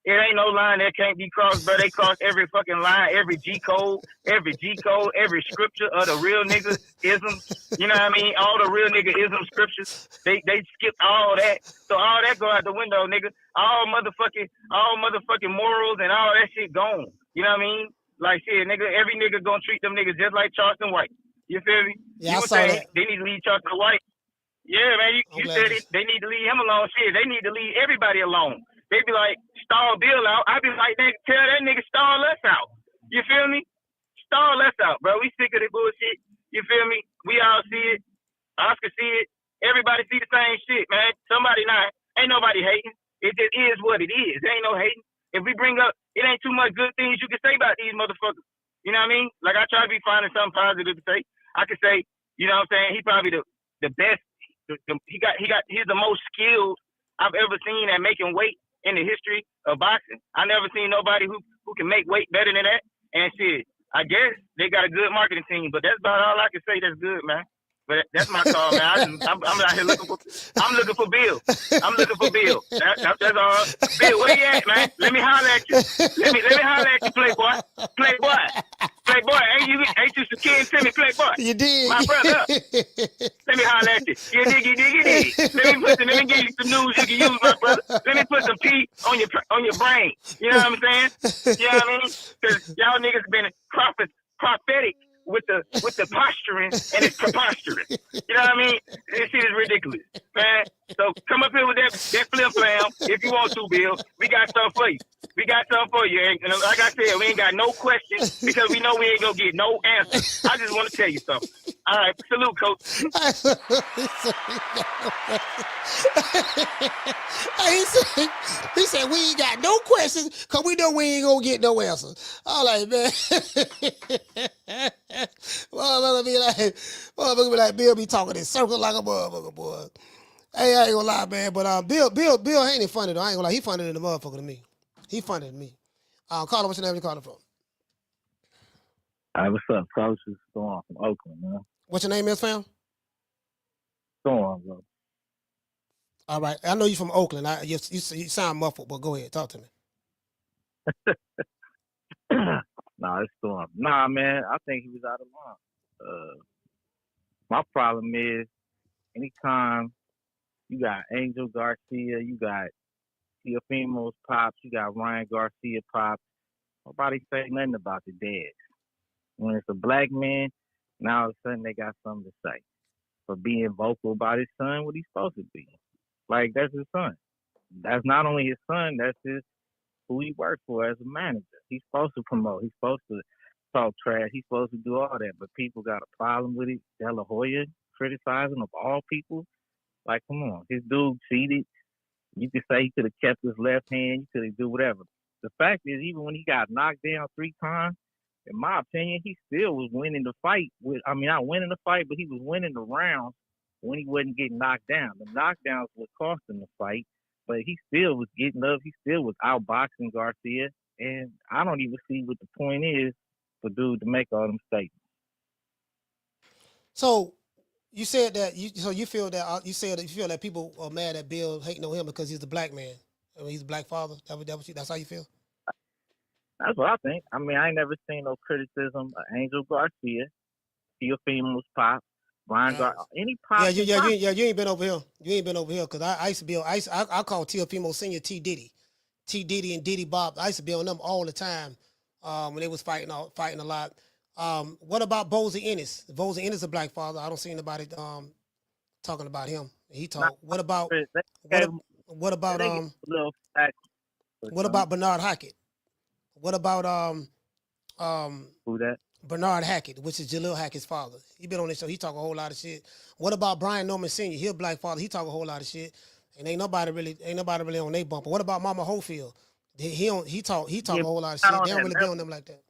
it ain't no line that can't be crossed, bro. They cross every fucking line, every G code, every scripture of the real nigga isms. You know what I mean? All the real nigga ism scriptures. They skip all that. So all that go out the window, nigga. All motherfucking morals and all that shit gone. You know what I mean? Like shit, nigga. Every nigga gonna treat them niggas just like Charleston White. You feel me? Yeah, you I would saw say that. they need to leave Charleston White. Yeah, man. You said it. They need to leave him alone. Shit, they need to leave everybody alone. They be like, stall Bill out. I be like, tell that nigga stall us out. You feel me? Stall us out, bro. We sick of the bullshit. You feel me? We all see it. Oscar see it. Everybody see the same shit, man. Somebody not. Ain't nobody hating. It just is what it is. There ain't no hating. If we bring up, it ain't too much good things you can say about these motherfuckers. You know what I mean? Like, I try to be finding something positive to say. I could say, you know what I'm saying? He probably the best. He's the most skilled I've ever seen at making weight in the history of boxing. I never seen nobody who can make weight better than that. And shit, I guess they got a good marketing team, but that's about all I can say that's good, man. But that's my call, man. I'm out here looking for Bill. I'm looking for Bill. That's all. Bill, where you at, man? Let me holler at you. Let me holler at you, Playboy. Playboy, ain't you Shaquille Timmy, Playboy? You did. My brother. Let me holler at you. You dig. Let me give you some news you can use, my brother. Let me put some P on your brain. You know what I'm saying? You know what I mean? Because y'all niggas been prophetic with the posturing, and it's preposterous. You know what I mean? This shit is ridiculous, man. So come up here with that flim flam if you want to, Bill. We got something for you. And like I said, we ain't got no questions because we know we ain't gonna get no answers. I just want to tell you something. All right, salute, coach. He said we ain't got no questions because we know we ain't gonna get no answers. All right, man. Motherfucker be like, Bill be talking in circles like a motherfucker, boy. Hey, I ain't gonna lie, man, but Bill Haney funny though. I ain't gonna lie, he funny than the motherfucker to me. He funny than me. Carter, what's your name? You calling from? Hey, what's up, coach? It's Storm from Oakland, man. What's your name is, fam? Storm, bro. All right, I know you from Oakland. You sound muffled, but go ahead, talk to me. Nah, it's Storm. Nah, man, I think he was out of line. My problem is, anytime you got Angel Garcia, you got Teofimo's pops, you got Ryan Garcia pops, nobody say nothing about the dead. When it's a black man, now all of a sudden they got something to say. For being vocal about his son, what he's supposed to be. Like, that's his son. That's not only his son, that's who he works for as a manager. He's supposed to promote. He's supposed to talk trash. He's supposed to do all that. But people got a problem with it. Dela Hoya criticizing of all people. Like, come on. His dude cheated. You could say he could have kept his left hand. You could have do whatever. The fact is, even when he got knocked down 3 times, in my opinion, he still was winning the fight. Not winning the fight, but he was winning the rounds when he wasn't getting knocked down. The knockdowns would cost him the fight, but he still was getting up. He still was outboxing Garcia, and I don't even see what the point is for dude to make all them statements. So you said that you feel that people are mad at Bill hating on him because he's a black man. I mean, he's a black father. That's how you feel? That's what I think. I mean, I ain't never seen no criticism of Angel Garcia, Teofimo's pop, Ryan Garcia, any pop. Yeah, you ain't been over here. You ain't been over here because I used to be. I call Teofimo Senior T Diddy and Diddy Bob. I used to be on them all the time when they was fighting a lot. What about Bozy Ennis? Bozy Ennis a black father. I don't see anybody talking about him. He talk. What about Bernard Hackett? What about who that? Bernard Hackett, which is Jalil Hackett's father. He been on this show. He talk a whole lot of shit. What about Brian Norman Sr.? He a black father. He talk a whole lot of shit. And ain't nobody really on their bumper. What about Mama Holyfield? He talk a whole lot of shit. They don't really be on them like that.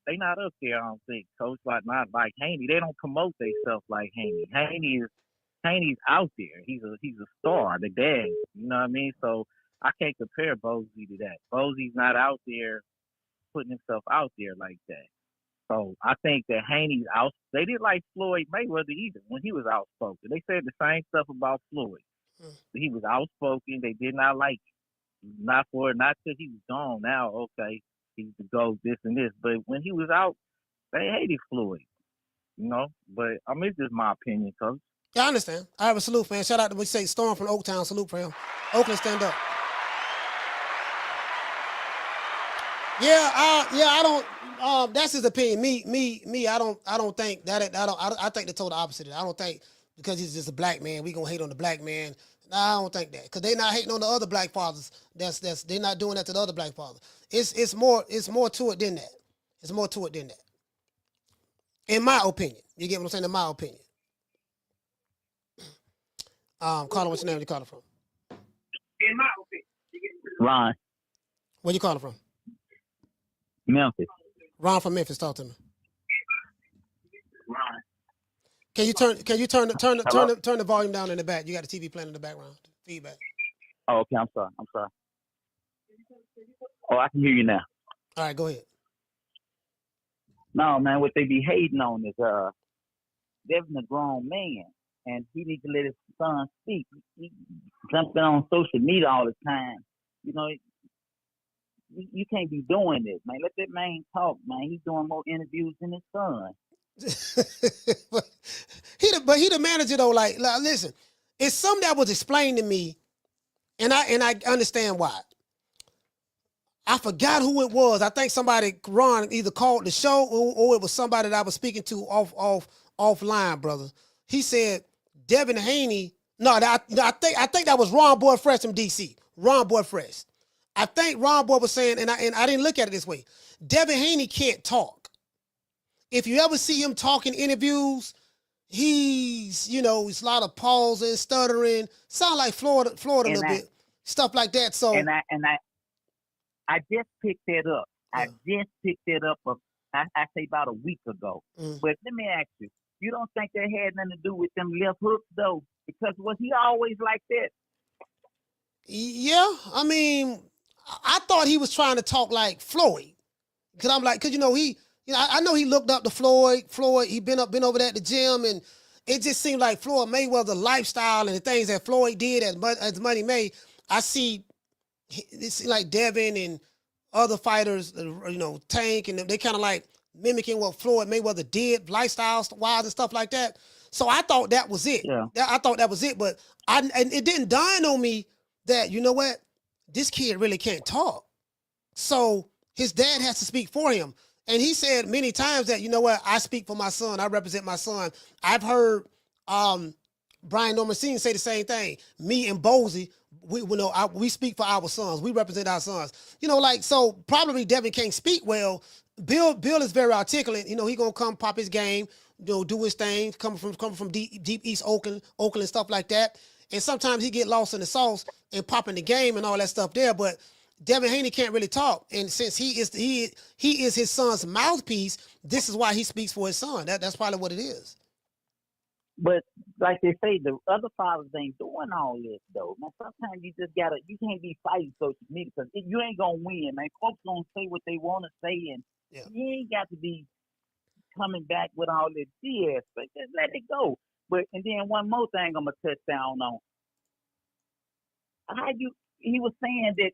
They not up there, I don't think. Coach, not like Haney. They don't promote themselves like Haney. Haney's out there. He's a star, the dad. You know what I mean? So I can't compare Bozy to that. Bozy's not out there putting himself out there like that. So I think that Haney's out. They didn't like Floyd Mayweather either when he was outspoken. They said the same stuff about Floyd. He was outspoken. They did not like him. Not till he was gone. Now, okay, he's the GOAT, this and this. But when he was out, they hated Floyd. You know, but I mean, it's just my opinion, Coach. Yeah, I understand. I have a salute, man. Shout out to we say Storm from Oaktown. Salute for him. Oakland, stand up. Yeah, I don't. That's his opinion. Me. I don't think that. I think the total opposite. I don't think because he's just a black man, we gonna hate on the black man. Nah, I don't think that because they not hating on the other black fathers. That's they not doing that to the other black fathers. It's more to it than that. It's more to it than that. In my opinion, you get what I'm saying. In my opinion. Caller, what's your name? Where you calling from? In my opinion, Ron. Where you calling from? Memphis. Ron from Memphis, talk to me. Ron. Can you turn the volume down in the back? You got the TV playing in the background. Feedback. Oh, okay. I'm sorry. Oh, I can hear you now. All right, go ahead. No, man, what they be hating on is Devin a grown man, and he needs to let his son speak. He jumping on social media all the time. You know, you can't be doing this, man. Let that man talk, man. He's doing more interviews than his son. But he the manager though. Like, listen, it's something that was explained to me, and I understand why. I forgot who it was. I think Ron either called the show or it was somebody that I was speaking to offline, brother. He said Devin Haney. I think that was Ron Boy Fresh from DC. Ron Boy Fresh. I think Ron Boy was saying, and I didn't look at it this way. Devin Haney can't talk. If you ever see him talk in interviews, he's a lot of pausing, stuttering, sound like Florida a little bit, stuff like that. So I just picked that up. Yeah. I just picked it up. I say about a week ago. But let me ask you: you don't think that had nothing to do with them left hooks though? Because was he always like that? Yeah, I mean, I thought he was trying to talk like Floyd, because I know he looked up to Floyd. Floyd, he been over there at the gym, and it just seemed like Floyd Mayweather's lifestyle and the things that Floyd did as money made. I see it's like Devin and other fighters, Tank, and they kind of like mimicking what Floyd Mayweather did, lifestyle-wise and stuff like that. So I thought that was it. Yeah. I thought that was it, but it didn't dawn on me that, you know what, this kid really can't talk. So his dad has to speak for him. And he said many times that, you know what, I speak for my son. I represent my son. I've heard Brian Norman Sr. say the same thing. Me and Bozy, we speak for our sons. We represent our sons. So probably Devin can't speak well. Bill is very articulate. He gonna come pop his game, do his thing, coming from deep East Oakland and stuff like that. And sometimes he get lost in the sauce and popping the game and all that stuff there. But Devin Haney can't really talk, and since he is his son's mouthpiece, this is why he speaks for his son. That's probably what it is. But like they say, the other fathers ain't doing all this though. Man, sometimes you can't be fighting social media because you ain't gonna win, man. Folks gonna say what they want to say, and you ain't got to be coming back with all this BS. But just let it go. And then one more thing I'm gonna touch down on. He was saying that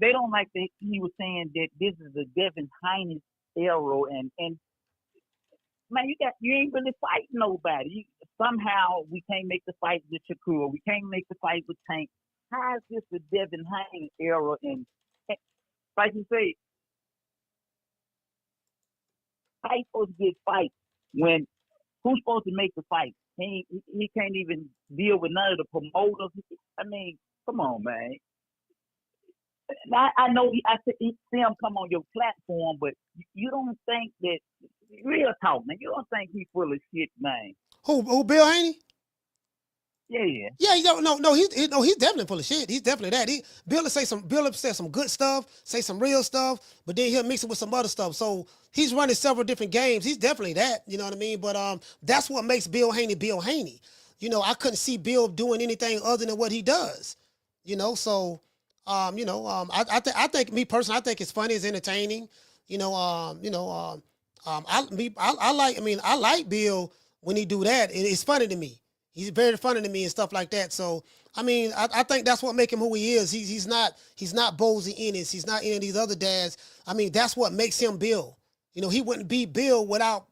they don't like that. He was saying that this is the Devin Haney era, and man, you ain't really fighting nobody. Somehow we can't make the fight with Shakur. We can't make the fight with Tank. How is this the Devin Haney era? And like you say, how you supposed to get fights when who's supposed to make the fight? He can't even deal with none of the promoters. I mean, come on, man. I know I see him come on your platform, but you don't think that real talk, man. You don't think he's full of shit, man. Who Bill Haney? Yeah. Yeah, he's definitely full of shit. He's definitely that. Bill will say some good stuff, say some real stuff, but then he'll mix it with some other stuff. So he's running several different games. He's definitely that, you know what I mean? But that's what makes Bill Haney Bill Haney. I couldn't see Bill doing anything other than what he does. So, I think me personally, I think it's funny, it's entertaining. I like Bill when he do that. It's funny to me. He's very funny to me and stuff like that. So, I think that's what make him who he is. He's not Bozy Ennis. He's not any of these other dads. That's what makes him Bill. He wouldn't be Bill without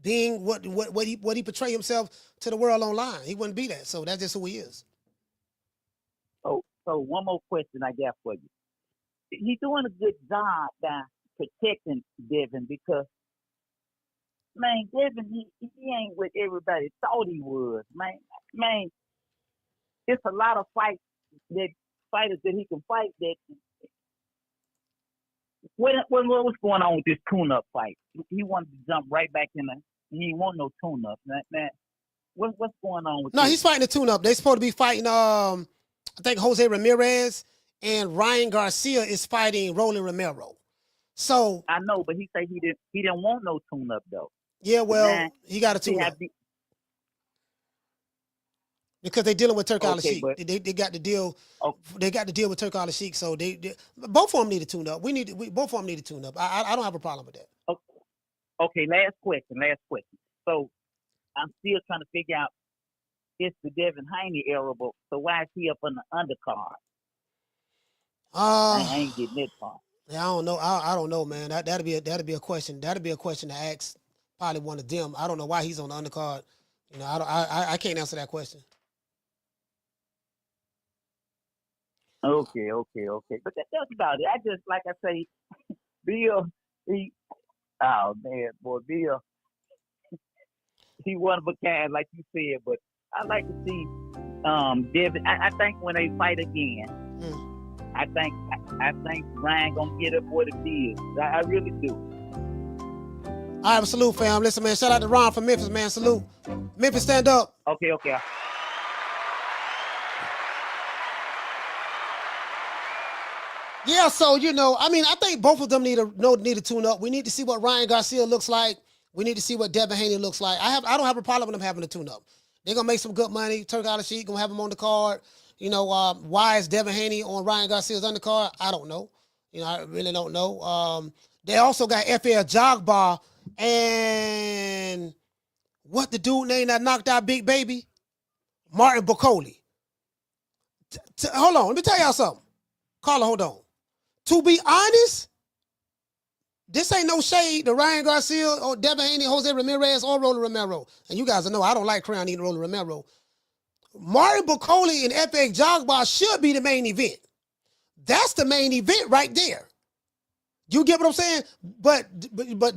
being what he portray himself to the world online. He wouldn't be that. So that's just who he is. So one more question I got for you. He's doing a good job by protecting Devin because, man, Devin, he ain't what everybody thought he was, man. Man, it's a lot of fighters that he can fight that. What's going on with this tune-up fight? He wanted to jump right back in he didn't want no tune-up, man. What's going on with No, this? he's fighting the tune-up. They're supposed to be fighting, I think, Jose Ramirez, and Ryan Garcia is fighting Rolly Romero. So I know, but he said he didn't want no tune-up, though. Yeah, well, Man, he got a tune-up. Because they're dealing with Turki Alashihk. They got to deal. They got to deal with Turki Alashihk. So they both of them need a tune up. Both of them need a tune up. I don't have a problem with that. Okay, last question. So I'm still trying to figure out it's the Devin Haney era, but so why is he up on the undercard? I ain't getting that part. Yeah, I don't know. I don't know, man. That'd be a question. That'd be a question to ask probably one of them. I don't know why he's on the undercard. I can't answer that question. Okay. But that's about it. I just, like I say, Bill, Bill, he one of a kind, like you said. But I like to see Devin. I think when they fight again, I think Ryan gonna get up what it is. I really do. All right, salute, fam. Listen, man, shout out to Ron from Memphis, man. Salute. Memphis, stand up. Okay. Yeah, so I think both of them need a tune up. We need to see what Ryan Garcia looks like. We need to see what Devin Haney looks like. I don't have a problem with them having a tune up. They're gonna make some good money. Turki Alashihk gonna have them on the card. Why is Devin Haney on Ryan Garcia's undercard? I don't know. I really don't know. They also got FL Jogbar and what the dude name that knocked out Big Baby? Martin Bacoli. Hold on, let me tell y'all something. Carla, hold on. To be honest, this ain't no shade to Ryan Garcia or Devin Haney, Jose Ramirez, or Rolly Romero. And you guys know I don't like Crown eating Rolly Romero. Martin Bacoli and FX Jogbar should be the main event. That's the main event right there. You get what I'm saying? But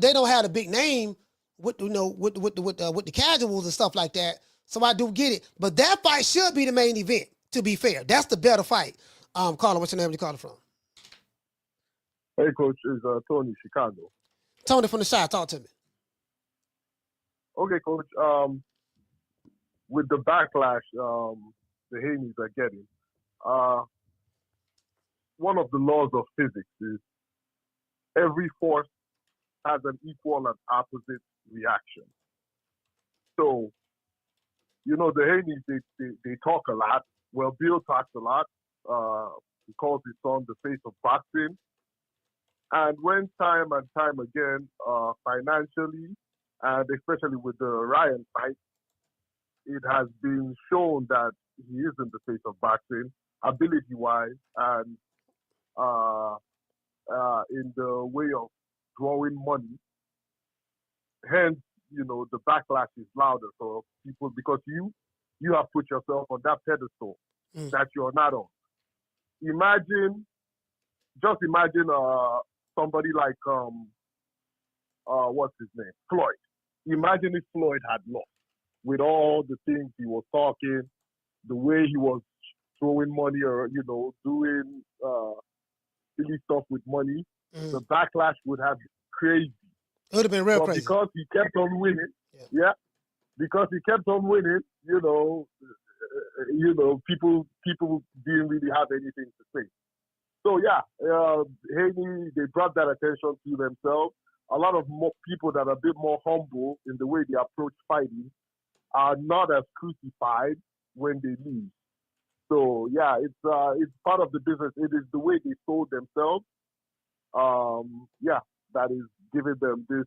they don't have a big name with the casuals and stuff like that. So I do get it. But that fight should be the main event, to be fair. That's the better fight. Carla, what's your name? Where you calling from? Hey, Coach, it's Tony, Chicago. Tony from the Shire, talk to me. Okay, Coach. With the backlash the Haneys are getting, one of the laws of physics is every force has an equal and opposite reaction. So, the Haneys, they talk a lot. Well, Bill talks a lot. He calls his son the face of boxing. And when time and time again, financially, and especially with the Ryan fight, it has been shown that he isn't the face of boxing, ability-wise, and in the way of drawing money. Hence, the backlash is louder for people because you have put yourself on that pedestal that you're not on. Just imagine somebody like what's his name? Floyd. Imagine if Floyd had lost with all the things he was talking, the way he was throwing money or doing silly stuff with money. The backlash would have been crazy. It would have been real crazy. Because he kept on winning, because he kept on winning, people didn't really have anything to say. So Haney, they brought that attention to themselves. A lot of more people that are a bit more humble in the way they approach fighting are not as crucified when they lose. So yeah, it's part of the business. It is the way they sold themselves. Yeah, that is giving them this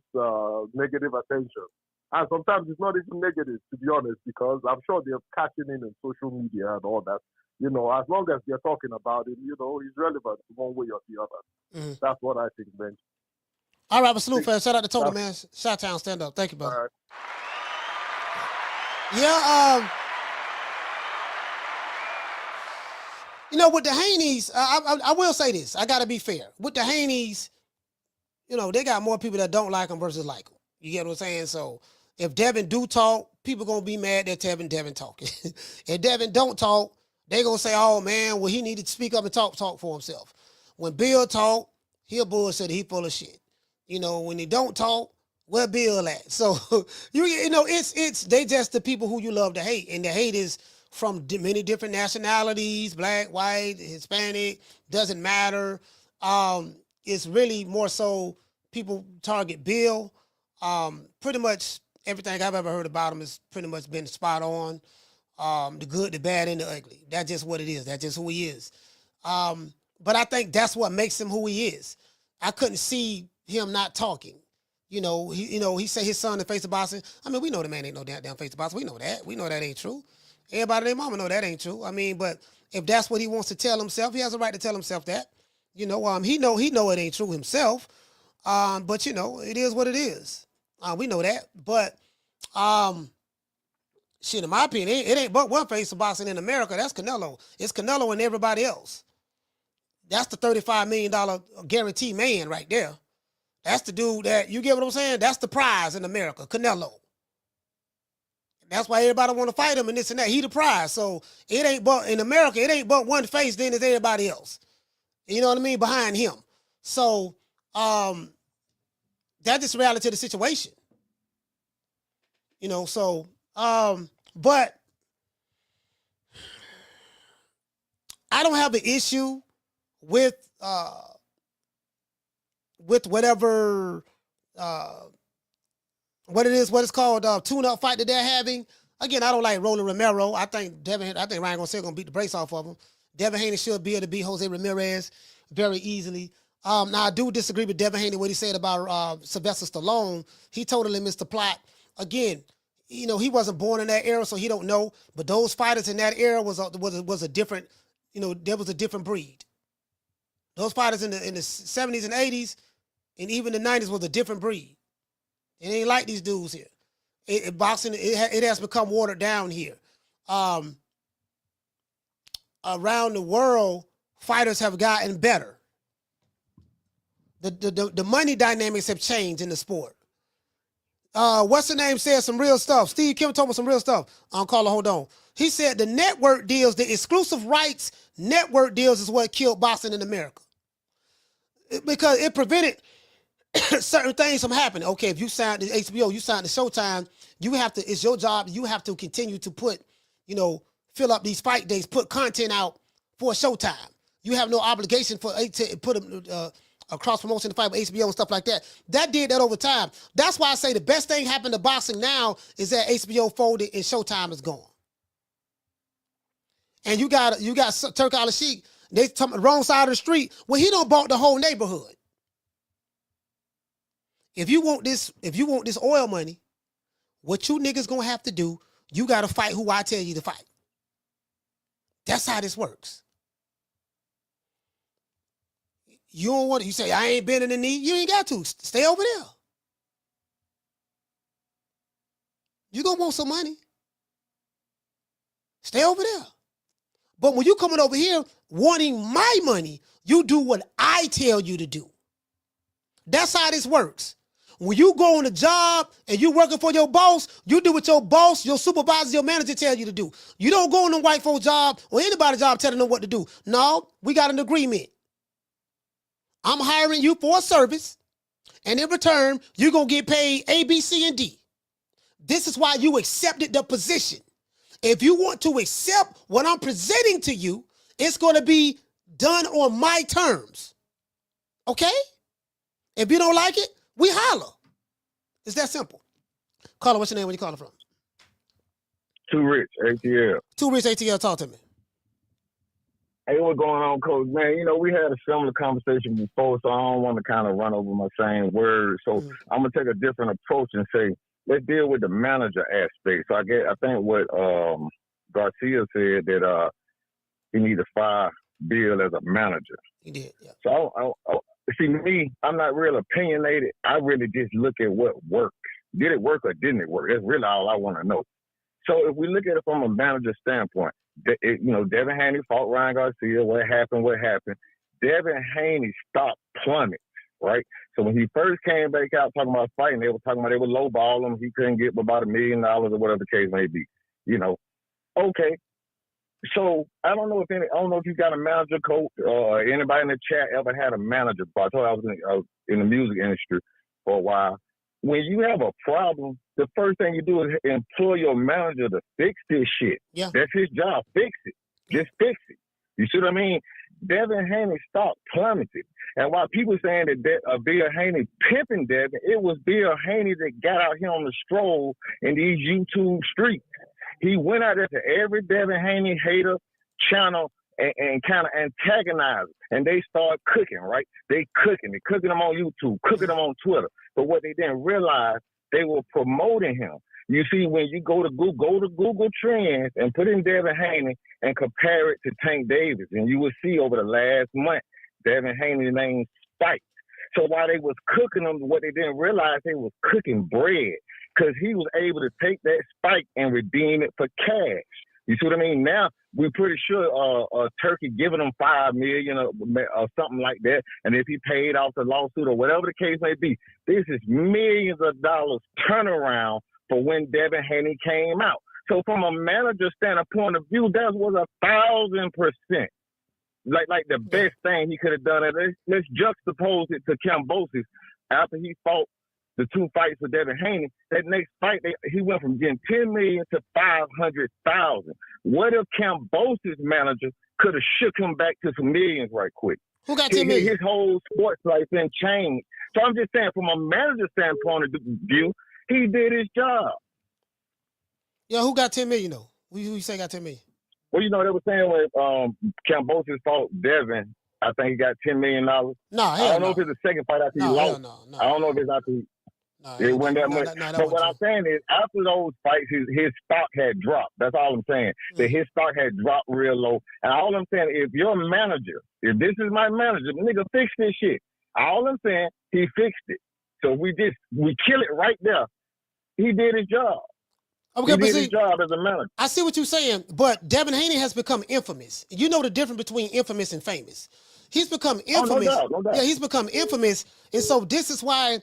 negative attention. And sometimes it's not even negative, to be honest, because I'm sure they're catching in on social media and all that. You know, as long as they're talking about him, you know, he's relevant one way or the other. Mm-hmm. That's what I think, man. All right, but salute, fam. Shout out to Total, man. Shot-town, stand up. Thank you, brother. All right. Yeah, you know, with the Haneys, I will say this. I got to be fair. With the Haneys, you know, they got more people that don't like them versus like them. You get what I'm saying? So if Devin do talk, people going to be mad that Devin talking. If Devin don't talk, they going to say, oh, man, well, he needed to speak up and talk for himself. When Bill talk, he a bullshit. He full of shit. You know, when he don't talk, where Bill at? So, you know, it's they just the people who you love to hate. And the hate is from many different nationalities, black, white, Hispanic, doesn't matter. It's really more so people target Bill. Pretty much everything I've ever heard about him has pretty much been spot on. The good, the bad, and the ugly. That's just what it is. That's just who he is. But I think that's what makes him who he is. I couldn't see him not talking. You know, he said his son in face of boxing. I mean, we know the man ain't no damn face of boxing. We know that. We know that ain't true. Everybody, their mama know that ain't true. I mean, but if that's what he wants to tell himself, he has a right to tell himself that. You know, he know it ain't true himself. But you know, it is what it is. We know that. But shit, in my opinion, it ain't but one face of boxing in America. That's Canelo. It's Canelo and everybody else. That's the $35 million guarantee man right there. That's the dude that, you get what I'm saying? That's the prize in America, Canelo. That's why everybody want to fight him and this and that. He the prize. So it ain't but, in America, it ain't but one face, then it's everybody else. You know what I mean? Behind him. So that's just the reality of the situation. You know, so, but I don't have an issue with whatever what it's called, tune-up fight that they're having. Again, I don't like Roland Romero. I think Ryan Garcia gonna beat the brakes off of him. Devin Haney should be able to beat Jose Ramirez very easily. Now I do disagree with Devin Haney what he said about Sylvester Stallone. He totally missed the plot. Again, you know, he wasn't born in that era, so he don't know. But those fighters in that era was a different, you know, there was a different breed. Those fighters in the 70s and 80s and even the 90s was a different breed. It ain't like these dudes here. Boxing, it has become watered down here. Around the world, fighters have gotten better. The money dynamics have changed in the sport. What's the name said some real stuff. Steve Kim told me some real stuff. Caller, hold on. He said the network deals, the exclusive rights network deals is what killed boxing in America. Because it prevented certain things from happening. Okay, if you signed to HBO, you signed to Showtime, you have to, it's your job, you have to continue to put, you know, fill up these fight days, put content out for Showtime. You have no obligation to put a cross-promotion to fight with HBO and stuff like that. That did that over time. That's why I say the best thing happened to boxing now is that HBO folded and Showtime is gone. And you got Turki Alashihk, they the wrong side of the street. Well, he done bought the whole neighborhood. If you want this oil money, what you niggas gonna have to do, you gotta fight who I tell you to fight. That's how this works. You don't want to, you say, I ain't been in the knee. You ain't got to. Stay over there. You gonna want some money. Stay over there. But when you coming over here wanting my money, you do what I tell you to do. That's how this works. When you go on a job and you working for your boss, you do what your boss, your supervisor, your manager tell you to do. You don't go on a white folk job or anybody's job telling them what to do. No, we got an agreement. I'm hiring you for a service, and in return, you're going to get paid A, B, C, and D. This is why you accepted the position. If you want to accept what I'm presenting to you, it's going to be done on my terms. Okay? If you don't like it, we holler. It's that simple. Caller, what's your name? Where you calling from? Too Rich, ATL. Too Rich, ATL, talk to me. Hey, what's going on, Coach? Man, you know, we had a similar conversation before, so I don't want to kind of run over my same words. So I'm going to take a different approach and say, let's deal with the manager aspect. So I think what Garcia said that he need to fire Bill as a manager. He did, yeah. So I see, me, I'm not real opinionated. I really just look at what worked. Did it work or didn't it work? That's really all I want to know. So if we look at it from a manager standpoint, Devin Haney fought Ryan Garcia. What happened? Devin Haney stopped plummet, right? So when he first came back out talking about fighting, they were talking about they would lowball him. He couldn't get about $1 million or whatever the case may be. Okay. So I don't know if you got a manager, coach, or anybody in the chat ever had a manager. But I told you I was in the music industry for a while. When you have a problem, the first thing you do is employ your manager to fix this shit. Yeah. That's his job. Fix it. Just fix it. You see what I mean? Devin Haney stopped plummeting. And while people saying that Bill Haney pimping Devin, it was Bill Haney that got out here on the stroll in these YouTube streets. He went out there to every Devin Haney hater channel and kind of antagonized them. And they start cooking, right? They're cooking them on YouTube, cooking them on Twitter. But what they didn't realize, they were promoting him. You see, when you go to Google Trends and put in Devin Haney and compare it to Tank Davis, and you will see over the last month, Devin Haney's name spiked. So while they was cooking them, what they didn't realize, they was cooking bread, because he was able to take that spike and redeem it for cash. You see what I mean? Now, we're pretty sure Turki giving him $5 million or something like that, and if he paid off the lawsuit or whatever the case may be, this is millions of dollars turnaround for when Devin Haney came out. So from a manager standpoint of view, that was 1,000%. Like the best thing he could have done. And let's juxtapose it to Kambosos after he fought the 2 fights with Devin Haney. That next fight, he went from getting $10 million to $500,000. What if Kambosos' manager could have shook him back to some millions right quick? Who got $10 million? His whole sports life been changed. So I'm just saying, from a manager standpoint of view, he did his job. Yeah, who got $10 million though? Who you say got $10 million? Well, they were saying when Kambosos fought Devin, I think he got $10 million. No, I don't know if it's the second fight after he lost. No. I don't know if it's after it wasn't that much. But what I'm saying is, after those fights, his stock had dropped. That's all I'm saying. That his stock had dropped real low. And all I'm saying, if your manager, if this is my manager, nigga, fix this shit. All I'm saying, he fixed it. So we kill it right there. He did his job. Okay, he did his job as a manager. I see what you're saying, but Devin Haney has become infamous. You know the difference between infamous and famous. He's become infamous. Oh, no doubt. Yeah, he's become infamous, and so this is why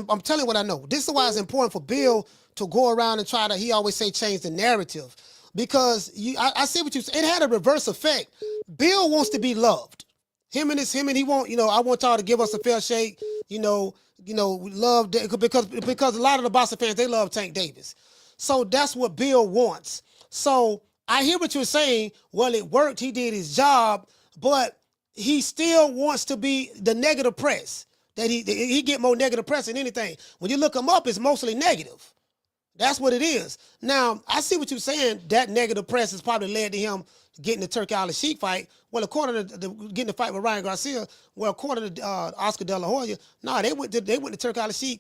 I'm telling you what I know. This is why it's important for Bill to go around and try to, he always say, change the narrative, because I see what you say. It had a reverse effect. Bill wants to be loved. Him and he want, I want y'all to give us a fair shake. Love, because a lot of the Boston fans, they love Tank Davis. So that's what Bill wants. So I hear what you're saying. Well, it worked. He did his job, but he still wants to be the negative press. That he get more negative press than anything. When you look him up, it's mostly negative. That's what it is. Now, I see what you're saying. That negative press has probably led to him getting the Turki Alashihk fight. Well, according to getting the fight with Ryan Garcia, according to Oscar Dela Hoya, they went to Turki Alashihk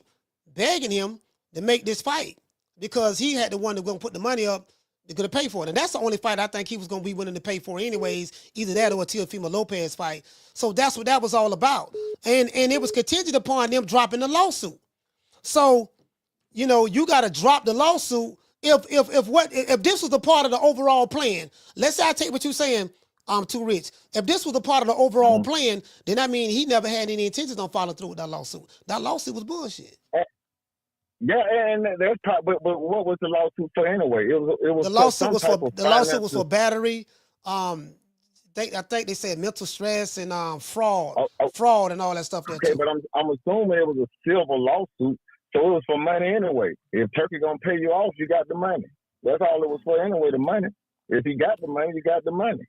begging him to make this fight, because he had the one that was going to put the money up, they're going to pay for it. And that's the only fight I think he was going to be willing to pay for anyways, either that or a Teofimo Lopez fight. So that's what that was all about. And it was contingent upon them dropping the lawsuit. So, you got to drop the lawsuit. If this was a part of the overall plan, let's say I take what you're saying, I'm too rich. If this was a part of the overall plan, then I mean he never had any intentions on following through with that lawsuit. That lawsuit was bullshit. Yeah, and that's but what was the lawsuit for anyway? It was the lawsuit was for battery. I think they said mental stress and fraud and all that stuff. Okay, but I'm assuming it was a civil lawsuit, so it was for money anyway. If Turki gonna pay you off, you got the money. That's all it was for anyway. The money. If you got the money, you got the money.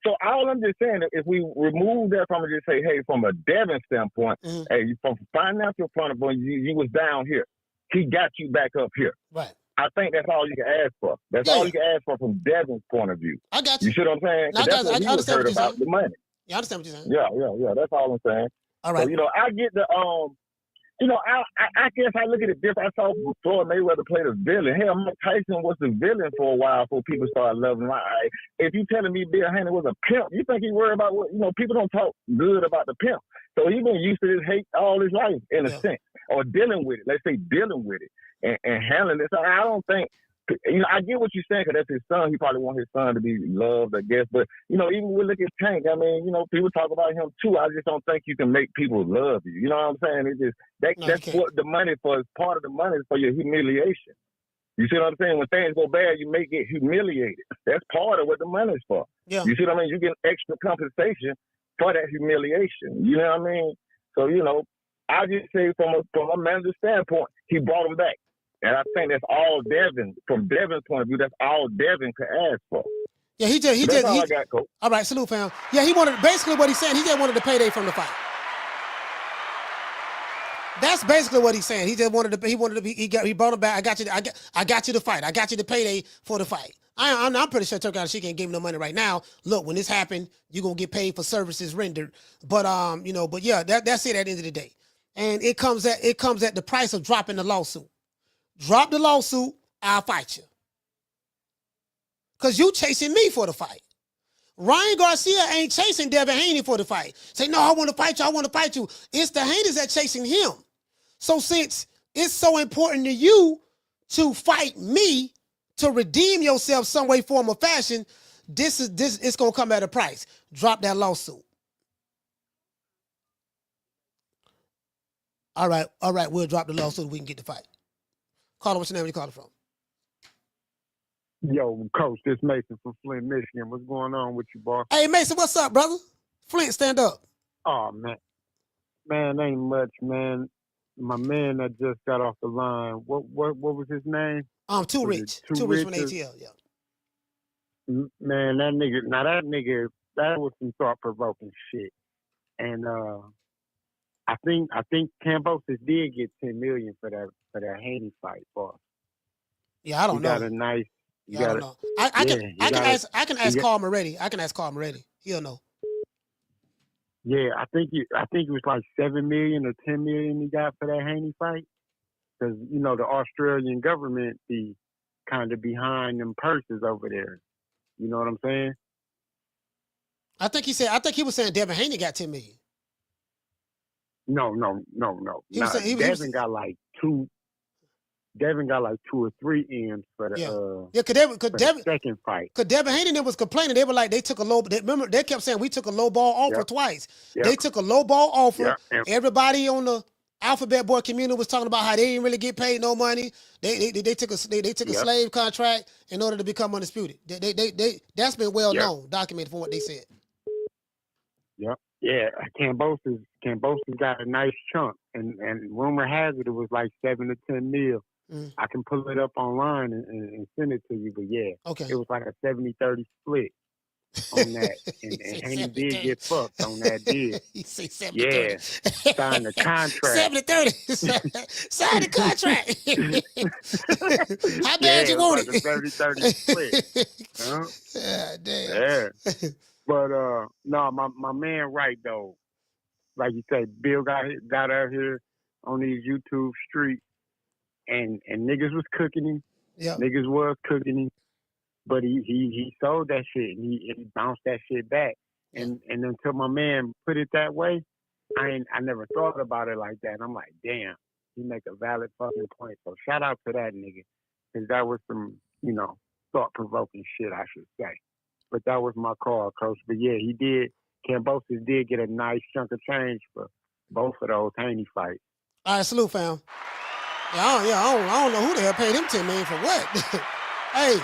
So all I'm just saying, if we remove that from it, just say, hey, from a Devin standpoint, hey, from a financial point of view, you was down here. He got you back up here. Right. I think that's all you can ask for. That's all you can ask for from Devin's point of view. I got you. You see what I'm saying? No, That's what he was hurt about, the money. Yeah, I understand what you're saying. Yeah. That's all I'm saying. All right. So, I get the I guess I look at it different. I saw Floyd Mayweather play the villain. Hell, Mike Tyson was the villain for a while before people started loving him. If you telling me Bill Haney was a pimp, you think he worried about what? People don't talk good about the pimp. So he been used to this hate all his life, in a sense, or dealing with it. Let's say dealing with it and handling it. So I don't think. I get what you're saying, because that's his son. He probably want his son to be loved, I guess. But, even with look at Tank, I mean, people talk about him too. I just don't think you can make people love you. You know what I'm saying? It's just, that's what the money for is. Part of the money is for your humiliation. You see what I'm saying? When things go bad, you may get humiliated. That's part of what the money is for. Yeah. You see what I mean? You get extra compensation for that humiliation. You know what I mean? So, I just say from a manager's standpoint, he brought him back. And I think that's all Devin, from Devin's point of view, that's all Devin could ask for. Yeah, he all I got, Coach. All right, salute, fam. Yeah, he wanted, basically what he's saying, he just wanted the payday from the fight. That's basically what he's saying. He just wanted he brought him back. I got you the fight. I got you the payday for the fight. I'm pretty sure Turki Alashihk can't give him no money right now. Look, when this happened, you're gonna get paid for services rendered. But but yeah, that's it at the end of the day. And it comes at the price of dropping the lawsuit. Drop the lawsuit, I'll fight you. Because you chasing me for the fight. Ryan Garcia ain't chasing Devin Haney for the fight. Say, no, I want to fight you. It's the Haneys that chasing him. So since it's so important to you to fight me, to redeem yourself some way, form, or fashion, it's going to come at a price. Drop that lawsuit. All right, we'll drop the lawsuit. We can get the fight. Call what's your name? Where you calling from? Yo, Coach, this Mason from Flint, Michigan. What's going on with you, boss? Hey, Mason, what's up, brother? Flint, stand up. Oh, man. Man, ain't much, man. My man that just got off the line, what was his name? Too Rich. Too Rich from ATL, yeah. Man, that nigga, that was some thought-provoking shit. And I think Kambosos did get $10 million for that Haney fight, boss. Yeah, I don't know. Got a nice. I don't know. I can ask Carl Moretti. He'll know. Yeah, I think it was like $7 million or $10 million he got for that Haney fight, because the Australian government be kind of behind them purses over there. You know what I'm saying? I think he was saying Devin Haney got $10 million. No. Devin got like two or three M's for the second fight. Because Devin Haney was complaining. They were like, they took a low. Remember, they kept saying we took a low ball offer twice. Yep. They took a low ball offer. Yep. Everybody on the Alphabet Boy community was talking about how they didn't really get paid no money. They took a slave contract in order to become undisputed. That's been well known, documented from what they said. Yep. Yeah, Kambosos got a nice chunk, and rumor has it was like 7 to 10 mil. I can pull it up online and send it to you, but yeah, it was like a 70-30 split on that, and Haney did get fucked on that deal. He say 70-30. Yeah, signed the contract. 70-30. Sign the contract. How bad you want it? Like a 30-30 split. Huh? Yeah, damn. Yeah. But no, my man, right though. Like you said, Bill got out here on these YouTube streets, and niggas was cooking him. Yeah, niggas was cooking him, but he sold that shit and he bounced that shit back. And until my man put it that way, I never thought about it like that. And I'm like, damn, he make a valid fucking point. So shout out to that nigga, because that was some thought provoking shit, I should say. But that was my call, Coach. But yeah, Kambosos did get a nice chunk of change for both of those Haney fights. All right, salute, fam. I don't know who the hell paid him $10 million for what. Hey,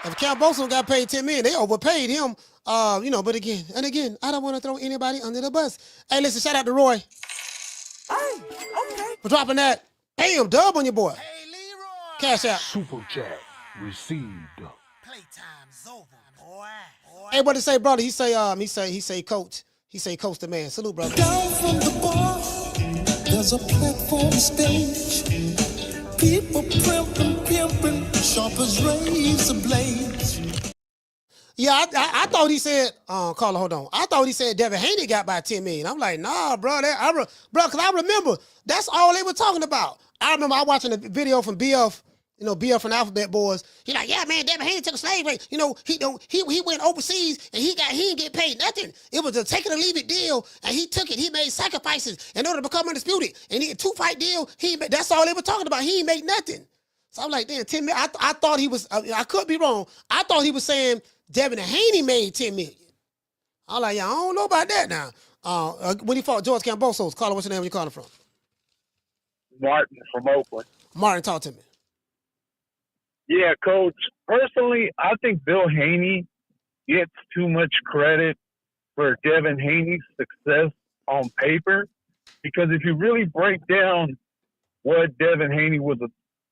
if Kambosos got paid $10 million, they overpaid him. But again, I don't want to throw anybody under the bus. Hey, listen, shout out to Roy. Hey, okay. For dropping that. Bam, dub on your boy. Hey, Leroy. Cash out. Super chat received. Playtime's over, boy. Hey, what to say, brother? He say, coach. He say, coach the man. Salute, brother. Down from the bar, there's a platform stage. People pimping, sharp as razor blades. Yeah, I thought he said, Carla, hold on. I thought he said Devin Haney got by 10 million. I'm like, nah, bro, because I remember that's all they were talking about. I remember I watching a video from BF, BF from Alphabet Boys. He like, yeah, man, Devin Haney took a slave rate. He went overseas and he didn't get paid nothing. It was a take it or leave it deal, and he took it. He made sacrifices in order to become undisputed. And he a 2-fight deal. That's all they were talking about. He ain't make nothing. So I'm like, damn, 10 million. I thought he was. I could be wrong. I thought he was saying Devin Haney made 10 million. I'm like, yeah, I don't know about that now. When he fought George Kambosos, Carla, what's your name? Where you calling from? Martin from Oakland. Martin, talk to me. Yeah, Coach. Personally, I think Bill Haney gets too much credit for Devin Haney's success on paper, because if you really break down what Devin Haney was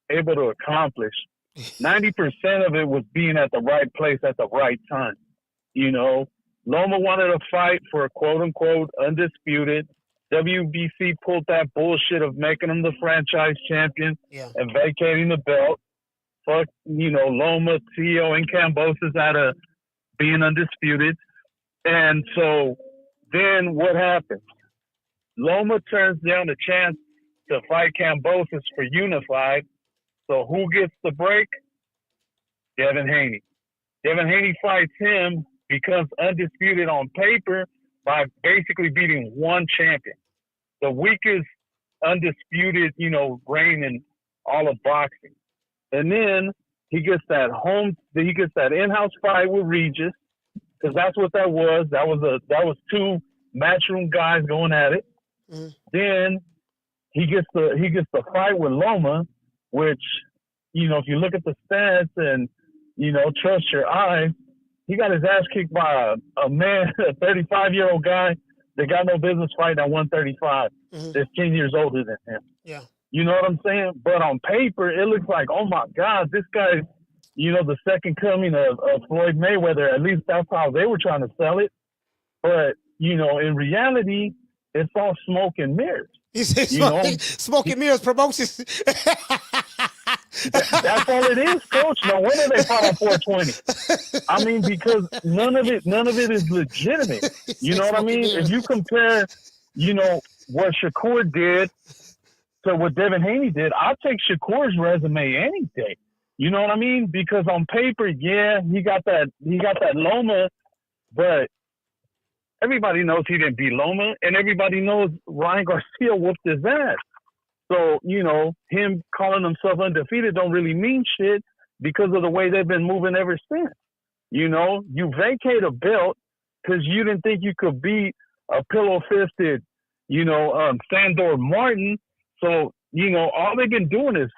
able to accomplish, 90% of it was being at the right place at the right time. Loma wanted to fight for a quote-unquote undisputed. WBC pulled that bullshit of making him the franchise champion and vacating the belt. Fuck, Loma, Tio, and Kambosos out of being undisputed. And so then what happens? Loma turns down the chance to fight Kambosos for unified. So who gets the break? Devin Haney. Devin Haney fights him, becomes undisputed on paper by basically beating one champion. The weakest undisputed, reign in all of boxing. And then he gets that in-house fight with Regis, because that's what that was. That was two matchroom guys going at it. Mm-hmm. Then he gets the fight with Loma, which, if you look at the stats and, trust your eyes, he got his ass kicked by a man, a 35-year-old guy that got no business fighting at 135. Mm-hmm. That's 10 years older than him. Yeah. You know what I'm saying? But on paper, it looks like, oh my God, this guy's, the second coming of Floyd Mayweather. At least that's how they were trying to sell it. But, in reality, it's all smoke and mirrors. Smoke and mirrors promotions. That's all it is, Coach. No wonder they fought on 420. I mean, because none of it is legitimate. You know what I mean? If you compare, what Shakur did to what Devin Haney did, I'll take Shakur's resume any day. You know what I mean? Because on paper, yeah, he got that Loma, but everybody knows he didn't beat Loma, and everybody knows Ryan Garcia whooped his ass. So, him calling himself undefeated don't really mean shit because of the way they've been moving ever since. You vacate a belt because you didn't think you could beat a pillow-fisted, Sandor Martin. So, all they've been doing is,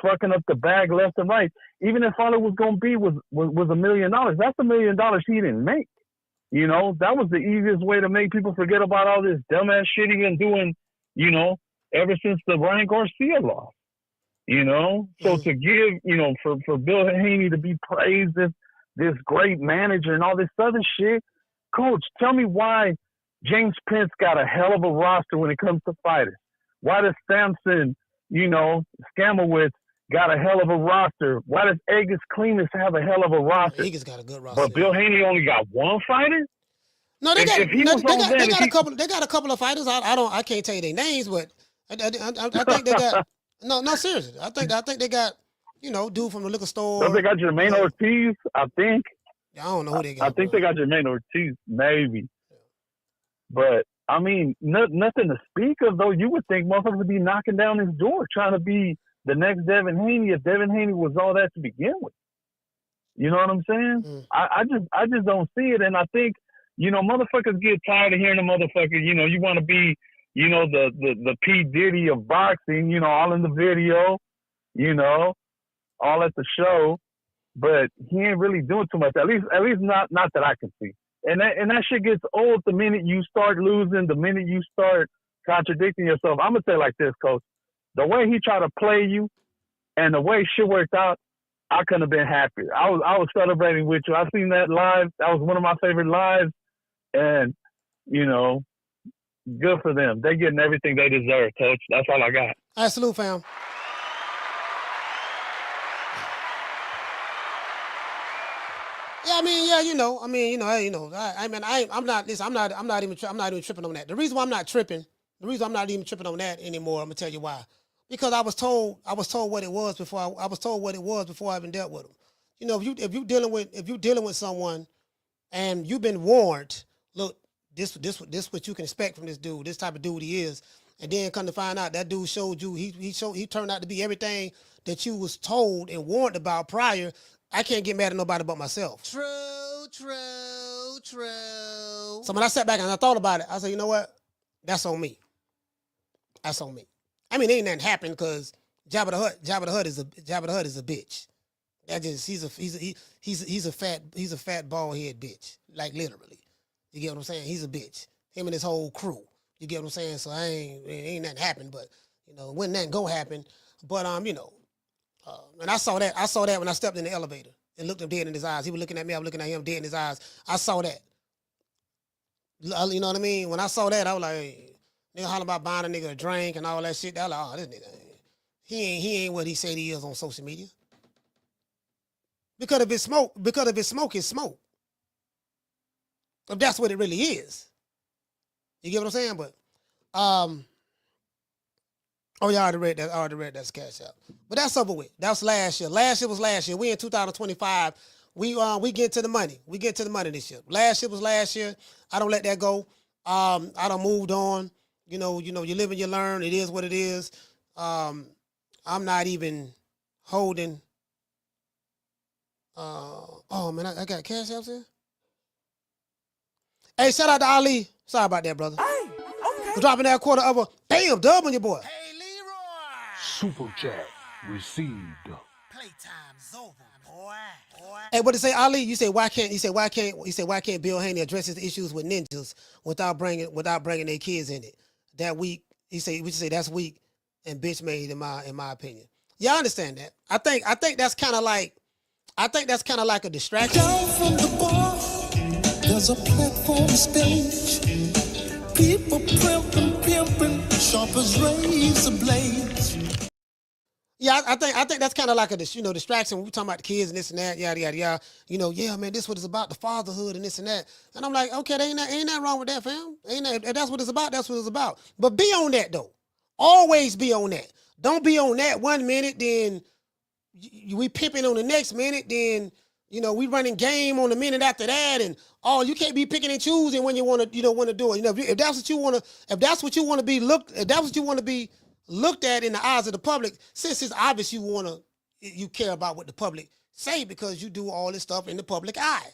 fucking up the bag left and right. Even if all it was going to be was $1 million, that's $1 million he didn't make. That was the easiest way to make people forget about all this dumbass shit he been doing, ever since the Ryan Garcia loss. So to give, for Bill Haney to be praised as this great manager and all this other shit, Coach, tell me why James Pence got a hell of a roster when it comes to fighters. Why does Samson, Skamowitz got a hell of a roster? Why does Agus Klimas have a hell of a roster? Agus got a good roster. But Bill Haney only got one fighter? No, they got a couple of fighters. I can't tell you their names, but I think they got no, seriously. I think they got, dude from the liquor store. Don't they got Jermaine Ortiz, I think. I don't know who they got. I think they got Jermaine Ortiz, maybe. But I mean, nothing to speak of, though. You would think motherfuckers would be knocking down his door trying to be the next Devin Haney if Devin Haney was all that to begin with. You know what I'm saying? I just don't see it. And I think, motherfuckers get tired of hearing the motherfucker, you want to be, the P. Diddy of boxing, all in the video, all at the show. But he ain't really doing too much. At least not that I can see. And that shit gets old the minute you start losing, the minute you start contradicting yourself. I'm going to say it like this, Coach. The way he tried to play you and the way shit worked out, I couldn't have been happier. I was celebrating with you. I seen that live. That was one of my favorite lives. And, good for them. They're getting everything they deserve, Coach. That's all I got. All right, salute, fam. Yeah, I mean, yeah, I'm not even tripping on that. The reason why I'm not tripping, the reason I'm not even tripping on that anymore, I'm gonna tell you why. Because I was told what it was before I was told what it was before I even dealt with them. If you dealing with someone and you've been warned, look, this what you can expect from this dude, this type of dude he is, and then come to find out that dude showed you he turned out to be everything that you was told and warned about prior. I can't get mad at nobody but myself. True. So when I sat back and I thought about it, I said, you know what? That's on me. That's on me. I mean, ain't nothing happened because Jabba the Hutt is a bitch. That just he's a fat bald head bitch. Like literally. You get what I'm saying? He's a bitch. Him and his whole crew. You get what I'm saying? So ain't nothing happened, but when nothing gonna happen. But and I saw that when I stepped in the elevator and looked him dead in his eyes. He was looking at me, I was looking at him dead in his eyes. I saw that. You know what I mean? When I saw that, I was like, hey, nigga hollering about buying a nigga a drink and all that shit. I was like, oh, this nigga, he ain't what he said he is on social media. Because if it's smoke, it's smoke. If that's what it really is. You get what I'm saying? But oh, yeah, I already read that's cash out. But that's over with. That was last year. Last year was last year. We in 2025. We get to the money. We get to the money this year. Last year was last year. I don't let that go. I done moved on. You live and you learn. It is what it is. I'm not even holding. Oh man, I got cash apps here. Hey, shout out to Ali. Sorry about that, brother. Hey, okay. For dropping that quarter of a bam dub on your boy. Super chat received. Playtime's over, boy. Hey, what to say, Ali? You say why can't Bill Haney address his issues with ninjas without bringing their kids in it? That weak. We should say that's weak and bitch made in my opinion. Yeah, I understand that. I think that's kind of like a distraction. Down from the bar, there's a platform stage. People pimping, sharp as razor blades. Yeah, I think that's kind of like a distraction. We talking about the kids and this and that, yada yada yada. Yeah, man, this what it's about, the fatherhood and this and that. And I'm like, okay, ain't that wrong with that, fam? If that's what it's about, that's what it's about. But be on that though. Always be on that. Don't be on that 1 minute, then we pimping on the next minute, then we running game on the minute after that, and you can't be picking and choosing when you want to do it. If that's what you want to be looked at in the eyes of the public, since it's obvious you care about what the public say because you do all this stuff in the public eye.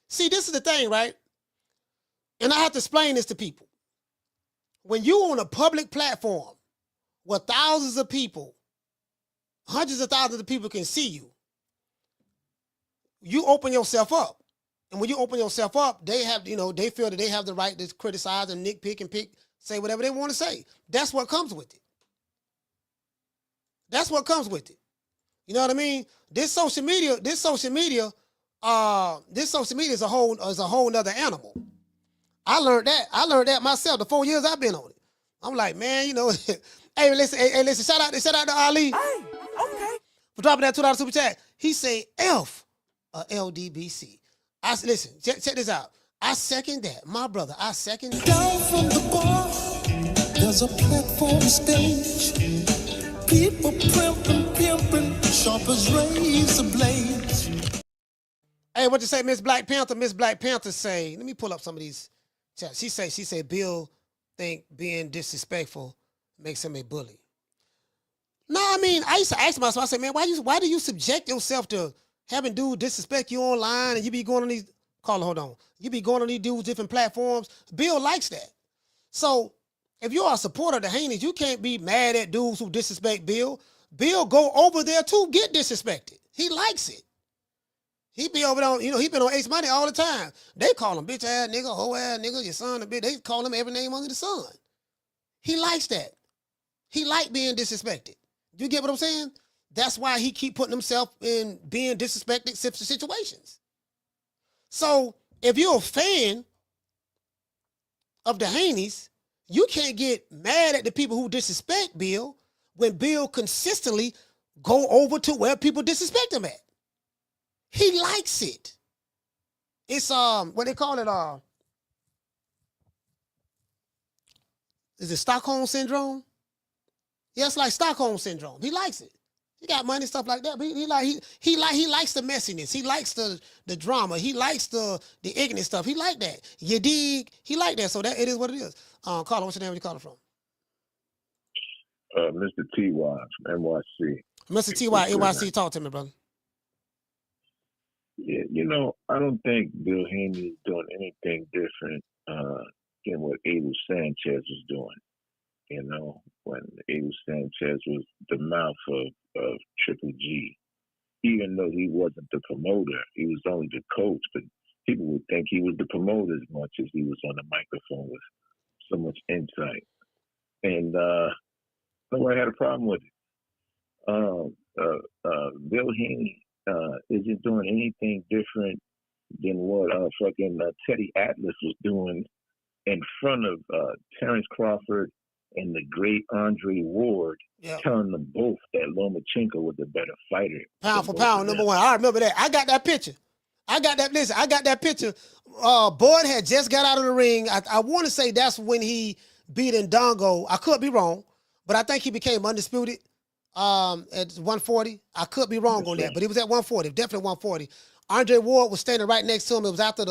See, this is the thing, right? And I have to explain this to people. When you on a public platform where thousands of people, hundreds of thousands of people can see you, you open yourself up. And when you open yourself up, they feel that they have the right to criticize and nitpick and say whatever they want to say. That's what comes with it. That's what comes with it. You know what I mean? This social media is a whole nother animal. I learned that myself the 4 years I've been on it. I'm like, man, hey, listen, shout out to Ali. Hey, okay. For dropping that $2 super chat. He say F LDBC. Listen, check this out. I second that. My brother, I second that. Down from the bar, there's a platform stage. People pimping, sharp as razor blades. Hey, what you say, Miss Black Panther? Miss Black Panther say, let me pull up some of these chats. She say Bill think being disrespectful makes him a bully. No, I mean, I used to ask myself, I said, man, why do you subject yourself to having dudes disrespect you online and you be going on these, hold on. You be going on these dudes' different platforms. Bill likes that. So if you are a supporter of the Haneys, you can't be mad at dudes who disrespect Bill. Bill go over there to get disrespected. He likes it. He be over there, he been on Ace Money all the time. They call him bitch ass nigga, hoe ass nigga, your son a bitch. They call him every name under the sun. He likes that. He like being disrespected. You get what I'm saying? That's why he keep putting himself in being disrespected situations. So if you're a fan of the Haneys, you can't get mad at the people who disrespect Bill when Bill consistently go over to where people disrespect him at. He likes it. It's what they call it. Is it Stockholm syndrome? Yeah, it's like Stockholm syndrome. He likes it. He got money, stuff like that. But he likes the messiness. He likes the drama. He likes the ignorant stuff. He like that. You dig? He like that. So that it is what it is. Carla, what's your name? Where you calling from? Mr. T.Y. from NYC. Mr. T.Y. NYC, talk to me, brother. Yeah, I don't think Bill Haney is doing anything different than what Abel Sanchez was doing. When Abel Sanchez was the mouth of Triple G, even though he wasn't the promoter, he was only the coach, but people would think he was the promoter as much as he was on the microphone with so much insight. And nobody had a problem with it. Bill Haney isn't doing anything different than what Teddy Atlas was doing in front of Terrence Crawford and the great Andre Ward, telling them both that Lomachenko was a better fighter. Pound for pound, number one. I remember that. I got that picture. I got that picture. Bud had just got out of the ring. I want to say that's when he beat Ndongo. I could be wrong, but I think he became undisputed at 140. I could be wrong on that, but he was at 140, definitely 140. Andre Ward was standing right next to him. It was after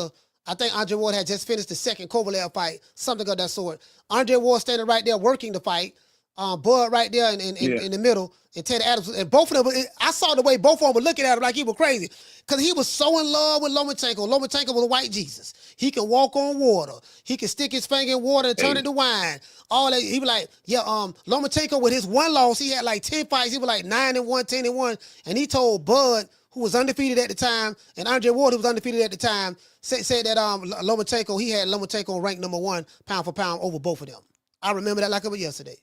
I think Andre Ward had just finished the second Kovalev fight, something of that sort. Andre Ward standing right there working the fight. Bud right there in the middle, and Teddy Adams, and both of them. I saw the way both of them were looking at him like he was crazy, because he was so in love with Lomachenko. Lomachenko was a white Jesus. He can walk on water. He can stick his finger in water and turn it to wine. All that. He was like, Lomachenko with his one loss, he had like 10 fights. He was like 9-1, 10-1, and he told Bud, who was undefeated at the time, and Andre Ward, who was undefeated at the time, said that Lomachenko, he had Lomachenko ranked number 1 pound for pound over both of them. I remember that like it was yesterday.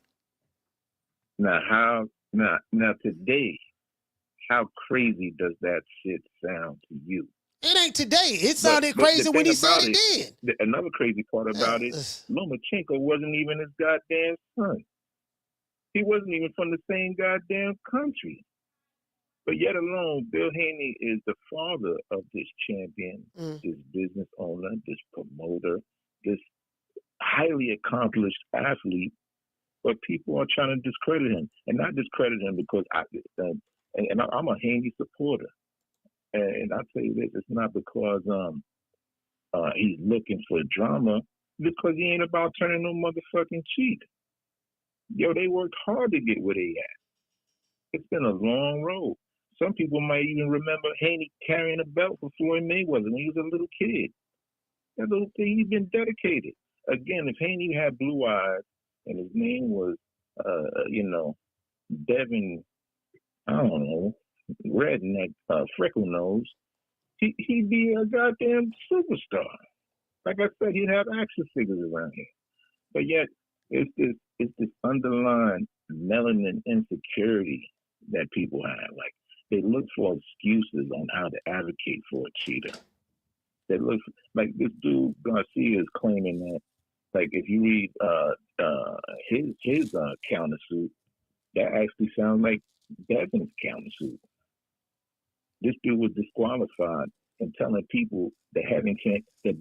Now today, how crazy does that shit sound to you? It ain't today. It sounded crazy when he said it did. Another crazy part about it, Lomachenko wasn't even his goddamn son. He wasn't even from the same goddamn country. But yet alone, Bill Haney is the father of this champion, this business owner, this promoter, this highly accomplished athlete. But people are trying to discredit him, and not discredit him because I'm a Haney supporter. And I tell you this, it's not because he's looking for drama, because he ain't about turning no motherfucking cheek. Yo, they worked hard to get where they at. It's been a long road. Some people might even remember Haney carrying a belt for Floyd Mayweather when he was a little kid. That little thing, he's been dedicated. Again, if Haney had blue eyes and his name was, Devin, I don't know, redneck, freckle nose, he'd be a goddamn superstar. Like I said, he'd have action figures around here. But yet, it's this underlying melanin insecurity that people have. Like, they look for excuses on how to advocate for a cheater. They look like this dude Garcia is claiming that, like, if you read his countersuit, that actually sounds like Devin's countersuit. This dude was disqualified and telling people that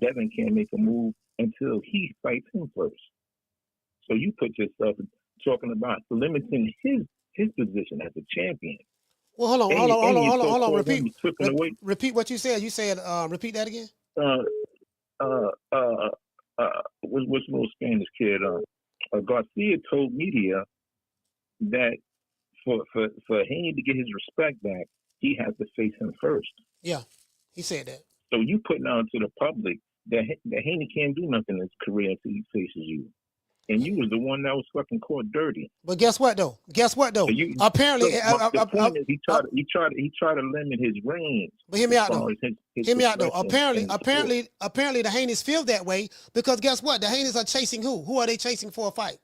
Devin can't make a move until he fights him first. So you put yourself talking about limiting his position as a champion. Well, hold on. Repeat what you said. You said, repeat that again. What's the little Spanish kid? Garcia told media that for Haney to get his respect back, he has to face him first. Yeah, he said that. So you putting out to the public that Haney can't do nothing in his career until he faces you. And you was the one that was fucking caught dirty. But guess what though? Apparently, the point is he tried to limit his range. But hear me out though. Hear me out though. Apparently, the Haneys feel that way because guess what? The Haneys are chasing who? Who are they chasing for a fight?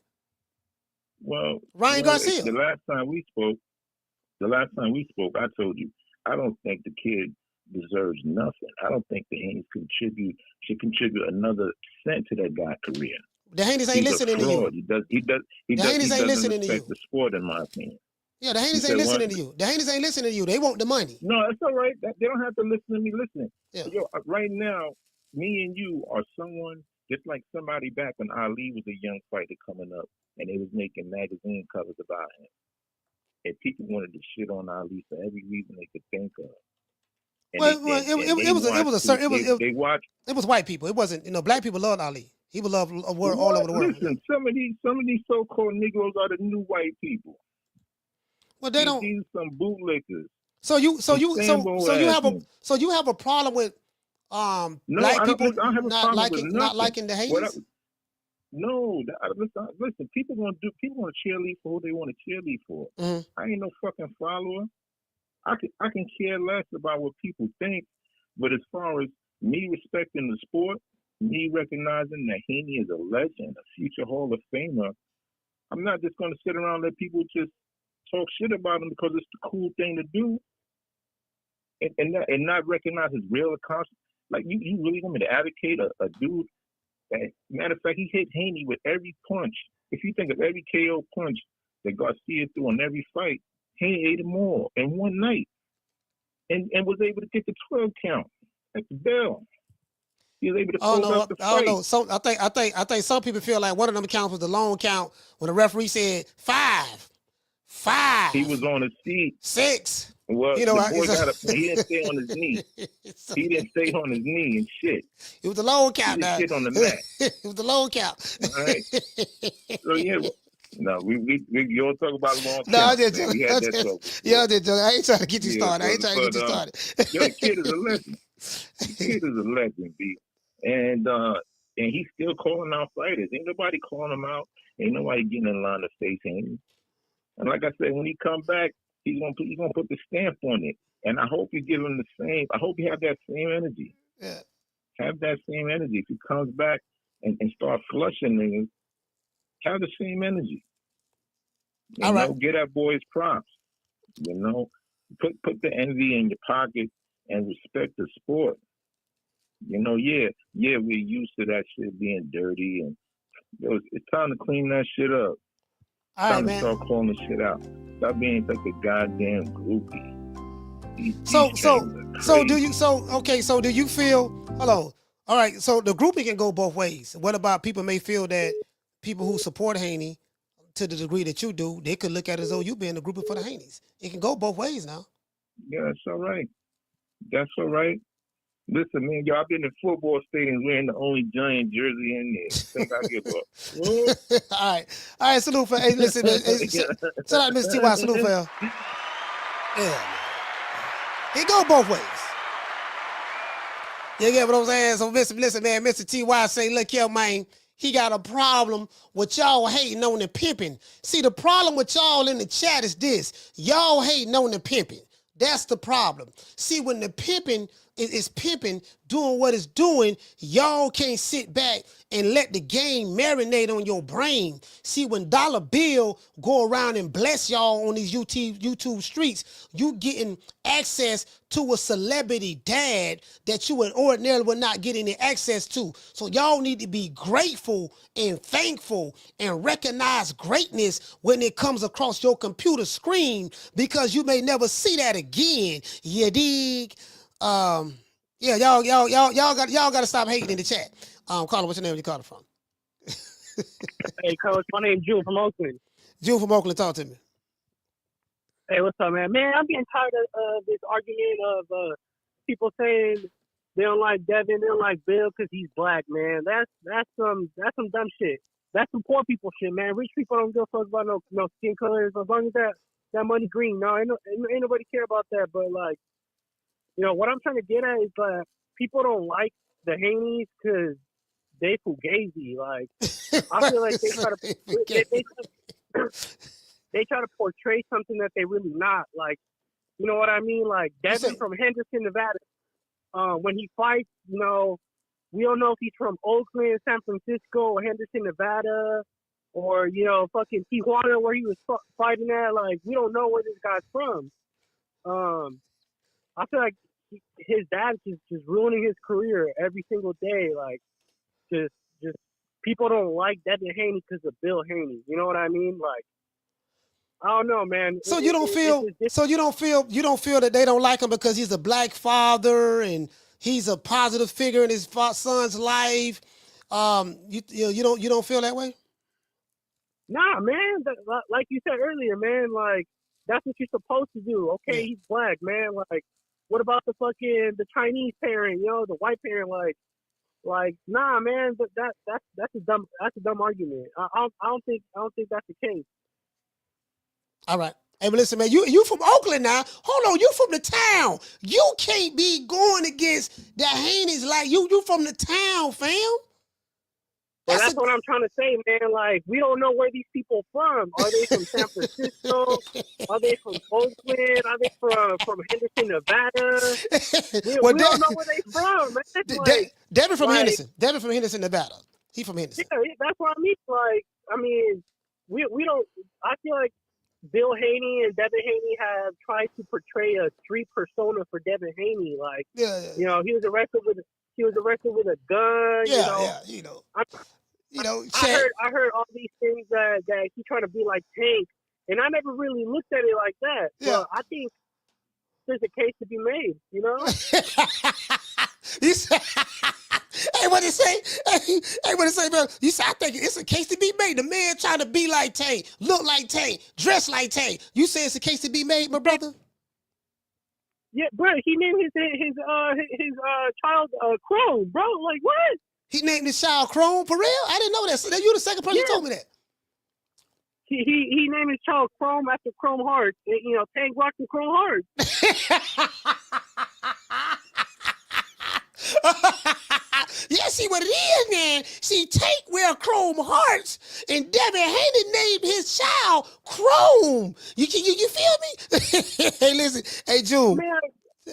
Well, Ryan Garcia. The last time we spoke, I told you I don't think the kid deserves nothing. I don't think the Haneys should contribute another cent to that guy's career. The Haneys ain't listening to you. He doesn't respect the sport, in my opinion. Yeah, the Haneys said ain't what? listening to you. The Haneys ain't listening to you. They want the money. No, it's all right. They don't have to listen to me. Listen, Yeah. yo, right now, me and you are someone just like somebody back when Ali was a young fighter coming up, and they was making magazine covers about him, and people wanted to shit on Ali for every reason they could think of. And they watch. It was white people. It wasn't, black people loved Ali. He was loved all over the world. Listen, some of these so-called Negroes are the new white people. Well, they don't. These some bootlickers. So you have a problem with black people not liking the Haneys? Listen, people want to cheerlead for who they want to cheerlead for. Mm-hmm. I ain't no fucking follower. I can care less about what people think, but as far as me respecting the sport, me recognizing that Haney is a legend, a future Hall of Famer, I'm not just going to sit around and let people just talk shit about him because it's the cool thing to do, and not recognize his real accomplishments. Like you really want me to advocate a dude that, matter of fact, he hit Haney with every punch. If you think of every KO punch that Garcia threw on every fight, Haney ate them all in one night, and was able to get the 12 count at the bell. He was able to close out the fight. I don't know. So I think some people feel like one of them counts was the long count when the referee said 5. He was on his feet. 6. Well, the boy he didn't stay on his knee. He didn't stay on his knee and shit. It was the long count. He didn't shit on the mat. It was the long count. All right. So yeah. No, we you all talk about long count. No, I did joke. We had that talk. Yeah, I did joke. I ain't trying to get you started. I ain't trying to get you started. Yo, the kid is a legend. The kid is a legend, B. And he's still calling out fighters. Ain't nobody calling him out. Ain't nobody getting in line to face him. And like I said, when he come back, he's gonna put the stamp on it. And I hope you give him the same. I hope you have that same energy. Yeah. Have that same energy. If he comes back and start flushing niggas, have the same energy. You know, get that boy's props. You know, put the envy in your pocket and respect the sport. You know, yeah, we're used to that shit being dirty, and it's time to clean that shit up. Time to start calling the shit out. Stop being such a goddamn groupie. So do you feel, hello, all right, so the grouping can go both ways. What about people may feel that people who support Haney to the degree that you do, they could look at it as though you being a groupie for the Haneys. It can go both ways now. Yeah, that's all right. That's all right. Listen, man, y'all been in football stadiums wearing the only giant jersey in there. Think I give up. All right, salute for, hey, listen, man, shout out to Mr. T.Y., salute for y'all. Yeah. It go both ways. You get what I'm saying? So listen, man, Mr. T.Y. say, look here, man, he got a problem with y'all hating on the pimping. See, the problem with y'all in the chat is this. Y'all hating on the pimping. That's the problem. See, when the pimping is pimping, doing what it's doing, y'all can't sit back and let the game marinate on your brain. See, when Dollar Bill go around and bless y'all on these YouTube streets, you getting access to a celebrity dad that you would ordinarily would not get any access to. So y'all need to be grateful and thankful and recognize greatness when it comes across your computer screen, because you may never see that again. You dig? Yeah, y'all got to stop hating in the chat. Carla, what's your name? Where you calling from? Hey, Coach, my name's Jewel from Oakland. Jewel from Oakland, talk to me. Hey, what's up, man? Man, I'm getting tired of this argument of people saying they don't like Devin, they don't like Bill because he's black, man. That's some dumb shit. That's some poor people shit, man. Rich people don't give a fuck about no skin colors as long as that money green. No, ain't nobody care about that. But like, you know what I'm trying to get at is people don't like the Haneys because they fugazi. Like, I feel like they try to they try to portray something that they really not. Like, you know what I mean? Like Devin from Henderson, Nevada. When he fights, you know, we don't know if he's from Oakland, San Francisco, or Henderson, Nevada, or, you know, fucking Tijuana where he was fighting at. Like, we don't know where this guy's from. I feel like his dad's just ruining his career every single day. Like, just people don't like Devin Haney because of Bill Haney. You know what I mean? Like, I don't know, man. So you don't feel that they don't like him because he's a black father and he's a positive figure in his son's life. You don't feel that way? Nah, man. Like you said earlier, man. Like that's what you're supposed to do. Okay, he's black, man. Like, what about the Chinese parent? The white parent. Like, nah, man. But that's a dumb argument. I don't think that's the case. All right. Hey, but listen, man, you from Oakland now. Hold on, you from the town. You can't be going against the Haneys like you from the town, fam. Well, that's what I'm trying to say, man. Like, we don't know where these people from. Are they from San Francisco? Are they from Oakland? Are they from Henderson, Nevada? We don't know where they from, man. Devin from Henderson. Devin from Henderson, Nevada. He from Henderson. Yeah, that's what I mean. Like, I mean, we don't. I feel like Bill Haney and Devin Haney have tried to portray a street persona for Devin Haney. Like, he was arrested with a gun. I heard all these things that he's trying to be like Tank, and I never really looked at it like that. Yeah. But I think there's a case to be made. You say, hey, what it say? Hey, what it say, bro? You say, I think it's a case to be made. The man trying to be like Tank, look like Tank, dress like Tank. You say it's a case to be made, my brother? Yeah, bro. He named his child Chrome, bro. Like what? He named his child Chrome for real? I didn't know that. So you the second person who told me that. He named his child Chrome after Chrome Hearts. Tank Rock and Chrome Hearts. Yeah, see what it is, man. See, Tank wear Chrome Hearts, and Devin Haney named his child Chrome. You feel me? Hey, listen. Hey, June. Man.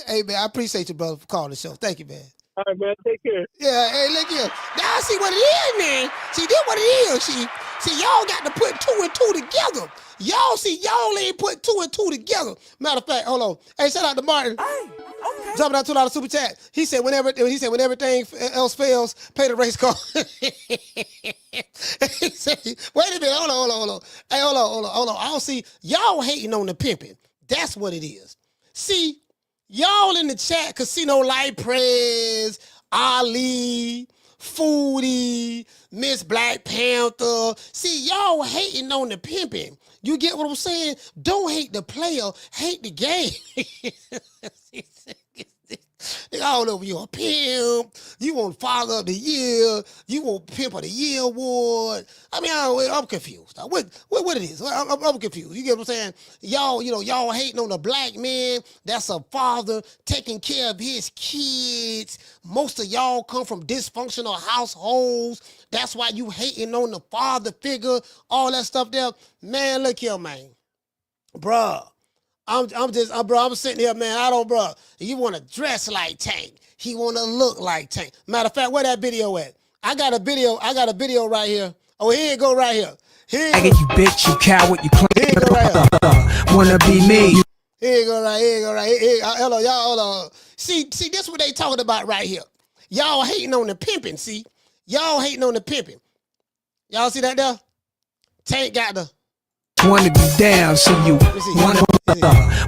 Hey, man, I appreciate you, brother, for calling the show. Thank you, man. All right, man. Take care. Yeah, hey, look here. Now, see what it is, man. See, this what it is. See, y'all got to put 2 and 2 together. Y'all ain't put 2 and 2 together. Matter of fact, hold on. Hey, shout out to Martin. Hey, okay. Jumping out $2 super chat. He said when everything else fails, pay the race car. He said, wait a minute, hold on. Hey, hold on. I don't see y'all hating on the pimping. That's what it is. See, y'all in the chat, Casino Light Prez, Ali, Foodie, Miss Black Panther. See, y'all hating on the pimping. You get what I'm saying? Don't hate the player, hate the game. I don't know if you're a pimp, you want Father of the Year, you want Pimp of the Year award. I mean, I'm confused. What it is? I'm confused. You get what I'm saying? Y'all hating on the black man that's a father taking care of his kids. Most of y'all come from dysfunctional households. That's why you hating on the father figure, all that stuff there. Man, look here, man. Bruh. I'm sitting here, man. You want to dress like Tank. He want to look like Tank. Matter of fact, where that video at? I got a video right here. Oh, here it go right here. Here it go. You bitch, you coward, you claim. Here it go right here. Wanna be me. Here it go right here. Hello, y'all, hold on. See, this what they talking about right here. Y'all hating on the pimping, see? Y'all hating on the pimping. Y'all see that there? Tank got the... Wanna be down, so you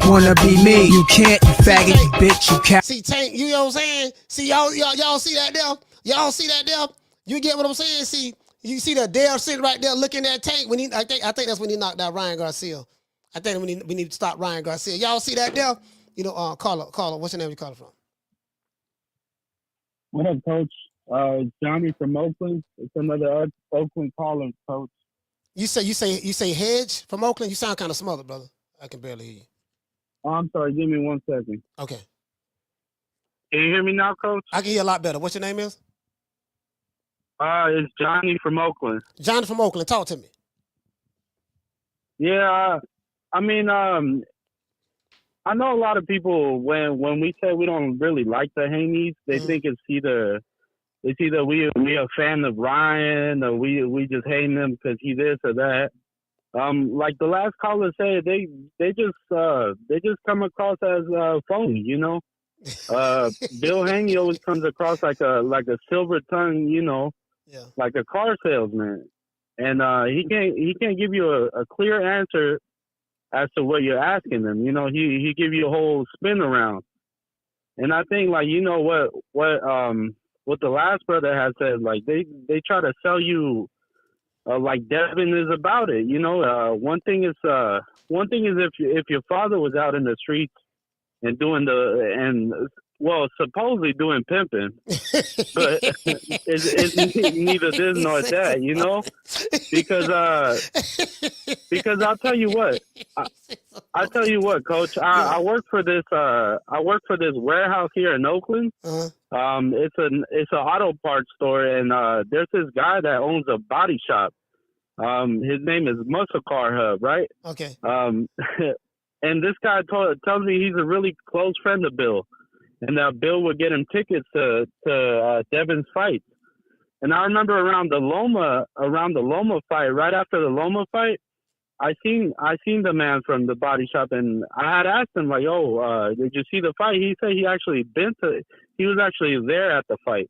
wanna be me. You can't, you faggot, you bitch, you cat. See, Tank, you know what I'm saying? See, y'all see that there? Y'all see that there? You get what I'm saying? See, you see that Dale sitting right there looking at Tank when I think that's when he knocked out Ryan Garcia. I think we need to stop Ryan Garcia. Y'all see that there? Caller, what's your name? You calling from? What up, Coach? Johnny from Oakland. It's another Oakland caller, Coach. You say Hedge from Oakland? You sound kind of smothered, brother. I can barely hear you. Oh, I'm sorry. Give me 1 second. Okay. Can you hear me now, Coach? I can hear a lot better. What's your name is? It's Johnny from Oakland. Johnny from Oakland. Talk to me. Yeah, I mean, I know a lot of people when we say we don't really like the Haneys, they think it's either we a fan of Ryan or we just hating him because he this or that. Like the last caller said, they just come across as phony, you know. Bill Haney always comes across like a silver tongue, you know, like a car salesman, and he can't give you a clear answer as to what you're asking them. You know, he give you a whole spin around. And I think, like, you know what the last brother had said, like they try to sell you like Devin is about it. You know, one thing is if your father was out in the streets and supposedly doing pimping, but it's neither this nor that, you know, because I'll tell you what, Coach, I work for this warehouse here in Oakland. It's an auto parts store, and there's this guy that owns a body shop. His name is Muscle Car Hub, right? Okay. And this guy tells me he's a really close friend of Bill, and that Bill would get him tickets to Devin's fights. And I remember around the Loma fight, right after the Loma fight, I seen the man from the body shop, and I had asked him, like, "Oh, did you see the fight?" He said he was actually there at the fight.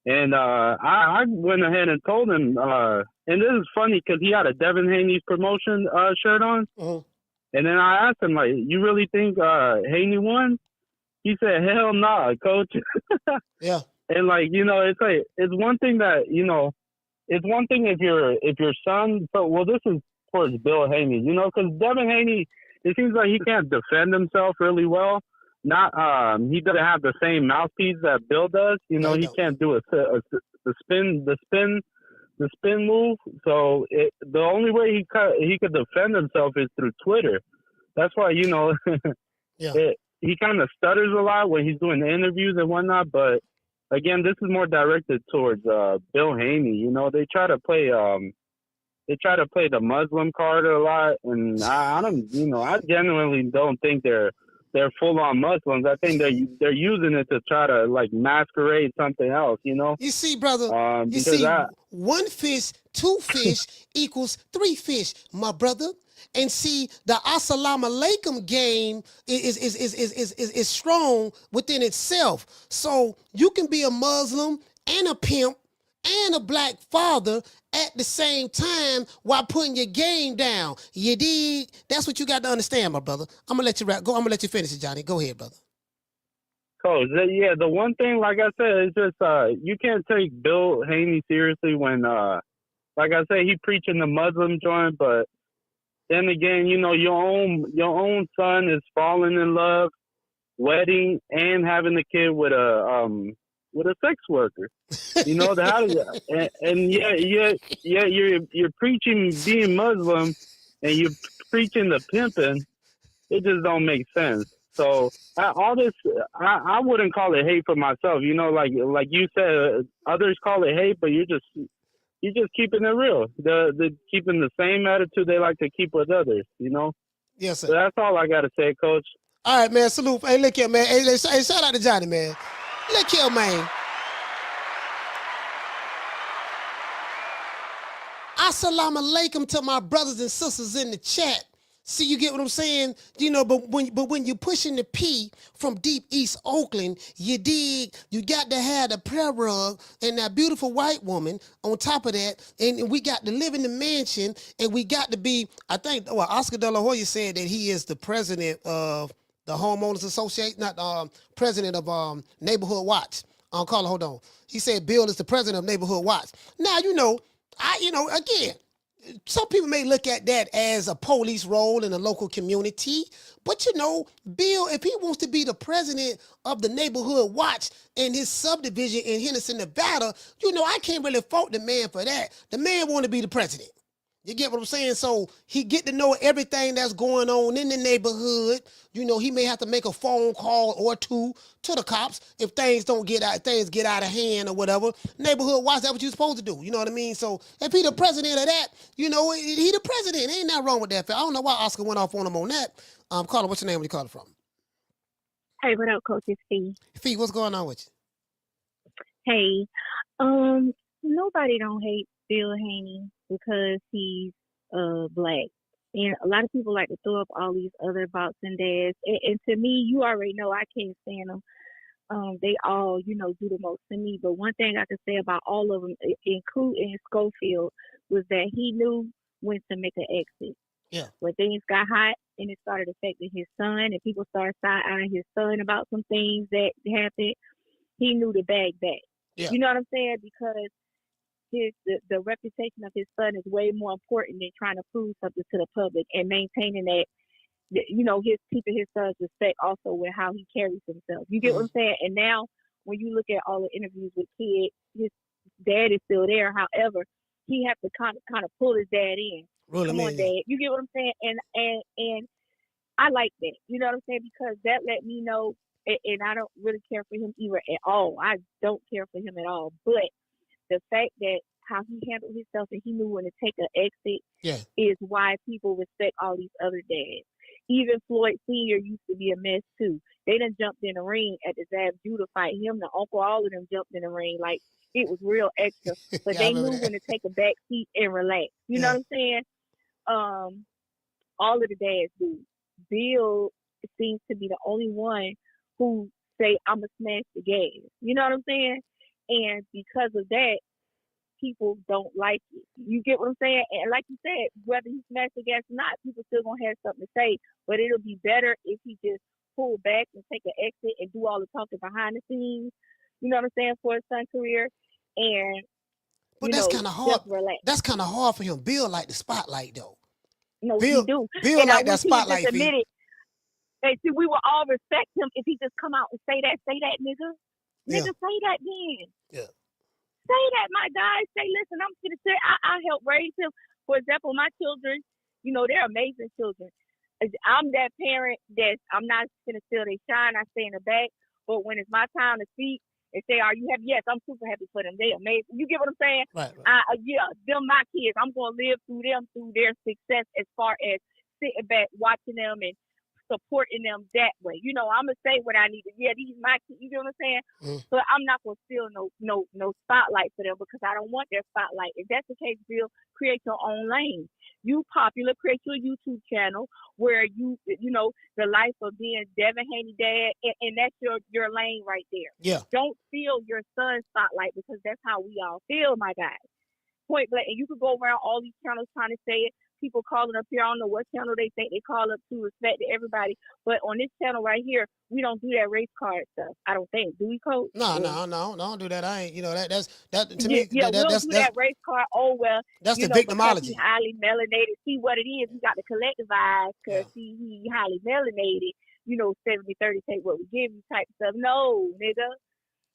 And I went ahead and told him, and this is funny because he had a Devin Haney's promotion shirt on. And then I asked him, like, "You really think Haney won?" He said, "Hell nah, coach." Yeah. And, like, you know, it's like, it's one thing that, you know, it's one thing if your son, this is towards Bill Haney, you know, because Devin Haney, it seems like he can't defend himself really well. He doesn't have the same mouthpiece that Bill does. You know, he can't do the spin move. So the only way he could defend himself is through Twitter. That's why, you know, he kind of stutters a lot when he's doing the interviews and whatnot. But again, this is more directed towards Bill Haney. You know, they try to play the Muslim card a lot, and I genuinely don't think they're full on Muslims. I think they're using it to try to, like, masquerade something else, you know. You see, brother, one fish, two fish equals three fish, my brother. And see, the Assalamu Alaikum game is strong within itself. So you can be a Muslim and a pimp and a black father at the same time while putting your game down. You dig? That's what you got to understand, my brother. I'm gonna let you go. I'm gonna let you finish it, Johnny. Go ahead, brother. Coach, yeah, the one thing, like I said, is just you can't take Bill Haney seriously when, like I said, he preaching the Muslim joint, but then again, you know, your own son is falling in love, wedding, and having a kid with a sex worker. You know, you're preaching being Muslim and you're preaching the pimping. It just don't make sense. So all this, I wouldn't call it hate for myself. You know, like you said, others call it hate, but you're just keeping it real. They're keeping the same attitude they like to keep with others. You know. Yes, sir. So that's all I got to say, Coach. All right, man. Salute. Hey, look here, man. Hey, shout out to Johnny, man. Look here, man. Assalamu alaikum to my brothers and sisters in the chat. See, you get what I'm saying? You know, but when you're pushing the P from deep East Oakland, you dig, you got to have the prayer rug and that beautiful white woman on top of that, and we got to live in the mansion, and we got to be, I think, Oscar Dela Hoya said that he is the president of the Homeowners Association, not president of Neighborhood Watch. Carla, hold on. He said Bill is the president of Neighborhood Watch. Now, again, some people may look at that as a police role in a local community, but Bill, if he wants to be the president of the Neighborhood Watch in his subdivision in Henderson, Nevada, I can't really fault the man for that. The man want to be the president. You get what I'm saying? So he get to know everything that's going on in the neighborhood. He may have to make a phone call or two to the cops if things get out of hand or whatever. Neighborhood watch, that's what you're supposed to do. You know what I mean? So if he the president of that, he the president. Ain't nothing wrong with that. I don't know why Oscar went off on him on that. Carla, what's your name? Where you calling from? Hey, what up, Coach? It's Fee. Fee, what's going on with you? Hey, nobody don't hate Bill Haney because he's black. And a lot of people like to throw up all these other boxing dads. And to me, you already know I can't stand them. They all, do the most to me. But one thing I can say about all of them, including Schofield, was that he knew when to make an exit. Yeah. When things got hot and it started affecting his son, and people started side-eyeing his son about some things that happened, he knew to bag back. Yeah. You know what I'm saying? Because the reputation of his son is way more important than trying to prove something to the public and maintaining that, his keeping his son's respect also with how he carries himself. You get what I'm saying? And now when you look at all the interviews with kids, his dad is still there. However, he has to kind of pull his dad in. Come on, Dad. You get what I'm saying? And I like that. You know what I'm saying? Because that let me know, and I don't really care for him either at all. I don't care for him at all. But the fact that how he handled himself and he knew when to take an exit is why people respect all these other dads. Even Floyd Sr. used to be a mess too. They done jumped in the ring at the Zab Judah fight. Him, the uncle, all of them jumped in the ring like it was real extra. But they knew when to take a back seat and relax. You know what I'm saying? All of the dads do. Bill seems to be the only one who say, "I'ma smash the gas." You know what I'm saying? And because of that, people don't like it. You get what I'm saying? And like you said, whether he smashed the gas or not, people still gonna have something to say. But it'll be better if he just pull back and take an exit and do all the talking behind the scenes. You know what I'm saying, for his son's career. And but that's kind of hard. That's kind of hard for him. Bill like the spotlight though. No, Bill, he do. Bill and like that spotlight. And see, we will all respect him if he just come out and say that, nigga. Nigga, say that then. Yeah. Say that, my guy. Say, listen, I'm gonna say I help raise him. For example, my children, they're amazing children. I'm that parent that I'm not gonna steal their shine. I stay in the back. But when it's my time to speak and say, "Are you happy?" Yes, I'm super happy for them. They're amazing. You get what I'm saying? Right. Them my kids. I'm gonna live through them, through their success, as far as sitting back, watching them and supporting them that way. I'm gonna say what I need to. Yeah, these my kids. You know what I'm saying? But I'm not gonna steal no spotlight for them because I don't want their spotlight. If that's the case, Bill, create your own lane. You popular, create your YouTube channel where the life of being Devin Haney dad, and that's your lane right there. Yeah. Don't steal your son's spotlight because that's how we all feel, my guys. Point blank. And you could go around all these channels trying to say it. People calling up here, I don't know what channel they think they call up to, respect to everybody. But on this channel right here, we don't do that race card stuff. I don't think. Do we, Coach? No, don't do that. I ain't. That to me. Yeah, we'll do that race card. Oh well. That's the victimology. He highly melanated. See what it is. We got the collective eyes because he highly melanated. 70-30 take what we give you type stuff. No, nigga,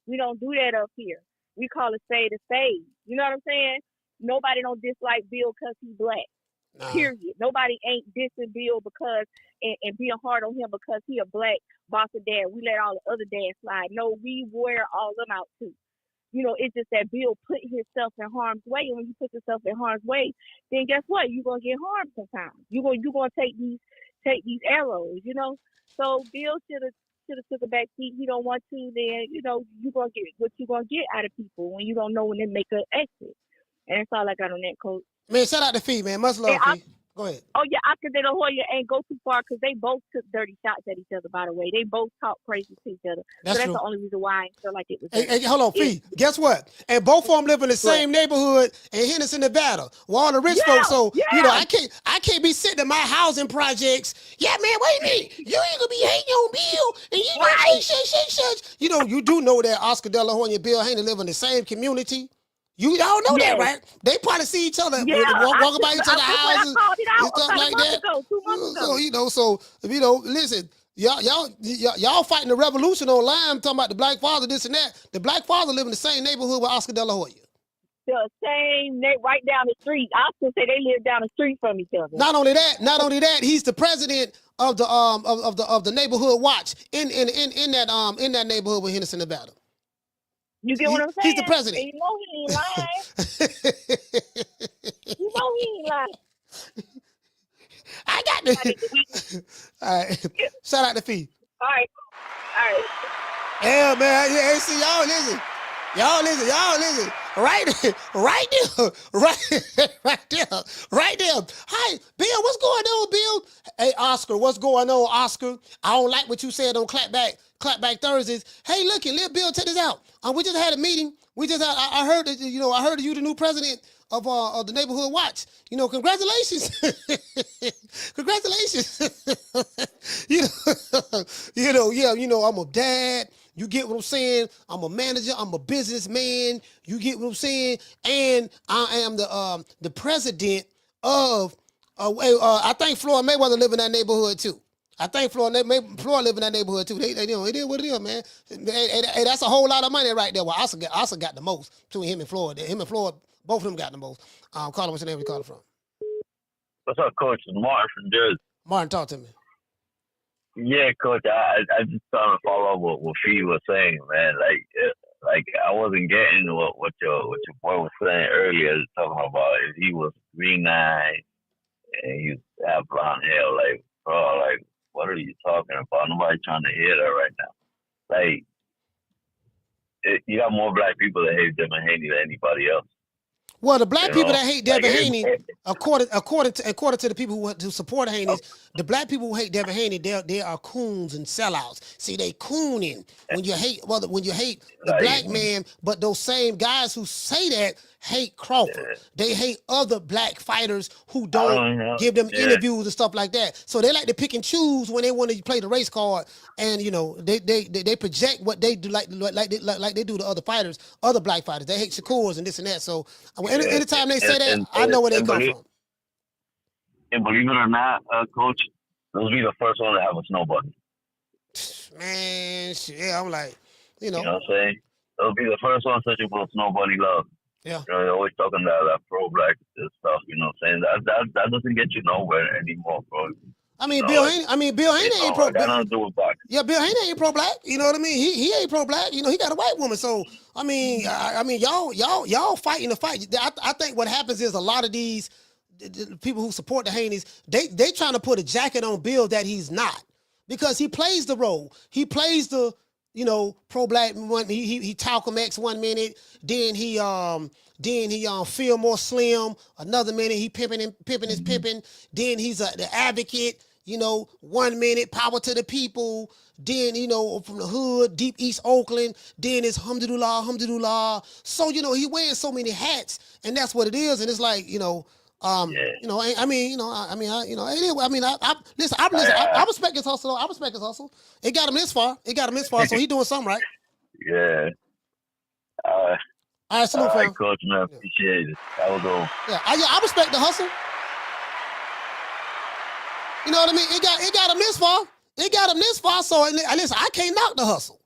we don't do that up here. We call it spade a spade. You know what I'm saying? Nobody don't dislike Bill because he's black. Period. Nobody ain't dissing Bill because and being hard on him because he a black bossa dad. We let all the other dads slide. No, we wear all them out too. It's just that Bill put himself in harm's way, and when you put yourself in harm's way, then guess what? You're gonna get harmed sometimes. You're gonna take these arrows. So Bill should have took a back seat. He don't want to. Then you're gonna get what you're gonna get out of people when you don't know when they make an exit. And that's all I got on that, Coach. Man, shout out to Fee, man. Much love, Fee. Go ahead. Oh, yeah, Oscar Dela Hoya ain't go too far because they both took dirty shots at each other, by the way. They both talk crazy to each other. That's the only reason why I feel like it was. Hey, hold on, Fee. Guess what? And both of them live in the same neighborhood in Henderson, Nevada, where all the rich folks. So, I can't be sitting in my housing projects. Yeah, man, wait a minute. You ain't going to be hating on Bill. And you know, shit. You do know that Oscar Dela Hoya and Bill Haney live in the same community. You don't know that, right? They probably see each other, walking by each other's houses and stuff like that. 2 months ago. Listen, y'all fighting the revolution online, talking about the black father, this and that. The black father live in the same neighborhood with Oscar Dela Hoya. The same, right down the street. I was gonna say they live down the street from each other. Not only that, he's the president of the neighborhood watch in that neighborhood with Henderson, Nevada. You get what I'm saying? He's the president. And you know he ain't lying. He ain't lying. I got this. All right. Shout out to Fee. All right. Yeah, man. Yeah, see, y'all listen. Right there. Hi, Bill, what's going on, Bill? Hey, Oscar, what's going on, Oscar? I don't like what you said on Clapback Thursdays. Hey, look, let Bill check this out. We just had a meeting We just I heard that I heard you the new president of the neighborhood watch. Congratulations, congratulations. I'm a dad. You get what I'm saying? I'm a manager. I'm a businessman. You get what I'm saying? And I am the president of. I think Floyd Mayweather live in that neighborhood too. I think Floyd live in that neighborhood too. They it is what it is, man. Hey, that's a whole lot of money right there. Well, Oscar got the most between him and Floyd. Him and Floyd, both of them got the most. Carla, what's your name? Where you calling from? What's up, Coach? It's Martin from Jersey. Martin, talk to me. Yeah, Coach. I just trying to follow up what Fee was saying, man. Like I wasn't getting what your boy was saying earlier, talking about if he was 3'9" and he have blonde hair. Like, bro, like, what are you talking about? Nobody's trying to hear that right now. Like, you got more black people that hate Devin Haney than anybody else. Well, the black people that hate Devin Haney, according to the people who support Haney, the black people who hate Devin Haney, they are coons and sellouts. See, they cooning when you hate the black man, but those same guys who say that hate Crawford. They hate other black fighters who don't give them interviews and stuff like that. So they like to pick and choose when they want to play the race card, and they project what they do like they do to other fighters, other black fighters. They hate Shakur's and this and that. So anytime they say that, I know where they come from. And believe it or not, Coach, those be the first one to have a snow bunny. Man, shit, yeah, I'm like, You know what I'm saying? They'll be the first one searching for snow bunny love. Yeah. They're always talking that pro-black stuff, you know what I'm saying? That doesn't get you nowhere anymore, bro. Bill Haney ain't pro-black. That nothing to do with black. Yeah, Bill Haney ain't pro-black. You know what I mean? He ain't pro-black. He got a white woman. So y'all fighting the fight. I think what happens is a lot of these people who support the Haneys, they trying to put a jacket on Bill that he's not, because he plays the role. He plays the pro-black one. He Talcum X 1 minute, then he feel more slim another minute. He pimping his pimping. Then he's the advocate. 1 minute, power to the people. Then, from the hood, deep East Oakland. Then it's alhamdulillah. So, he wearing so many hats, and that's what it is. And it's like, I respect his hustle. I respect his hustle. It got him this far. So he doing something right. Yeah. All right, salute, fam. Coach, man, appreciate it. That was all. Yeah, I respect the hustle. You know what I mean? It got him this far. It got him this far. So listen, I can't knock the hustle.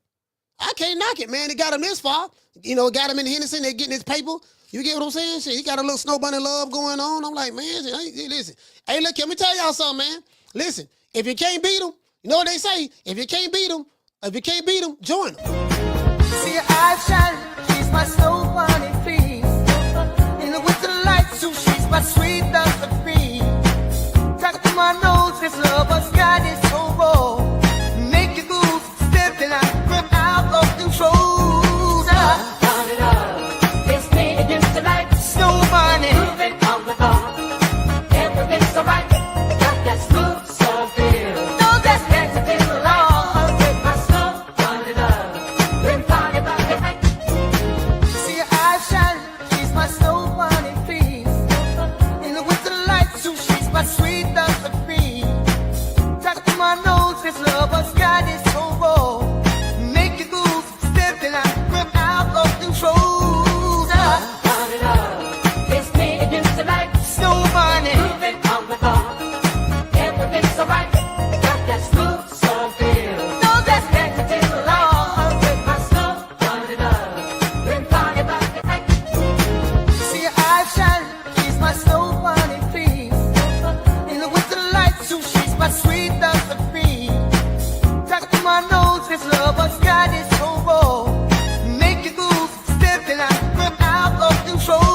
I can't knock it, man. It got him this far. It got him in Henderson. They're getting his paper. You get what I'm saying? Shit, he got a little snow bunny love going on. I'm like, man, listen. Hey, look, let me tell y'all something, man. Listen, if you can't beat them, you know what they say? If you can't beat them, join them. See your eyes shine, she's my snow bunny, please. In the winter lights, so she's my sweet dust of free. Talk to my nose, this love has got it so raw. Make you goose, stepping out of control. It's me against the light, snow bunny. Moving on the bar, everything's so right. Got that smooth, so feel. No, that's next to the law. With my snow bunny love. See your eyes shine, she's my snow bunny, please. In the winter lights, so she's my sweet dust of free. Talk to my nose, this love has got it so raw. Make you goose, stepping out of control. It's me against the light, snow bunny. Moving on the bar, everything's so right. Got that smooth, so feel. No, that's next to the law. With my snow bunny love. Been talking about the night. See your eyes shine, she's my snow bunny, please. In the winter lights, so she's my sweet dust of free. Talk to my nose, this love has got it so raw. Make you goose, stepping out of control.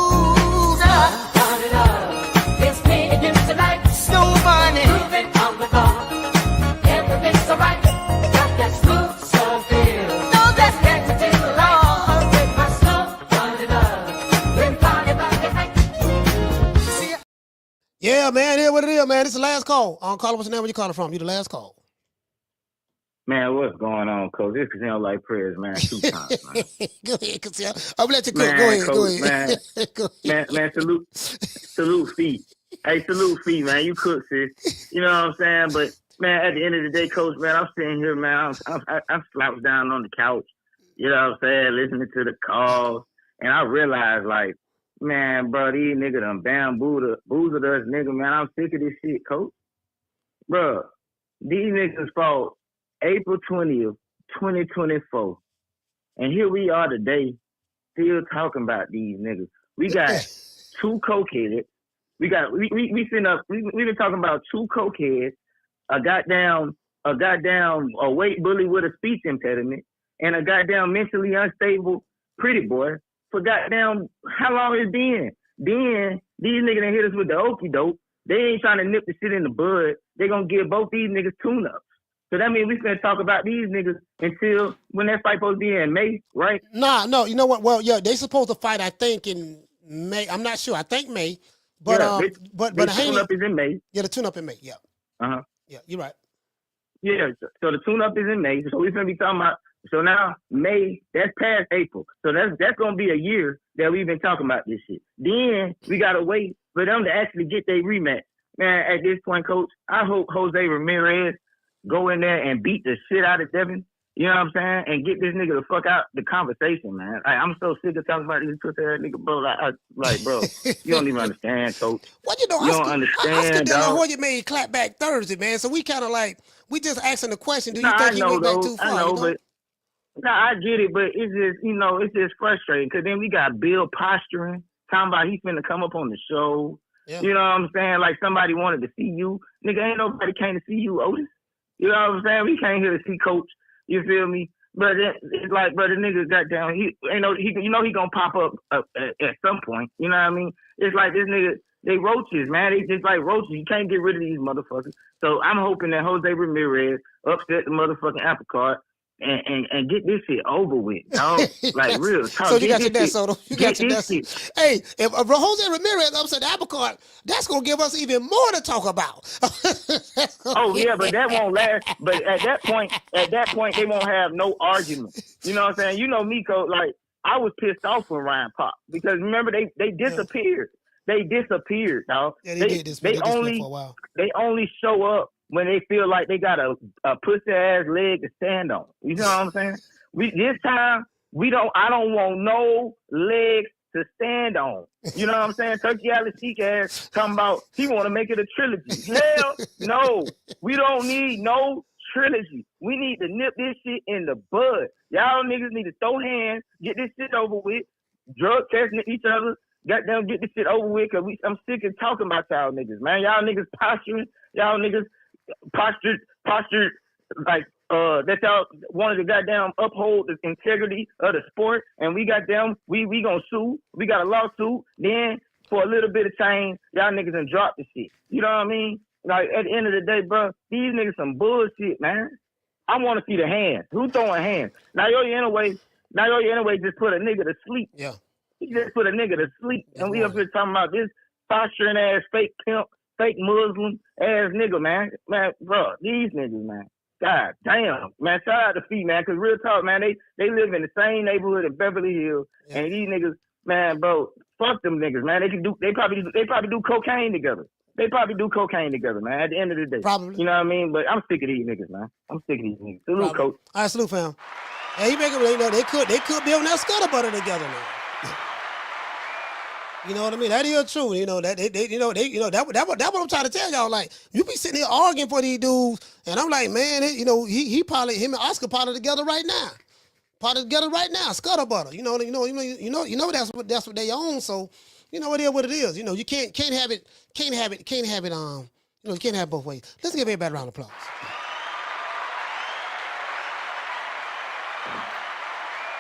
It's me against the light, snow bunny. Moving on the bar, everything's so right. Got that smooth, so feel. No, that's next to the law. With my snow bunny love. Been talking about the night. See ya. Yeah, man, here's what it is, man. This is the last call. Caller, what's your name? Where you calling from? You the last call. Man, what's going on, Coach? This Casino like prayers, man. 2 times, man. Go ahead, Casino. I'm gonna let you cook. Man, Go ahead. Coach, Go ahead. man, Go ahead. man, salute feet. Hey, salute feet, man. You cook, sis. You know what I'm saying? But man, at the end of the day, Coach, man, I'm sitting here, man. I'm slouched down on the couch. You know what I'm saying? Listening to the calls, and I realized, like, man, bro, these niggas done bamboozled us, nigga, man. I'm sick of this shit, Coach. Bro, these niggas fought April 20th, 2024. And here we are today, still talking about these niggas. We got 2 cokeheads. We been talking about 2 cokeheads, a weight bully with a speech impediment, and a goddamn mentally unstable pretty boy for goddamn how long it's been. Then these niggas done hit us with the okie doke. They ain't trying to nip the shit in the bud. They gonna give both these niggas tune-ups. So that means we finna talk about these niggas until when that fight supposed to be in May, right? No. You know what? Well, yeah, they supposed to fight, I think, in May. I'm not sure. I think May. But the tune-up is in May. Yeah, the tune-up in May. Yeah. Uh-huh. Yeah, you're right. Yeah, so the tune-up is in May. So we finna be talking about. So now May, that's past April. So that's gonna be a year that we've been talking about this shit. Then we gotta wait for them to actually get their rematch. Man, at this point, Coach, I hope Jose Ramirez go in there and beat the shit out of Devin. You know what I'm saying? And get this nigga the fuck out the conversation, man. I'm so sick of talking about these pussy ass nigga, bro. Like, bro, you don't even understand, Coach. Well, you know, don't understand, Oscar De La dog. Hoya made Clapback Thursday, man. So we kind of like, we just asking the question, do you Nah, think I he know, went back though. too far? I know, you know? but I get it, but it's just, it's just frustrating because then we got Bill posturing, talking about he's finna come up on the show. Yeah. You know what I'm saying? Like somebody wanted to see you. Nigga, ain't nobody came to see you, Otis. You know what I'm saying? We came here to see Coach. You feel me? But it's like, bro, the nigga got down. He gonna pop up at some point. You know what I mean? It's like this nigga, they roaches, man. They just like roaches. You can't get rid of these motherfuckers. So I'm hoping that Jose Ramirez upset the motherfucking apple cart and get this shit over with, dog. Like real talk. So you got your this net, shit. Soto. You Get got your this net. shit. Hey, if Jose Ramirez upset the apple cart, that's gonna give us even more to talk about. Oh yeah, but that won't last. But at that point, they won't have no argument. You know what I'm saying? You know me, Coach. Like I was pissed off when Ryan popped because remember they disappeared. They disappeared, dog. Yeah, they only for a while. They only show up when they feel like they got a pussy ass leg to stand on. You know what I'm saying? This time I don't want no legs to stand on. You know what I'm saying? Turki Alashihk ass talking about he want to make it a trilogy. Hell no. We don't need no trilogy. We need to nip this shit in the bud. Y'all niggas need to throw hands, get this shit over with, drug testing each other, goddamn get this shit over with, because I'm sick of talking about y'all niggas, man. Y'all niggas posturing, y'all niggas postured like that y'all wanted to goddamn uphold the integrity of the sport, and we goddamn we gonna sue. We got a lawsuit. Then for a little bit of change, y'all niggas done dropped the shit. You know what I mean? Like at the end of the day, bro, these niggas some bullshit, man. I want to see the hands. Who throwing hands? Now yo anyway just put a nigga to sleep. Yeah. He just put a nigga to sleep, and we up here talking about this posturing ass fake pimp, fake Muslim ass nigga, man. Man, bro, these niggas, man. God damn, man. Shout out to Feet, man, because real talk, man, they live in the same neighborhood in Beverly Hills, and these niggas, man, bro, fuck them niggas, man. They probably do cocaine together. They probably do cocaine together, man. At the end of the day, probably. You know what I mean? But I'm sick of these niggas, man. I'm sick of these niggas. Salute, Coach. All right, salute, fam. Hey, you make it. You know, they could be on that scuttlebutter together now. You know what I mean? That is true. You know that that what I'm trying to tell y'all. Like you be sitting here arguing for these dudes, and I'm like, man, he probably him and Oscar probably together right now. Probably together right now. Scuttlebutter. You know that's what they own. So you know it is what it is. You know you can't have it. You can't have both ways. Let's give everybody a round of applause.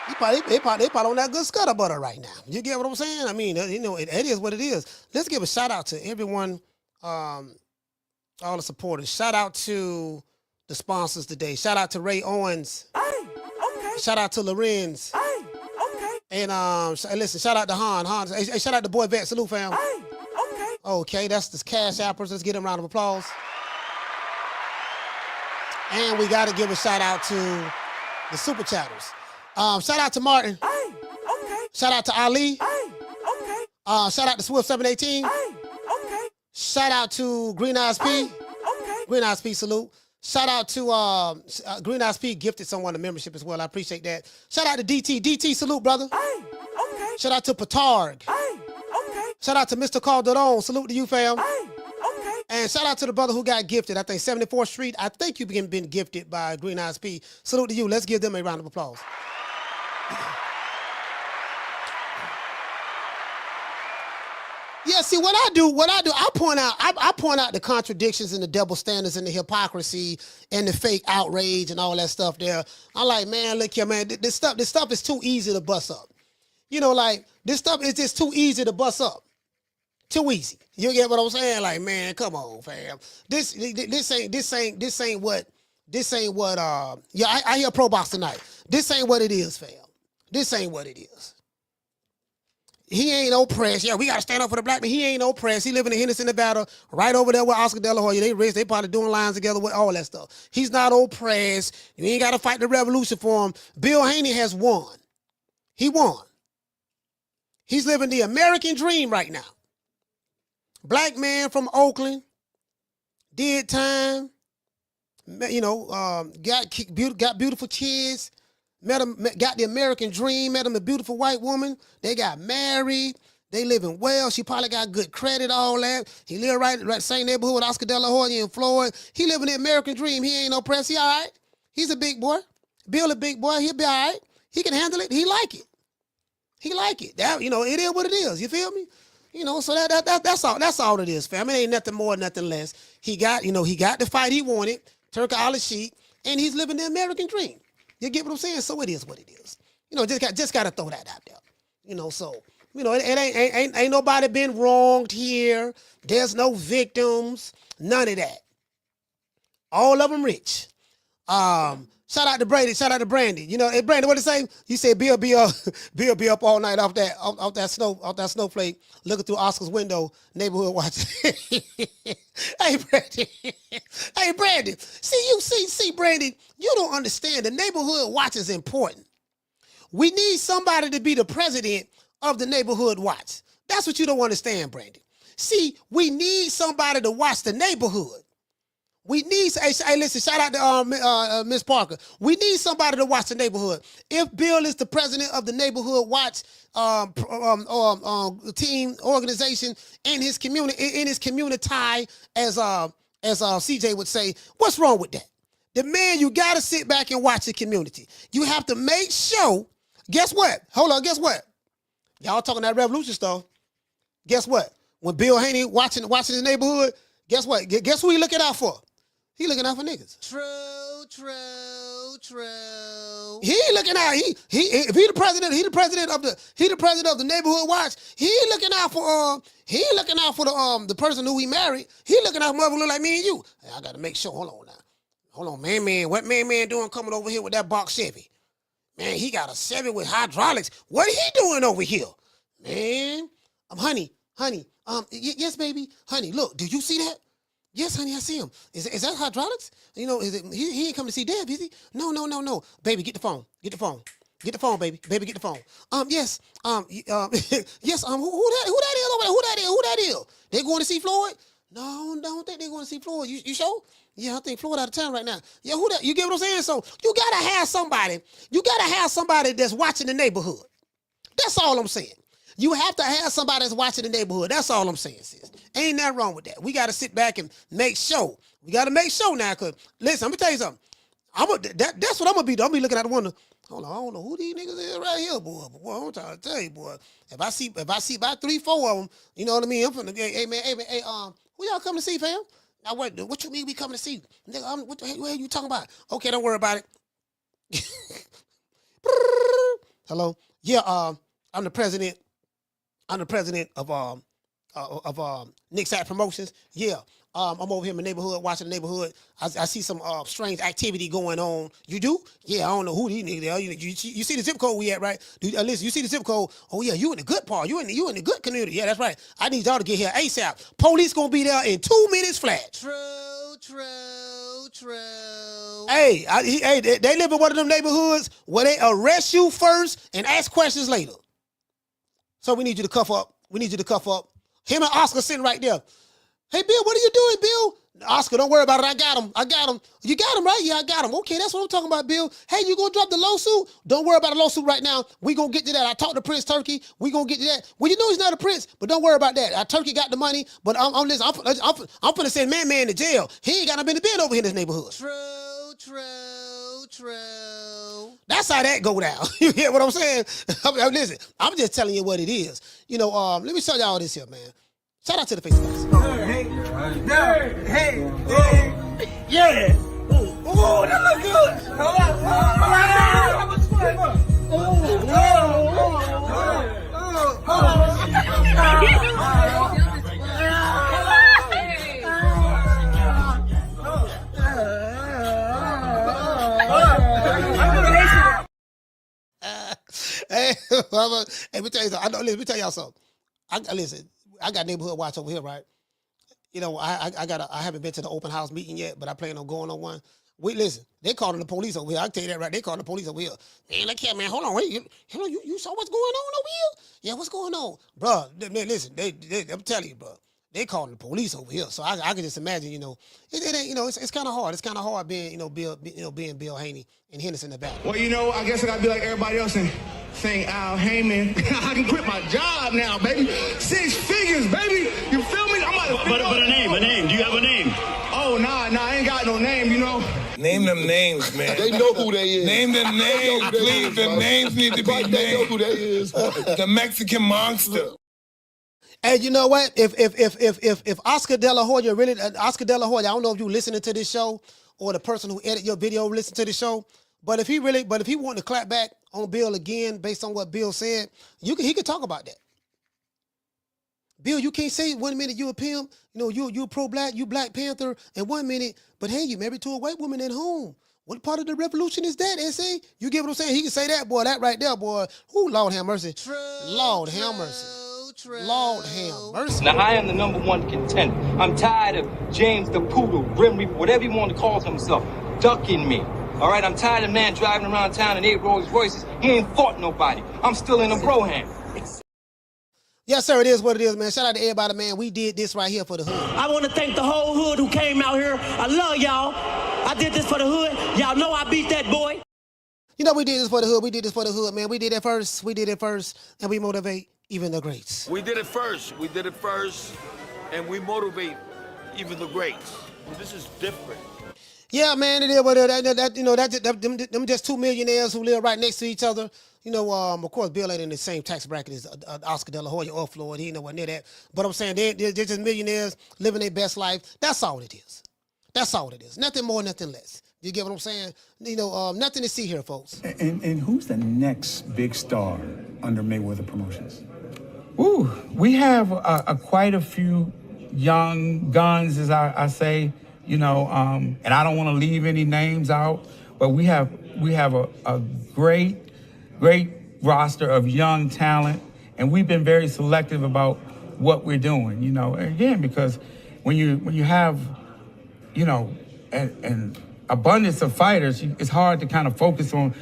They probably on that good scuttlebutter right now. You get what I'm saying? I mean, it is what it is. Let's give a shout out to everyone, all the supporters. Shout out to the sponsors today. Shout out to Ray Owens. Okay. Shout out to Lorenz. Okay. And listen, shout out to Han. Hey, shout out to Boy Vet. Salute, fam. Okay. Okay, that's the Cash Appers. Let's get them a round of applause. And we got to give a shout out to the super chatters. Shout out to Martin. Hey, okay. Shout out to Ali. Hey, okay. Shout out to Swift 718. Hey, okay. Shout out to Green Eyes P. Okay. Green Eyes P, salute. Shout out to Green Eyes P, gifted someone a membership as well. I appreciate that. Shout out to DT. DT, salute, brother. Hey, okay. Shout out to Patarg. Hey, okay. Shout out to Mr. Calderon. Salute to you, fam. Hey, okay. And shout out to the brother who got gifted. I think 74th Street. I think you've been gifted by Green Eyes P. Salute to you. Let's give them a round of applause. Yeah, see what I do, I point out the contradictions and the double standards and the hypocrisy and the fake outrage and all that stuff there. I'm like, man, look here, man, this stuff is too easy to bust up. You know, like this stuff is just too easy to bust up. Too easy. You get what I'm saying? Like, man, come on, fam. This ain't what yeah, I hear Pro Box tonight. This ain't what it is, fam. This ain't what it is. He ain't oppressed. Yeah, we got to stand up for the black man. He ain't oppressed. He living in Henderson, Nevada, right over there with Oscar Dela Hoya. They rich. They probably doing lines together with all that stuff. He's not oppressed. You ain't got to fight the revolution for him. Bill Haney has won. He won. He's living the American dream right now. Black man from Oakland, did time, you know, got beautiful kids. Got the American dream, met him a beautiful white woman. They got married. They living well. She probably got good credit, all that. He live right same neighborhood with Oscar Dela Hoya in Florida. He living the American dream. He ain't no press. He all right. He's a big boy. Bill a big boy. He'll be all right. He can handle it. He like it. He like it. That, you know, it is what it is. You feel me? You know, so that's all it is, fam. It ain't nothing more, nothing less. He got the fight he wanted, Turki Alashihk, and he's living the American dream. You get what I'm saying? So it is what it is. You know, just got to throw that out there. You know, so, you know, it ain't nobody been wronged here. There's no victims. None of that. All of them rich. Shout out to Brady. Shout out to Brandy. You know, hey, Brandy, what it say? You said Bill be up all night off that snowflake, looking through Oscar's window, neighborhood watching. Hey, Brandy. Hey, Brandy. See, Brandy, you don't understand. The neighborhood watch is important. We need somebody to be the president of the neighborhood watch. That's what you don't understand, Brandy. See, we need somebody to watch the neighborhood. We need, hey, listen, shout out to Miss Parker. We need somebody to watch the neighborhood. If Bill is the president of the neighborhood watch team organization in his community, as CJ would say, what's wrong with that? The man, you got to sit back and watch the community. You have to make sure, guess what? Hold on, guess what? Y'all talking that revolution stuff. Guess what? When Bill Haney watching the neighborhood, guess what? Guess who he looking out for? He looking out for niggas. True. He ain't looking out. If he the president of the neighborhood watch. He ain't looking out for the person who he married. He looking out for mother look like me and you. Hey, I gotta make sure. Hold on, man. What man doing coming over here with that box Chevy? Man, he got a Chevy with hydraulics. What he doing over here? Man, honey. Yes, baby. Honey, look, do you see that? Yes, honey, I see him. Is that hydraulics? You know, he ain't coming to see Deb, is he? No. Baby, get the phone. Get the phone, baby. Baby, get the phone. Yes. Yes. Who that is over there? Who that is? They going to see Floyd? No, don't think they going to see Floyd. You sure? Yeah, I think Floyd out of town right now. Yeah, who that? You get what I'm saying? So you gotta have somebody. You gotta have somebody that's watching the neighborhood. That's all I'm saying. You have to have somebody that's watching the neighborhood. That's all I'm saying, sis. Ain't nothing wrong with that. We got to sit back and make sure. We got to make sure now, because, listen, I'm going to tell you something. That's what I'm going to be. I'm going to be looking at the window. Hold on, I don't know who these niggas is right here, boy. But, boy, I'm trying to tell you, boy. If I see about 3-4 of them, you know what I mean? I'm finna, hey, man, who y'all come to see, fam? Now, what you mean we coming to see? Nigga, what the hell you talking about? Okay, don't worry about it. Hello? Yeah, I'm the president of Nick Sack Promotions. Yeah. I'm over here in the neighborhood, watching the neighborhood. I see some strange activity going on. You do? Yeah, I don't know who these niggas are. You see the zip code we at, right? Listen, you see the zip code. Oh, yeah, you in the good part. You in the good community. Yeah, that's right. I need y'all to get here ASAP. Police gonna be there in 2 minutes flat. True. Hey, they live in one of them neighborhoods where they arrest you first and ask questions later. So we need you to cuff up. We need you to cuff up. Him and Oscar sitting right there. Hey, Bill, what are you doing, Bill? Oscar, don't worry about it. I got him. You got him, right? Yeah, I got him. Okay, that's what I'm talking about, Bill. Hey, you gonna drop the lawsuit? Don't worry about the lawsuit right now. We gonna get to that. I talked to Prince Turki. We gonna get to that. Well, you know he's not a prince, but don't worry about that. Turki got the money, but I'm finna send man to jail. He ain't got no business being over here in this neighborhood. True. That's how that go down. You hear what I'm saying? Listen, I'm just telling you what it is. You know, let me show y'all this here, man. Shout out to the Facebook. Hey. Yeah. Ooh, that look good. Hey, let me tell you something. Let me tell y'all something. I got neighborhood watch over here, right? You know, I haven't been to the open house meeting yet, but I plan on going on one. Listen, they calling the police over here. I can tell you that, right? They calling the police over here. Man, look here, man. Hold on, wait. You saw what's going on over here? Yeah, what's going on, bro? Listen, I'm telling you, bro. They calling the police over here, so I can just imagine, you know, it ain't, you know, it's kind of hard. It's kind of hard being, you know, being Bill Haney and Henderson in the back. Well, you know, I guess I gotta be like everybody else and saying Al Heyman. I can quit my job now, baby. 6 figures, baby. You feel me? But a name. Do you have a name? Oh, nah, I ain't got no name, you know. Name them names, man. They know who they is. Name them names, please. The names need to be named. They know who they is. The Mexican monster. And you know what? If Oscar Dela Hoya really, I don't know if you listening to this show or the person who edit your video listen to the show, but if he wanted to clap back on Bill again based on what Bill said, he could talk about that. Bill, you can't say 1 minute you a pimp, you know, you pro-black, you Black Panther, and 1 minute, but hey, you married to a white woman at home. What part of the revolution is that, S.A.? You get what I'm saying? He can say that, boy, that right there, boy. Ooh, Lord have mercy. Lord have mercy. Lord have mercy. Now, I am the #1 contender. I'm tired of James the Poodle, Grim Reaper, whatever you want to call himself, ducking me. All right, I'm tired of man driving around town in 8 Rolls Royces. He ain't fought nobody. I'm still in a broham. Yes, sir, it is what it is, man. Shout out to everybody, man. We did this right here for the hood. I want to thank the whole hood who came out here. I love y'all. I did this for the hood. Y'all know I beat that boy. You know, we did this for the hood. We did this for the hood, man. We did it first, and we motivate even the greats. We did it first, and we motivate even the greats. This is different. Yeah, man, it is what it is. Them just 2 millionaires who live right next to each other. You know, of course, Bill ain't in the same tax bracket as Oscar De La Hoya or Floyd. He ain't nowhere near that. But I'm saying they're just millionaires living their best life. That's all it is. That's all it is. Nothing more, nothing less. You get what I'm saying? You know, nothing to see here, folks. And who's the next big star under Mayweather Promotions? Ooh, we have quite a few young guns, as I say, you know, and I don't want to leave any names out, but we have a great roster of young talent, and we've been very selective about what we're doing, you know, again, because when you have, you know, an abundance of fighters, it's hard to kind of focus on.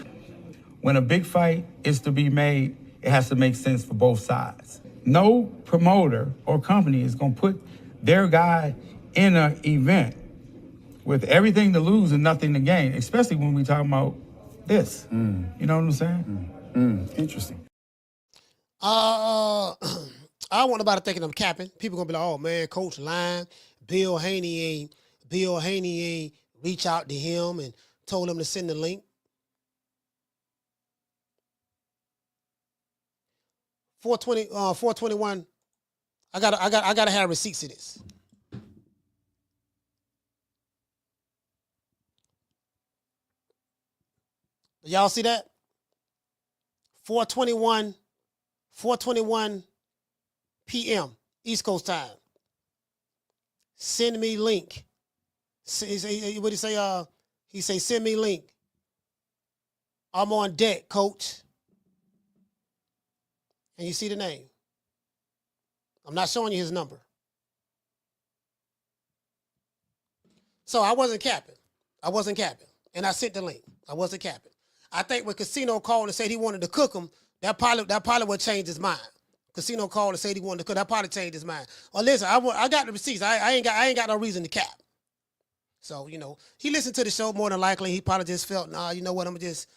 When a big fight is to be made, it has to make sense for both sides. No promoter or company is going to put their guy in an event with everything to lose and nothing to gain, especially when we talk about this. You know what I'm saying? Interesting. I don't want nobody thinking I'm capping. People gonna be like, "Oh man, Coach lying. Bill Haney ain't reach out to him and told him to send the link." 421. I gotta have receipts of this. Y'all see that? 421 p.m. East Coast time. Send me link. What did he say? He say, send me link. I'm on deck, coach. And you see the name. I'm not showing you his number. So I wasn't capping. And I sent the link. I wasn't capping. I think when Casino called and said he wanted to cook him, that probably would change his mind. Casino called and said he wanted to cook. That probably changed his mind. Well, listen, I got the receipts. I ain't got no reason to cap. So, he listened to the show more than likely. He probably just felt, nah, you know what, I'm just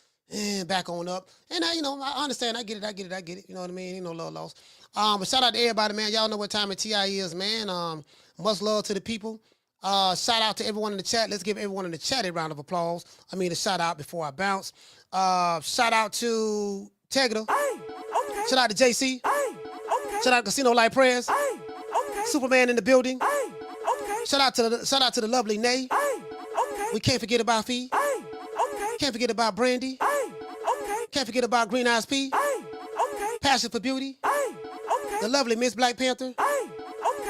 back on up. And I understand. I get it. You know what I mean? Ain't no love lost. But shout out to everybody, man. Y'all know what time of TI is, man. Much love to the people. Shout out to everyone in the chat. Let's give everyone in the chat a round of applause. I mean, a shout out before I bounce. Shout out to Tegra. Shout out to JC. Shout out to Casino Light Prayers. Superman in the building. Shout out to the lovely Nay. We can't forget about Fee. Can't forget about Brandy. Can't forget about Green Eyes P. Passion for Beauty. The lovely Miss Black Panther.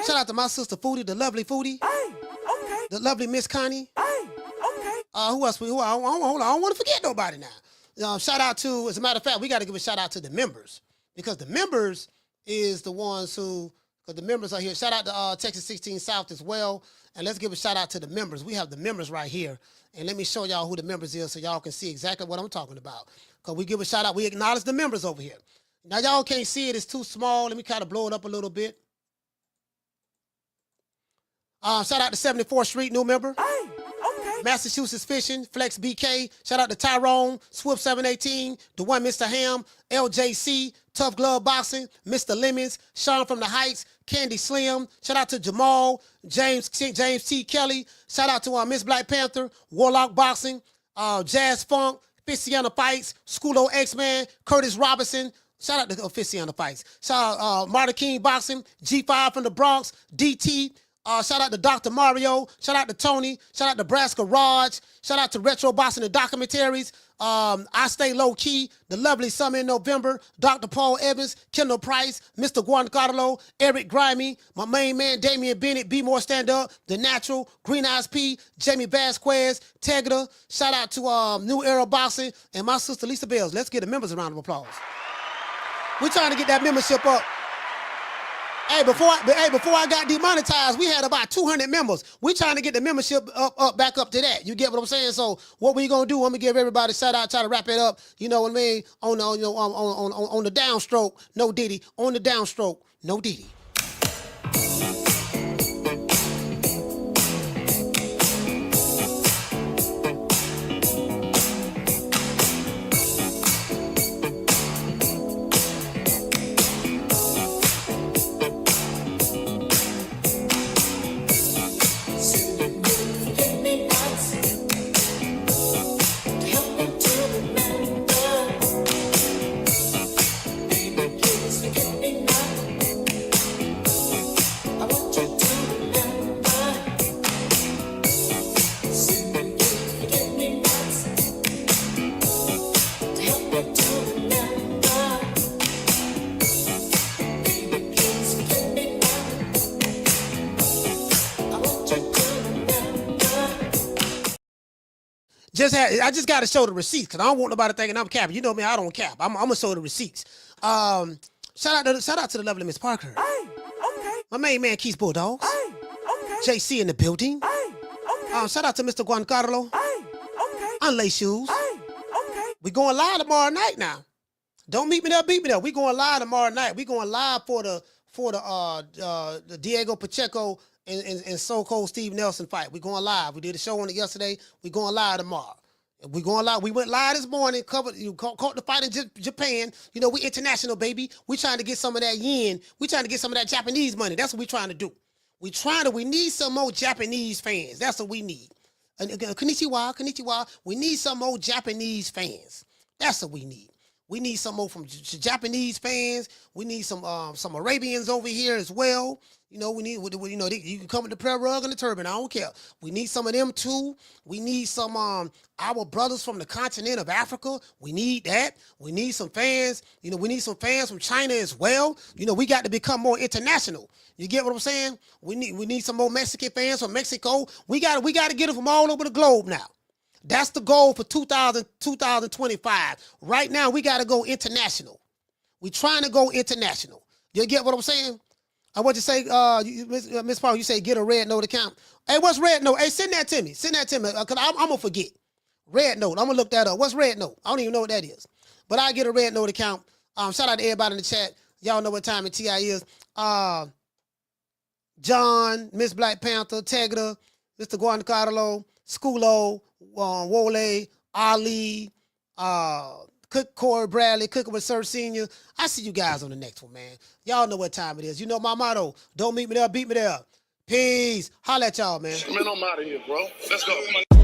Shout out to my sister Foodie, the lovely Foodie. The lovely Miss Connie. Who else? Hold on, I don't want to forget nobody now. Shout out to, as a matter of fact, we got to give a shout out to the members, because the members is the ones who, because the members are here. Shout out to Texas 16 South as well. And let's give a shout out to the members. We have the members right here. And let me show y'all who the members is so y'all can see exactly what I'm talking about. Because we give a shout out, we acknowledge the members over here. Now y'all can't see it, it's too small. Let me kind of blow it up a little bit. Shout out to 74th Street, new member. Massachusetts Fishing, Flex BK. Shout out to Tyrone, Swift 718, the one Mr. Ham, LJC, Tough Glove Boxing, Mr. Lemons, Sean from the Heights, Candy Slim. Shout out to Jamal, James T. Kelly. Shout out to Miss Black Panther, Warlock Boxing, Jazz Funk, Fistiana Fights, Schoolo X-Man, Curtis Robinson. Shout out to Fistiana Fights. Shout out Marta King Boxing, G5 from the Bronx, DT. Shout out to Dr. Mario. Shout out to Tony. Shout out to Nebraska Raj. Shout out to Retro Boxing and Documentaries. I Stay Low Key. The Lovely Summer in November. Dr. Paul Evans. Kendall Price. Mr. Giancarlo. Eric Grimey. My main man, Damian Bennett. Be More Stand Up. The Natural. Green Eyes P. Jamie Vasquez. Tegra. Shout out to New Era Boxing. And my sister, Lisa Bells. Let's give the members a round of applause. We're trying to get that membership up. Hey, before I got demonetized, we had about 200 members. We trying to get the membership back up to that. You get what I'm saying? So what we gonna do? I'm gonna give everybody a shout out, try to wrap it up. You know what I mean? On the downstroke, no Diddy. On the downstroke, no Diddy. I just got to show the receipts because I don't want nobody thinking I'm capping. You know me, I don't cap. I'm gonna show the receipts. Shout out to the lovely Miss Parker. My main man Keith Bulldogs. JC in the building. Shout out to Mr. Giancarlo. Unlace shoes. We going live tomorrow night now. Don't meet me there, beat me there. We going live tomorrow night. We going live for the Diego Pacheco and So Cold Steve Nelson fight. We going live. We did a show on it yesterday. We going live tomorrow. We going live. We went live this morning. Caught the fight in Japan. You know, we international, baby. We trying to get some of that yen. We trying to get some of that Japanese money. That's what we trying to do. We need some more Japanese fans. That's what we need. Konnichiwa. We need some more Japanese fans. That's what we need. We need some more from Japanese fans. We need some Arabians over here as well. You know, you can come with the prayer rug and the turban. I don't care. We need some of them too. We need some our brothers from the continent of Africa. We need that. We need some fans. You know, we need some fans from China as well. You know, we got to become more international. You get what I'm saying? We need some more Mexican fans from Mexico. We got to get them from all over the globe now. That's the goal for 2025. Right now, we got to go international. We trying to go international. You get what I'm saying? I want you to say, Miss Paul, you say get a red note account. Hey, what's red note? Hey, send that to me. Because I'm going to forget. Red Note. I'm gonna look that up. What's Red Note? I don't even know what that is. But I get a Red Note account. Shout out to everybody in the chat. Y'all know what time it TI is. John, Miss Black Panther, Tegra, Mr. Guancarlo, Schoolo, Wole, Ali, Cook Corey Bradley, Cooking with Sir Senior. I see you guys on the next one, man. Y'all know what time it is. You know my motto. Don't meet me there, beat me there. Peace. Holla at y'all, man. Man, I'm out of here, bro. Let's go.